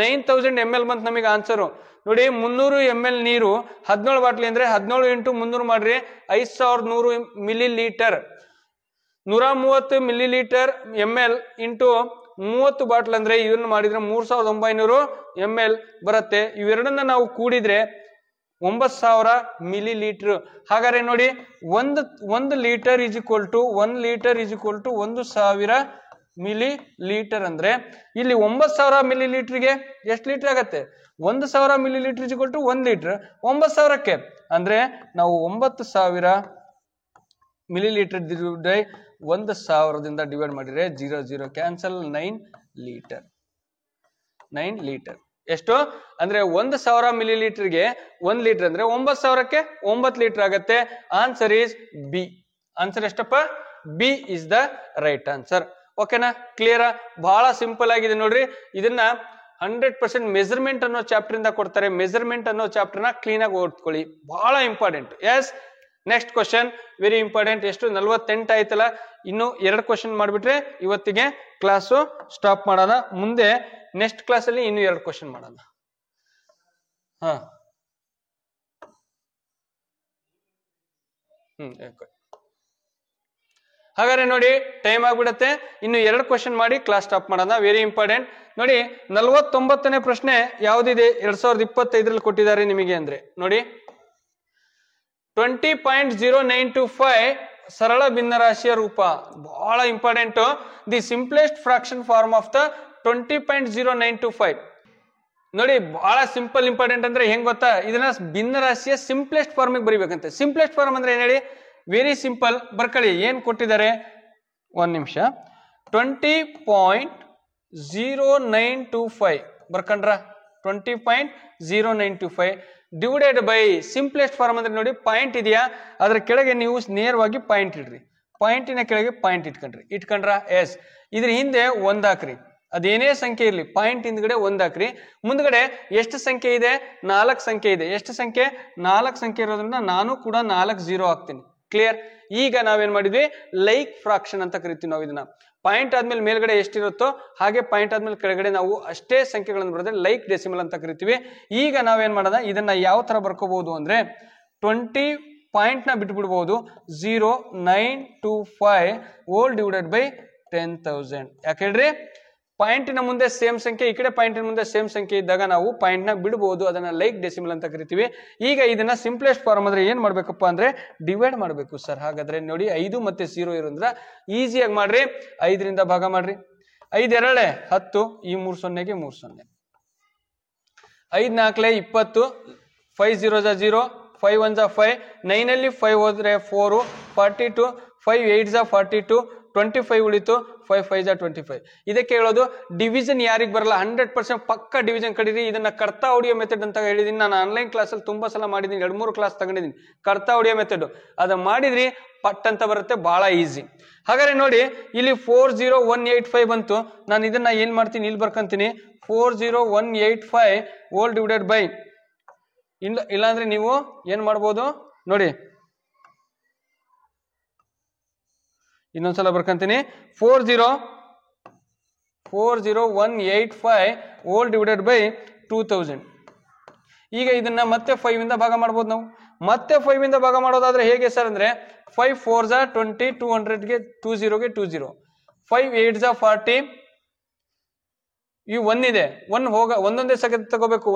9000 ml ಬಂತು ನಮಗೆ ಆನ್ಸರು. ನೋಡಿ 300 ml ನೀರು 17 ಬಾಟ್ಲಿ ಅಂದ್ರೆ 17 × 300 ಮಾಡ್ರಿ 5100 millilitre. 130 millilitre ml into 30 bottle ಅಂದ್ರೆ ಇದನ್ನು ಮಾಡಿದ್ರೆ 3900 ml ಬರುತ್ತೆ. ಇವೆರಡನ್ನ ನಾವು ಕೂಡಿದ್ರೆ 9000 ಮಿಲಿಲೀಟರ್. ಹಾಗಾದ್ರೆ ನೋಡಿ 1 litre is equal to 1000 millilitre ಅಂದ್ರೆ ಇಲ್ಲಿ 9000 ಮಿಲಿಲೀಟರ್ಗೆ ಎಷ್ಟು ಲೀಟರ್ ಆಗತ್ತೆ? 1000 millilitre is equal to 1 litre 9000ಕ್ಕೆ ಅಂದ್ರೆ ನಾವು 9000 ಮಿಲಿಲೀಟರ್ 1000ದಿಂದ ಡಿವೈಡ್ ಮಾಡಿದ್ರೆ 0 ಕ್ಯಾನ್ಸಲ್ 9 ಲೀಟರ್. ಎಷ್ಟು ಅಂದ್ರೆ 1000 ಮಿಲಿಲೀಟರ್ಗೆ 1 ಲೀಟರ್ ಅಂದ್ರೆ 9000ಕ್ಕೆ 9 ಲೀಟರ್ ಆಗತ್ತೆ. Answer is B. ಆನ್ಸರ್ ಎಷ್ಟಪ್ಪ? B is the right answer. ಓಕೆನಾ? ಕ್ಲಿಯರ್? ಬಹಳ ಸಿಂಪಲ್ ಆಗಿದೆ ನೋಡ್ರಿ. ಇದನ್ನ 100% ಮೆಜರ್ಮೆಂಟ್ ಅನ್ನೋ ಚಾಪ್ಟರ್ ಇಂದ ಕೊಡ್ತಾರೆ. ಮೆಜರ್ಮೆಂಟ್ ಅನ್ನೋ ಚಾಪ್ಟರ್ ನ ಕ್ಲೀನ್ ಆಗಿ ಓದ್ಕೊಳ್ಳಿ, ಬಹಳ important. Yes, next question very important. ಎಷ್ಟು 48 ಆಯ್ತಲ್ಲ, ಇನ್ನು 2 ಕ್ವಶನ್ ಮಾಡ್ಬಿಟ್ರೆ ಇವತ್ತಿಗೆ ಕ್ಲಾಸು ಸ್ಟಾಪ್ ಮಾಡೋಣ. ಮುಂದೆ ನೆಕ್ಸ್ಟ್ ಕ್ಲಾಸ್ ಅಲ್ಲಿ ಇನ್ನು 2 ಕ್ವಶನ್ ಮಾಡೋಣ. ಹಾಗಾದ್ರೆ ನೋಡಿ ಟೈಮ್ ಆಗ್ಬಿಡತ್ತೆ, ಇನ್ನು 2 ಕ್ವಶನ್ ಮಾಡಿ ಕ್ಲಾಸ್ ಸ್ಟಾಪ್ ಮಾಡೋಣ. ವೆರಿ ಇಂಪಾರ್ಟೆಂಟ್ ನೋಡಿ. 49ನೇ ಪ್ರಶ್ನೆ ಯಾವ್ದಿದೆ 2025 ಕೊಟ್ಟಿದ್ದಾರೆ ನಿಮಗೆ ಅಂದ್ರೆ ನೋಡಿ 20.0925 ಸರಳ ಭಿನ್ನರಾಶಿಯ ರೂಪ. ಬಹಳ important. The simplest fraction form of the 20.0925 ನೋಡಿ ಬಹಳ ಸಿಂಪಲ್. ಇಂಪಾರ್ಟೆಂಟ್ ಅಂದ್ರೆ ಹೆಂಗ್ ಗೊತ್ತಾ? ಇದನ್ನ ಭಿನ್ನರಾಶಿಯ ಸಿಂಪ್ಲೆಸ್ಟ್ ಫಾರ್ಮ್ ಬರಿಬೇಕಂತೆ. ಸಿಂಪ್ಲೆಸ್ಟ್ ಫಾರ್ಮ್ ಅಂದ್ರೆ ಏನ್ ಹೇಳಿ? Very simple. ಬರ್ಕೊಳ್ಳಿ ಏನ್ ಕೊಟ್ಟಿದ್ದಾರೆ, 1 ನಿಮಿಷ. 20.0925 ಬರ್ಕೊಂಡ್ರ? 20.0925 ಡಿವೈಡೆಡ್ ಬೈ ಸಿಂಪ್ಲೆಸ್ಟ್ ಫಾರ್ಮ್ ಅಂದ್ರೆ ನೋಡಿ ಪಾಯಿಂಟ್ ಇದೆಯಾ, ಅದ್ರ ಕೆಳಗೆ ನೀವು ನೇರವಾಗಿ ಪಾಯಿಂಟ್ ಇಡ್ರಿ. ಪಾಯಿಂಟಿನ ಕೆಳಗೆ ಪಾಯಿಂಟ್ ಇಟ್ಕೊಂಡ್ರ? ಎಸ್. ಇದ್ರ ಹಿಂದೆ 1 ಹಾಕ್ರಿ. ಅದೇನೇ ಸಂಖ್ಯೆ ಇರಲಿ, ಪಾಯಿಂಟ್ ಹಿಂದ್ಗಡೆ 1 ಹಾಕ್ರಿ. ಮುಂದ್ಗಡೆ ಎಷ್ಟು ಸಂಖ್ಯೆ ಇದೆ? 4 ಸಂಖ್ಯೆ ಇದೆ. ಎಷ್ಟು ಸಂಖ್ಯೆ? 4 ಸಂಖ್ಯೆ ಇರೋದ್ರಿಂದ ನಾನು ಕೂಡ 4 0 ಹಾಕ್ತೀನಿ. ಕ್ಲಿಯರ್? ಈಗ ನಾವೇನ್ ಮಾಡಿದ್ವಿ? ಲೈಕ್ ಫ್ರಾಕ್ಷನ್ ಅಂತ ಕರಿತೀವಿ ನಾವು ಇದನ್ನ. ಪಾಯಿಂಟ್ ಆದ್ಮೇಲೆ ಮೇಲ್ಗಡೆ ಎಷ್ಟಿರುತ್ತೋ ಹಾಗೆ ಪಾಯಿಂಟ್ ಆದ್ಮೇಲೆ ಕೆಳಗಡೆ ನಾವು ಅಷ್ಟೇ ಸಂಖ್ಯೆಗಳನ್ನು ಬರೆದ್ರೆ ಲೈಕ್ ಡೆಸಿಮಲ್ ಅಂತ ಕರಿತೀವಿ. ಈಗ ನಾವೇನ್ ಮಾಡೋಣ, ಇದನ್ನ ಯಾವ ತರ ಬರ್ಕೋಬಹುದು ಅಂದ್ರೆ 20 ಪಾಯಿಂಟ್ ನ ಬಿಟ್ಬಿಡ್ಬಹುದು. 0925 ಹೋಲ್ ಡಿವೈಡೆಡ್ ಬೈ 10,000. ಯಾಕೆ ಹೇಳ್ರಿ? ಪಾಯಿಂಟಿನ ಮುಂದೆ ಸೇಮ್ ಸಂಖ್ಯೆ, ಈ ಕಡೆ ಪಾಯಿಂಟಿನ ಮುಂದೆ ಸೇಮ್ ಸಂಖ್ಯೆ ಇದ್ದಾಗ ನಾವು ಪಾಯಿಂಟ್ ನ ಬಿಡಬಹುದು. ಅದನ್ನ ಲೈಕ್ ಡೆಸಿಮಲ್ ಅಂತ ಕರಿತೀವಿ. ಈಗ ಇದನ್ನ ಸಿಂಪ್ಲೆಸ್ಟ್ ಫಾರ್ಮ್ ಅಂದ್ರೆ ಏನ್ ಮಾಡ್ಬೇಕಪ್ಪ ಅಂದ್ರೆ ಡಿವೈಡ್ ಮಾಡ್ಬೇಕು ಸರ್. ಹಾಗಾದ್ರೆ ನೋಡಿ 5 ಮತ್ತೆ 0 ಇರೋದ್ರ ಈಸಿಯಾಗಿ ಮಾಡ್ರಿ. 5ರಿಂದ ಭಾಗ ಮಾಡ್ರಿ. 5 2 10, ಈ 3 0ಗೆ 3 0. 5 4 20, 5 0 0, 5 1 5, 9 ಅಲ್ಲಿ 5 ಹೋದ್ರೆ 4, 42, 5 8 42, 25 ಉಳಿತು, 5 5 25. ಇದಕ್ಕೆ ಹೇಳೋದು ಡಿವಿಷನ್ ಯಾರಿಗೆ ಬರಲ್ಲ 100% ಪಕ್ಕ ಡಿವಿಷನ್ ಕಡೀರಿ. ಇದನ್ನ ಕರ್ತಾ ಹೊಡಿಯೋ ಮೆಥಡ್ ಅಂತ ಹೇಳಿದೀನಿ. ನಾನು ಆನ್ಲೈನ್ ಕ್ಲಾಸಲ್ಲಿ ತುಂಬಾ ಸಲ ಮಾಡಿದೀನಿ, 2-3 ಕ್ಲಾಸ್ ತಗೊಂಡಿದ್ದೀನಿ. ಕರ್ತಾ ಹೊಡಿಯೋ ಮೆಥಡ್ ಅದ ಮಾಡಿದ್ರಿ ಪಟ್ ಅಂತ ಬರುತ್ತೆ, ಬಹಳ ಈಸಿ. ಹಾಗಾದ್ರೆ ನೋಡಿ ಇಲ್ಲಿ 40185 ಬಂತು. ನಾನು ಇದನ್ನ ಏನ್ ಮಾಡ್ತೀನಿ, ಇಲ್ಲಿ ಬರ್ಕೊಂತೀನಿ 40185 ಹೋಲ್ ಡಿವೈಡೆಡ್ ಬೈ, ಇಲ್ಲಾಂದ್ರೆ ನೀವು ಏನ್ ಮಾಡ್ಬೋದು ನೋಡಿ, ಇನ್ನೊಂದ್ಸಲ ಬರ್ಕಂತೀನಿ 40185 ಹೋಲ್ ಡಿವೈಡೆಡ್ ಬೈ 2000. ಈಗ ಇದನ್ನ ಮತ್ತೆ 5 ಇಂದ ಭಾಗ ಮಾಡ್ಬೋದು ನಾವು. ಮತ್ತೆ 5 ಇಂದ ಭಾಗ ಮಾಡೋದಾದ್ರೆ ಹೇಗೆ ಸರ್ ಅಂದ್ರೆ 5 4 20, 200ಗೆ 20ಗೆ 20, 5 8 40, ಈ 1 ಇದೆ, 1 ಒಂದೊಂದೇ ಸೆಕೆಂಡ್ ತಗೋಬೇಕು.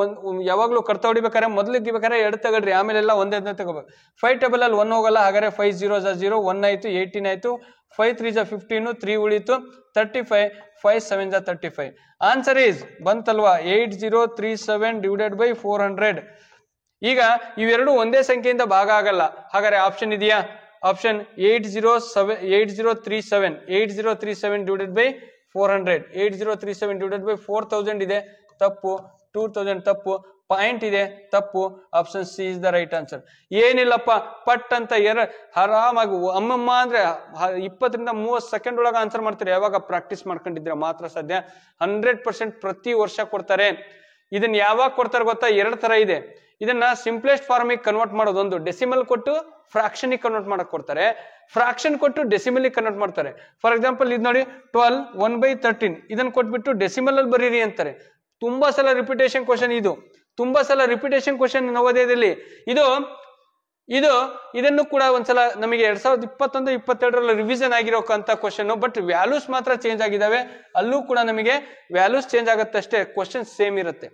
ಯಾವಾಗ್ಲೂ ಕರ್ತ ಹೊಡಿಬೇಕಾದ್ರೆ ಮೊದಲು ಇಗ್ಬೇಕಾದ್ರೆ 2 ತಗೊಳ್ರಿ, ಆಮೇಲೆ ಎಲ್ಲ ಒಂದೇ ತಗೋಬೇಕು. 5 ಟೇಬಲ್ ಅಲ್ಲಿ 1 ಹೋಗಲ್ಲ. ಹಾಗಾದ್ರೆ 5 0 0, 1 ಆಯ್ತು, 18 ಆಯ್ತು, 5 3 15, 3 ಉಳಿತು, 35, 5 7 35. ಆನ್ಸರ್ ಈಸ್ ಬಂತಲ್ವಾ 8037 ಡಿವೈಡೆಡ್ ಬೈ 400. ಈಗ ಇವೆರಡು ಒಂದೇ ಸಂಖ್ಯೆಯಿಂದ ಭಾಗ ಆಗಲ್ಲ. ಹಾಗಾದ್ರೆ ಆಪ್ಷನ್ ಇದೆಯಾ? Option 8037 divided by 400 8037 divided by 4000 ಇದೆ ತಪ್ಪು 2000 ತಪ್ಪು ಪಾಯಿಂಟ್ ಇದೆ ತಪ್ಪು option C is the right answer. ಏನಿಲ್ಲಪ್ಪ ಪಟ್ ಅಂತ ಆರಾಮಾಗಿ ಅಮ್ಮಮ್ಮ ಅಂದ್ರೆ 20-30 ಸೆಕೆಂಡ್ ಒಳಗೆ ಆನ್ಸರ್ ಮಾಡ್ತಾರೆ. ಯಾವಾಗ ಪ್ರಾಕ್ಟೀಸ್ ಮಾಡ್ಕೊಂಡಿದ್ರೆ ಮಾತ್ರ ಸಾಧ್ಯ. 100% ಪ್ರತಿ ವರ್ಷ ಕೊಡ್ತಾರೆ. ಇದನ್ನ ಯಾವಾಗ ಕೊಡ್ತಾರೆ ಗೊತ್ತಾ? 2 ತರ ಇದೆ. ಇದನ್ನ ಸಿಂಪ್ಲೆಸ್ಟ್ ಫಾರ್ಮಿಗೆ ಕನ್ವರ್ಟ್ ಮಾಡೋದು, ಒಂದು ಡೆಸಿಮಲ್ ಕೊಟ್ಟು ಫ್ರಾಕ್ಷನ್ ಕನ್ವರ್ಟ್ ಮಾಡಕ್ ಕೊಡ್ತಾರೆ, ಫ್ರಾಕ್ಷನ್ ಕೊಟ್ಟು ಡೆಸಿಮಲ್ ಕನ್ವರ್ಟ್ ಮಾಡ್ತಾರೆ. ಫಾರ್ ಎಕ್ಸಾಂಪಲ್ ಇದು ನೋಡಿ 12 1/13 ಇದನ್ನ ಕೊಟ್ಬಿಟ್ಟು ಡೆಸಿಮಲ್ ಅಲ್ಲಿ ಬರೀರಿ ಅಂತಾರೆ. ತುಂಬಾ ಸಲ ರಿಪಿಟೇಷನ್ ಕ್ವಶನ್, ಇದು ತುಂಬಾ ಸಲ ರಿಪಿಟೇಷನ್ ಕ್ವಶನ್ ನವೋದಯದಲ್ಲಿ. ಇದನ್ನು ಕೂಡ ಒಂದ್ಸಲ ನಮಗೆ 2021-22 ರಿವಿಷನ್ ಆಗಿರೋಕಂತ ಕ್ವಶನ್. ಬಟ್ ವ್ಯಾಲ್ಯೂಸ್ ಮಾತ್ರ ಚೇಂಜ್ ಆಗಿದಾವೆ. ಅಲ್ಲೂ ಕೂಡ ನಮಗೆ ವ್ಯಾಲ್ಯೂಸ್ ಚೇಂಜ್ ಆಗುತ್ತೆ ಅಷ್ಟೇ, ಕ್ವಶನ್ ಸೇಮ್ ಇರುತ್ತೆ.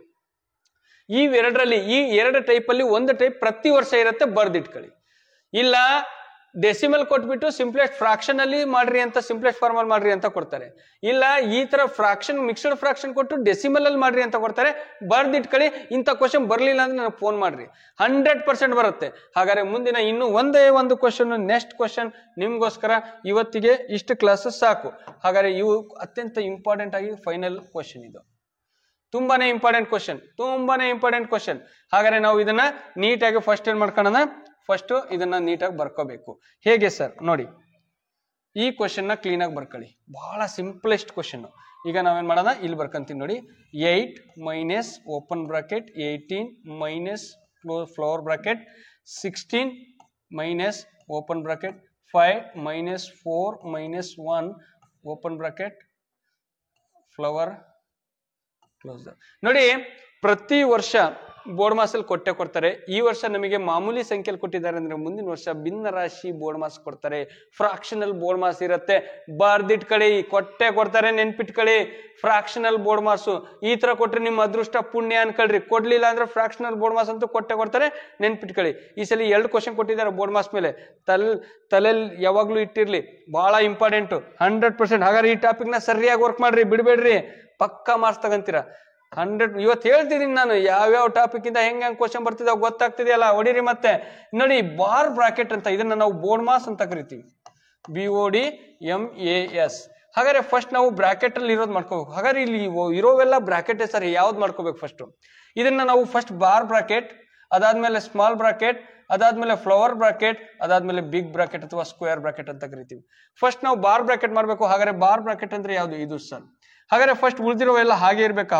ಈ 2 ಟೈಪ್ ಅಲ್ಲಿ ಒಂದು ಟೈಪ್ ಪ್ರತಿ ವರ್ಷ ಇರುತ್ತೆ, ಬರ್ದಿಟ್ಕೊಳ್ಳಿ. ಇಲ್ಲ ಡೆಸಿಮಲ್ ಕೊಟ್ಬಿಟ್ಟು ಸಿಂಪ್ಲೆಸ್ಟ್ ಫ್ರಾಕ್ಷನ್ ಅಲ್ಲಿ ಮಾಡ್ರಿ ಅಂತ, ಸಿಂಪ್ಲೆಸ್ಟ್ ಫಾರ್ಮಲ್ ಮಾಡ್ರಿ ಅಂತ ಕೊಡ್ತಾರೆ. ಇಲ್ಲ ಈ ತರ ಫ್ರಾಕ್ಷನ್ ಮಿಕ್ಸ್ಡ್ ಫ್ರಾಕ್ಷನ್ ಕೊಟ್ಟು ಡೆಸಿಮಲ್ ಅಲ್ಲಿ ಮಾಡ್ರಿ ಅಂತ ಕೊಡ್ತಾರೆ. ಬರ್ದಿಟ್ಕೊಳ್ಳಿ. ಇಂಥ ಕ್ವಶನ್ ಬರ್ಲಿಲ್ಲ ಅಂದ್ರೆ ನನಗೆ ಫೋನ್ ಮಾಡ್ರಿ, 100% ಬರುತ್ತೆ. ಹಾಗಾದ್ರೆ ಮುಂದಿನ ಇನ್ನೂ ಒಂದೇ ಒಂದು ಕ್ವಶನ್, ನೆಕ್ಸ್ಟ್ ಕ್ವಶನ್ ನಿಮ್ಗೋಸ್ಕರ. ಇವತ್ತಿಗೆ ಇಷ್ಟು ಕ್ಲಾಸಸ್ ಸಾಕು. ಹಾಗಾದ್ರೆ ಇವು ಅತ್ಯಂತ ಇಂಪಾರ್ಟೆಂಟ್ ಆಗಿ ಫೈನಲ್ ಕ್ವಶನ್. ಇದು ತುಂಬಾನೇ ಇಂಪಾರ್ಟೆಂಟ್ ಕ್ವಶನ್. ಹಾಗಾದ್ರೆ ನಾವು ಇದನ್ನ ನೀಟಾಗಿ ಫಸ್ಟ್ ಏನ್ ಮಾಡ್ಕೊಳ್ಳೋಣ, ಫಸ್ಟ್ ಇದನ್ನ ನೀಟಾಗಿ ಬರ್ಕೋಬೇಕು. ಹೇಗೆ ಸರ್ ನೋಡಿ, ಈ ಕ್ವಶನ್ ನ ಕ್ಲೀನ್ ಆಗಿ ಬರ್ಕೊಳ್ಳಿ. ಬಹಳ ಸಿಂಪ್ಲೆಸ್ಟ್ ಕ್ವಶನ್. ಈಗ ನಾವೇನ್ ಮಾಡೋಣ, ಇಲ್ಲಿ ಬರ್ಕೊಂತೀನಿ ನೋಡಿ. 8 minus open bracket 18 minus flower bracket 16 minus open bracket 5 minus 4 minus 1 open bracket flower close. ನೋಡಿ, ಪ್ರತಿ ವರ್ಷ ಬೋರ್ಡ್ ಮಾಸ್ ಅಲ್ಲಿ ಕೊಡ್ತಾರೆ. ಈ ವರ್ಷ ನಮಗೆ ಮಾಮೂಲಿ ಸಂಖ್ಯೆಯಲ್ಲಿ ಕೊಟ್ಟಿದ್ದಾರೆ ಅಂದ್ರೆ ಮುಂದಿನ ವರ್ಷ ಭಿನ್ನ ರಾಶಿ ಬೋರ್ಡ್ ಮಾಸ್ ಕೊಡ್ತಾರೆ. ಫ್ರಾಕ್ಷನಲ್ ಬೋರ್ಡ್ ಮಾಸ್ ಇರುತ್ತೆ, ಬರ್ದಿಟ್ಕೊಳ್ಳಿ. ಕೊಡ್ತಾರೆ, ನೆನ್ಪಿಟ್ಕೊಳ್ಳಿ. ಫ್ರಾಕ್ಷನಲ್ ಬೋರ್ಡ್ ಮಾಸು ಈ ತರ ಕೊಟ್ರೆ ನಿಮ್ಮ ಅದೃಷ್ಟ ಪುಣ್ಯ ಅನ್ಕೊಳ್ರಿ. ಕೊಡ್ಲಿಲ್ಲ ಅಂದ್ರೆ ಫ್ರಾಕ್ಷನಲ್ ಬೋರ್ಡ್ ಮಾಸ್ ಅಂತೂ ಕೊಡ್ತಾರೆ, ನೆನ್ಪಿಟ್ಕೊಳ್ಳಿ. ಈ ಸಲ 2 ಕ್ವಶನ್ ಕೊಟ್ಟಿದ್ದಾರೆ ಬೋರ್ಡ್ ಮಾಸ್ ಮೇಲೆ. ತಲೆಯಲ್ಲಿ ಯಾವಾಗ್ಲೂ ಇಟ್ಟಿರ್ಲಿ, ಬಹಳ ಇಂಪಾರ್ಟೆಂಟ್ 100%. ಹಾಗಾದ್ರೆ ಈ ಟಾಪಿಕ್ ನ ಸರಿಯಾಗಿ ವರ್ಕ್ ಮಾಡ್ರಿ, ಬಿಡ್ಬೇಡ್ರಿ. ಪಕ್ಕಾ ಮಾರ್ಕ್ಸ್ ತಗಂತೀರಾ 100. ಇವತ್ತು ಹೇಳ್ತಿದ್ದೀನಿ ನಾನು ಯಾವ್ಯಾವ ಟಾಪಿಕ್ ಇಂದ ಹೆಂಗ್ ಕ್ವಶನ್ ಬರ್ತಿದಾವ ಗೊತ್ತಾಗ್ತಿದೆಯಲ್ಲ, ಹೊಡಿರಿ. ಮತ್ತೆ ನೋಡಿ, ಬಾರ್ ಬ್ರಾಕೆಟ್ ಅಂತ, ಇದನ್ನ ನಾವು ಬೋರ್ಡ್ ಮಾಸ್ ಅಂತ ಕರಿತೀವಿ, BODMAS. ಹಾಗಾದ್ರೆ ಫಸ್ಟ್ ನಾವು ಬ್ರಾಕೆಟ್ ಅಲ್ಲಿ ಇರೋದು ಮಾಡ್ಕೋಬೇಕು. ಹಾಗಾದ್ರೆ ಇಲ್ಲಿ ಇರೋವೆಲ್ಲ ಬ್ರಾಕೆಟ್ ಸರಿ, ಯಾವ್ದು ಮಾಡ್ಕೋಬೇಕು ಫಸ್ಟ್? ಇದನ್ನ ನಾವು ಫಸ್ಟ್ ಬಾರ್ ಬ್ರಾಕೆಟ್, ಅದಾದ್ಮೇಲೆ ಸ್ಮಾಲ್ ಬ್ರಾಕೆಟ್, ಅದಾದ್ಮೇಲೆ ಫ್ಲವರ್ ಬ್ರಾಕೆಟ್, ಅದಾದ್ಮೇಲೆ ಬಿಗ್ ಬ್ರಾಕೆಟ್ ಅಥವಾ ಸ್ಕ್ವೇರ್ ಬ್ರಾಕೆಟ್ ಅಂತ ಕರಿತೀವಿ. ಫಸ್ಟ್ ನಾವು ಬಾರ್ ಬ್ರಾಕೆಟ್ ಮಾಡ್ಬೇಕು. ಹಾಗಾದ್ರೆ ಬಾರ್ ಬ್ರಾಕೆಟ್ ಅಂದ್ರೆ ಯಾವ್ದು? ಇದು ಸರ್. ಹಾಗಾದ್ರೆ ಫಸ್ಟ್ ಉಳಿದಿರೋವೆಲ್ಲ ಹಾಗೆ ಇರ್ಬೇಕಾ?